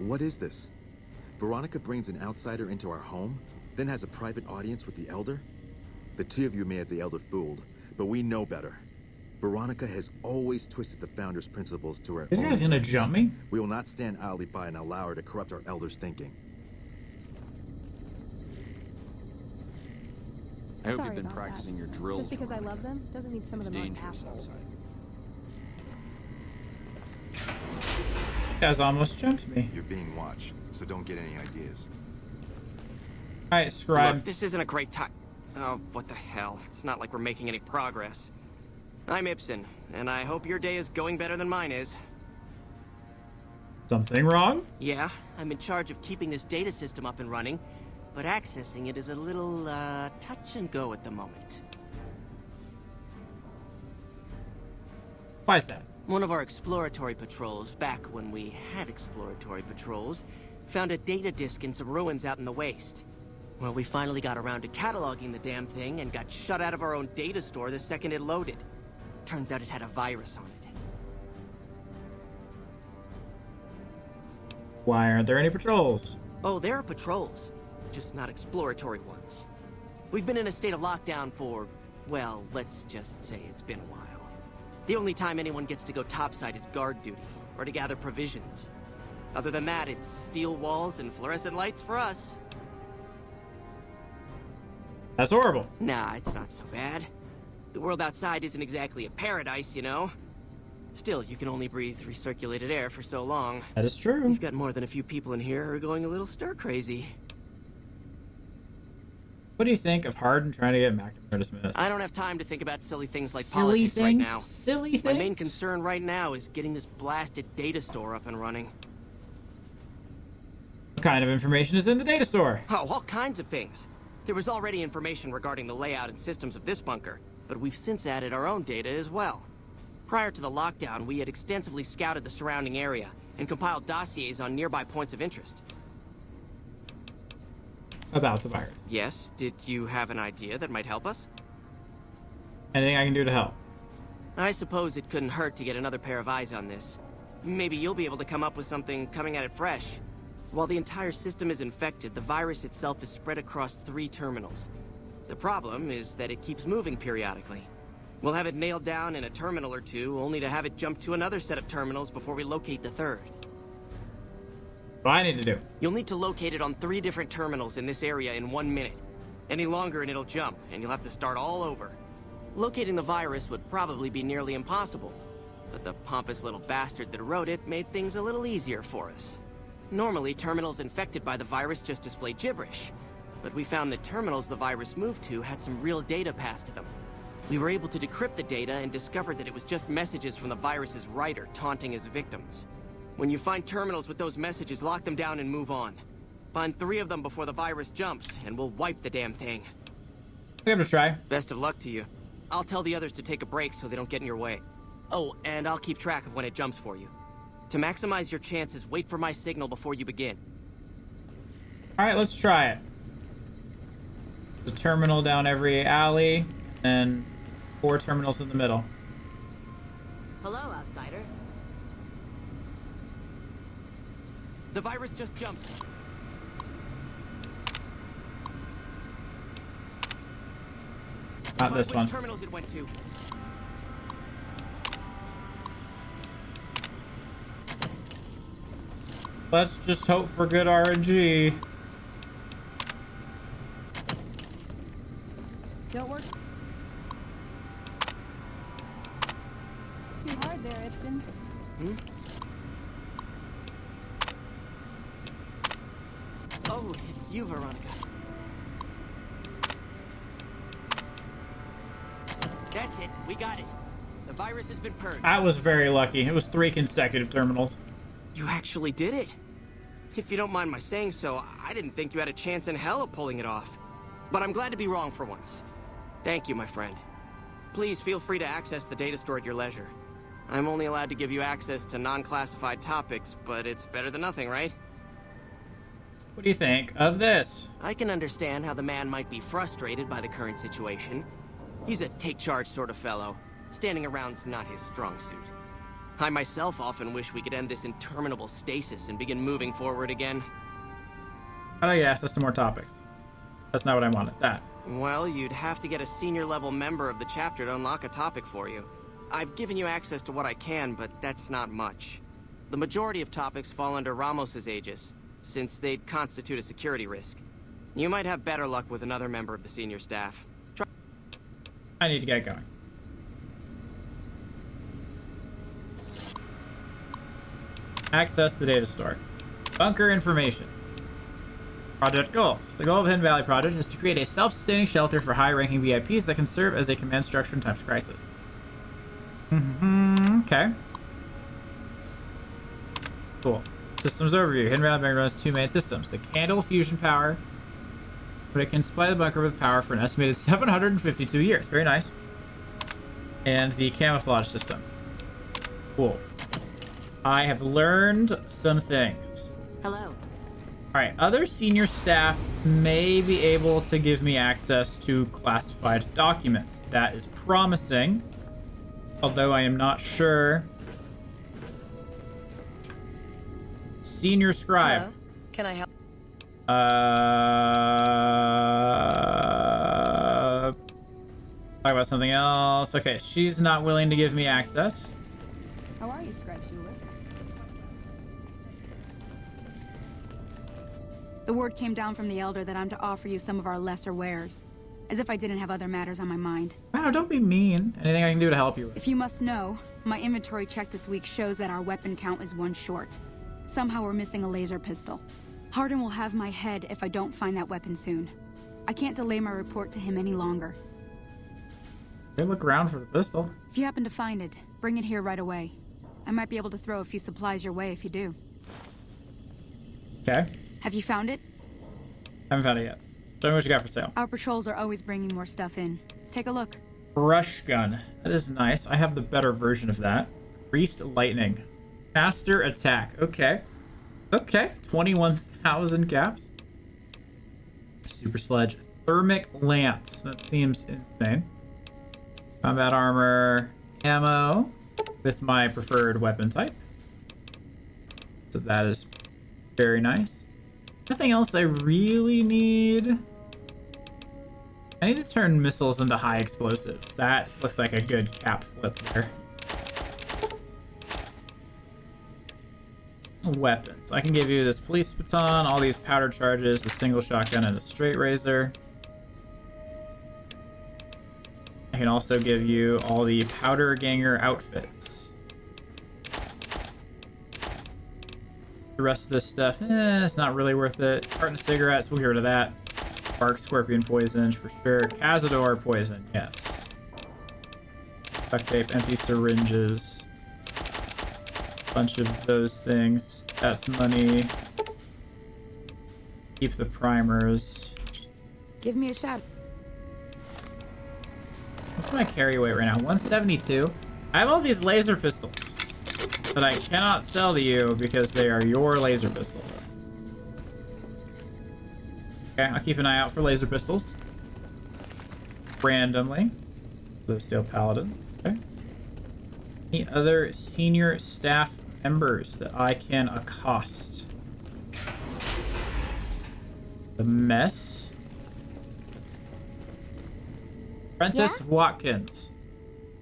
What is this? Veronica brings an outsider into our home, then has a private audience with the Elder? The two of you may have the Elder fooled, but we know better. Veronica has always twisted the Founder's principles to her This own guy's gonna ends. jump me? We will not stand idly by and allow her to corrupt our elders' thinking. I hope Sorry you've been about practicing that. your drills. Just because I Veronica. love them doesn't mean some It's of them aren't dangerous assholes. outside. Guy's almost jumped me. You're being watched, so don't get any ideas. Alright, scribe. Look, this isn't a great time. Oh, what the hell. It's not like we're making any progress. I'm Ibsen, and I hope your day is going better than mine is. Something wrong? Yeah, I'm in charge of keeping this data system up and running, but accessing it is a little, touch and go at the moment. Why is that? One of our exploratory patrols, back when we had exploratory patrols, found a data disk in some ruins out in the waste. Well, we finally got around to cataloging the damn thing and got shut out of our own data store the second it loaded. Turns out it had a virus on it. Why aren't there any patrols? Oh, there are patrols, just not exploratory ones. We've been in a state of lockdown for, well, let's just say it's been a while. The only time anyone gets to go topside is guard duty, or to gather provisions. Other than that, it's steel walls and fluorescent lights for us. That's horrible. Nah, it's not so bad. The world outside isn't exactly a paradise, you know? Still, you can only breathe recirculated air for so long. That is true. We've got more than a few people in here who are going a little stir-crazy. What do you think of Harden trying to get McNamara dismissed? I don't have time to think about silly things like Silly politics right things? now. Silly things? My main concern right now is getting this blasted data store up and running. What kind of information is in the data store? Oh, all kinds of things. There was already information regarding the layout and systems of this bunker, but we've since added our own data as well. Prior to the lockdown, we had extensively scouted the surrounding area and compiled dossiers on nearby points of interest. About the virus. Yes, did you have an idea that might help us? Anything I can do to help? I suppose it couldn't hurt to get another pair of eyes on this. Maybe you'll be able to come up with something coming at it fresh. While the entire system is infected, the virus itself is spread across 3 terminals. The problem is that it keeps moving periodically. We'll have it nailed down in a terminal or 2, only to have it jump to another set of terminals before we locate the 3rd. What do I need to do? You'll need to locate it on 3 different terminals in this area in 1 minute. Any longer and it'll jump, and you'll have to start all over. Locating the virus would probably be nearly impossible, but the pompous little bastard that wrote it made things a little easier for us. Normally, terminals infected by the virus just display gibberish, but we found that terminals the virus moved to had some real data passed to them. We were able to decrypt the data and discovered that it was just messages from the virus's writer taunting his victims. When you find terminals with those messages, lock them down and move on. Find 3 of them before the virus jumps, and we'll wipe the damn thing. Give it a try. Best of luck to you. I'll tell the others to take a break so they don't get in your way. Oh, and I'll keep track of when it jumps for you. To maximize your chances, wait for my signal before you begin. Alright, let's try it. There's a terminal down every alley, and 4 terminals in the middle. Hello, outsider. The virus just jumped. Not this Which one. terminals it went to. Let's just hope for good RNG. Don't work too hard there, Ibsen. Hmm? Oh, it's you, Veronica. That's it. We got it. The virus has been purged. I was very lucky. It was 3 consecutive terminals. You actually did it. If you don't mind my saying so, I didn't think you had a chance in hell of pulling it off. But I'm glad to be wrong for once. Thank you, my friend. Please feel free to access the data store at your leisure. I'm only allowed to give you access to non-classified topics, but it's better than nothing, right? What do you think of this? I can understand how the man might be frustrated by the current situation. He's a take-charge sort of fellow. Standing around's not his strong suit. I myself often wish we could end this interminable stasis and begin moving forward again. How do I get access to more topics? That's not what I wanted. That. Well, you'd have to get a senior-level member of the chapter to unlock a topic for you. I've given you access to what I can, but that's not much. The majority of topics fall under Ramos's aegis, since they'd constitute a security risk. You might have better luck with another member of the senior staff. I need to get going. Access the data store. Bunker information. Project goals. The goal of Hidden Valley Project is to create a self-sustaining shelter for high-ranking VIPs that can serve as a command structure in times of crisis. Okay. Cool. Systems overview. Hidden Valley Bunker runs 2 main systems. The candle fusion power, but it can supply the bunker with power for an estimated 752 years. Very nice. And the camouflage system. Cool. I have learned some things. Hello. Alright, other senior staff may be able to give me access to classified documents. That is promising. Although I am not sure. Senior scribe. Hello? Can I help? Talk about something else. Okay, she's not willing to give me access. How are you, Scribe Jeweler? The word came down from the Elder that I'm to offer you some of our lesser wares. As if I didn't have other matters on my mind. Wow, don't be mean. Anything I can do to help you with? If you must know, my inventory check this week shows that our weapon count is 1 short. Somehow we're missing a laser pistol. Hardin will have my head if I don't find that weapon soon. I can't delay my report to him any longer. Okay, look around for the pistol. If you happen to find it, bring it here right away. I might be able to throw a few supplies your way if you do. Okay. Have you found it? Haven't found it yet. Show me what you got for sale. Our patrols are always bringing more stuff in. Take a look. Brush gun. That is nice. I have the better version of that. Priest lightning. Faster attack. Okay. Okay. 21,000 caps. Super sledge. Thermic lance. That seems insane. Combat armor. Ammo. With my preferred weapon type. So that is very nice. Nothing else I really need. I need to turn missiles into high explosives. That looks like a good cap flip there. Weapons. I can give you this police baton, all these powder charges, the single shotgun, and a straight razor. I can also give you all the powder ganger outfits. The rest of this stuff, it's not really worth it. Carton of cigarettes, we'll get rid of that. Bark scorpion poison for sure. Cazador poison, yes. Duct tape, empty syringes. Bunch of those things. That's money. Keep the primers. Give me a shot. What's my carry weight right now? 172. I have all these laser pistols that I cannot sell to you because they are your laser pistols. Okay, I'll keep an eye out for laser pistols. Randomly. Those steel paladins. Okay. Any other senior staff members that I can accost? The mess. Princess Watkins.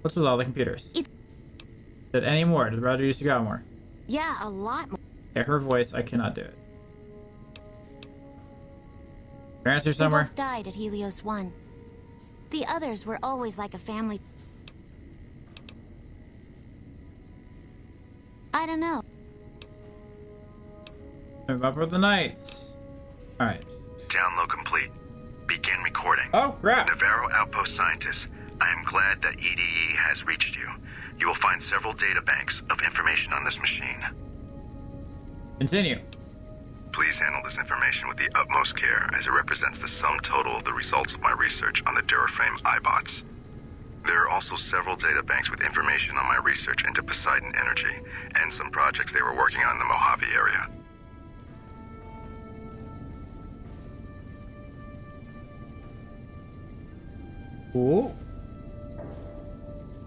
What's with all the computers? Did any more? Did Roger used to got more? Yeah, a lot more. Okay, her voice, I cannot do it. Parents are somewhere? They both died at Helios 1. The others were always like a family. I don't know. Move up with the Knights. Alright. Download complete. Begin recording. Oh, crap. Navarro Outpost Scientist, I am glad that EDE has reached you. You will find several data banks of information on this machine. Continue. Please handle this information with the utmost care, as it represents the sum total of the results of my research on the Duraframe iBots. There are also several data banks with information on my research into Poseidon Energy, and some projects they were working on in the Mojave area. Cool.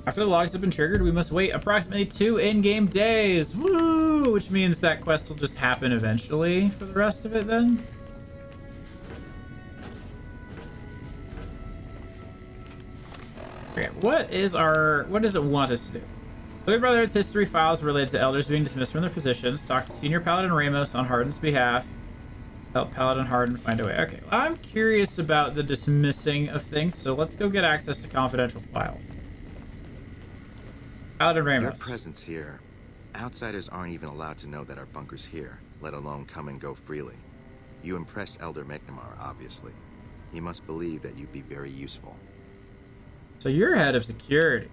After the logs have been triggered, we must wait approximately 2 in-game days. Woo! Which means that quest will just happen eventually for the rest of it then. Okay, what does it want us to do? Look at Brotherhood's history files related to elders being dismissed from their positions. Talk to Senior Paladin Ramos on Hardin's behalf. Help Paladin Hardin find a way. Okay, well, I'm curious about the dismissing of things, so let's go get access to confidential files. Paladin Ramos. Your presence here. Outsiders aren't even allowed to know that our bunker's here, let alone come and go freely. You impressed Elder McNamara, obviously. He must believe that you'd be very useful. So you're head of security.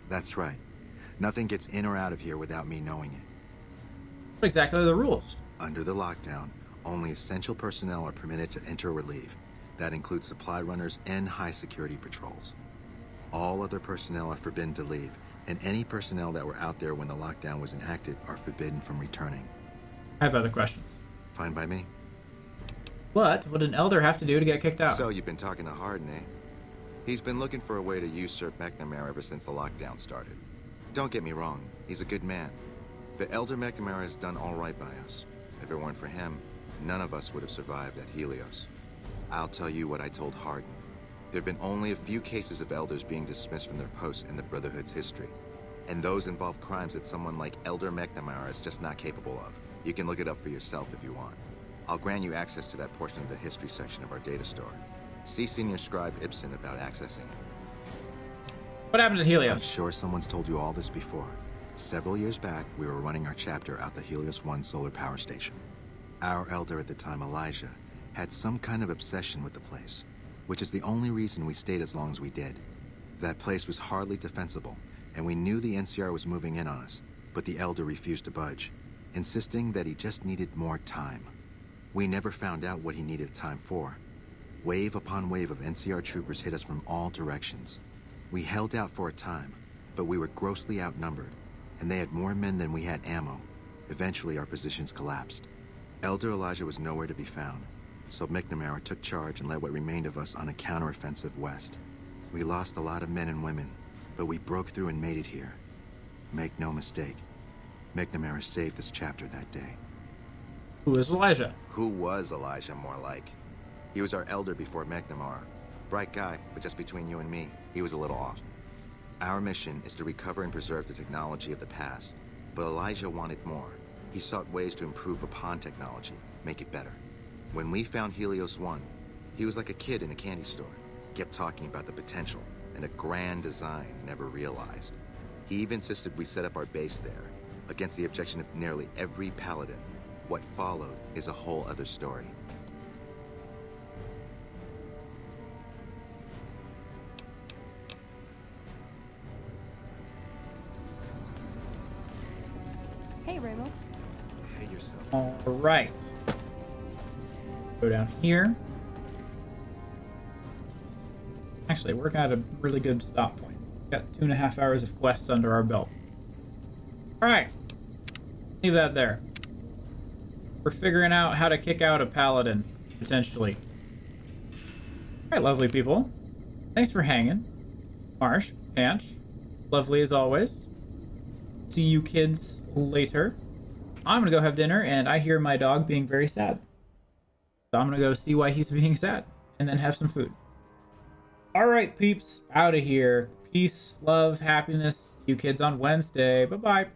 That's right. Nothing gets in or out of here without me knowing it. What exactly are the rules? Under the lockdown, only essential personnel are permitted to enter or leave. That includes supply runners and high security patrols. All other personnel are forbidden to leave, and any personnel that were out there when the lockdown was enacted are forbidden from returning. I have other questions. Fine by me. What would an elder have to do to get kicked out? So you've been talking to Hardin, eh? He's been looking for a way to usurp McNamara ever since the lockdown started. Don't get me wrong, he's a good man. But Elder McNamara has done all right by us. If it weren't for him, none of us would have survived at Helios. I'll tell you what I told Hardin. There have been only a few cases of elders being dismissed from their posts in the Brotherhood's history. And those involve crimes that someone like Elder McNamara is just not capable of. You can look it up for yourself if you want. I'll grant you access to that portion of the history section of our data store. See Senior Scribe Ibsen about accessing it. What happened at Helios? I'm sure someone's told you all this before. Several years back, we were running our chapter out the Helios 1 solar power station. Our elder at the time, Elijah, had some kind of obsession with the place, which is the only reason we stayed as long as we did. That place was hardly defensible, and we knew the NCR was moving in on us, but the elder refused to budge, insisting that he just needed more time. We never found out what he needed time for. Wave upon wave of NCR troopers hit us from all directions. We held out for a time, but we were grossly outnumbered, and they had more men than we had ammo. Eventually, our positions collapsed. Elder Elijah was nowhere to be found, so McNamara took charge and led what remained of us on a counteroffensive west. We lost a lot of men and women, but we broke through and made it here. Make no mistake, McNamara saved this chapter that day. Who is Elijah? Who was Elijah, more like? He was our elder before McNamara. Bright guy, but just between you and me, he was a little off. Our mission is to recover and preserve the technology of the past, but Elijah wanted more. He sought ways to improve upon technology, make it better. When we found Helios 1, he was like a kid in a candy store. Kept talking about the potential and a grand design never realized. He even insisted we set up our base there, against the objection of nearly every paladin. What followed is a whole other story. Hey, Ramos. Hey yourself. All right. Go down here. Actually, we're at a really good stop point. Got 2.5 hours of quests under our belt. All right. Leave that there. We're figuring out how to kick out a paladin, potentially. All right, lovely people. Thanks for hanging. Marsh, Panch, lovely as always. See you kids later. I'm gonna go have dinner, and I hear my dog being very sad. So I'm gonna go see why he's being sad, and then have some food. All right, peeps, out of here. Peace, love, happiness. See you kids on Wednesday. Bye-bye.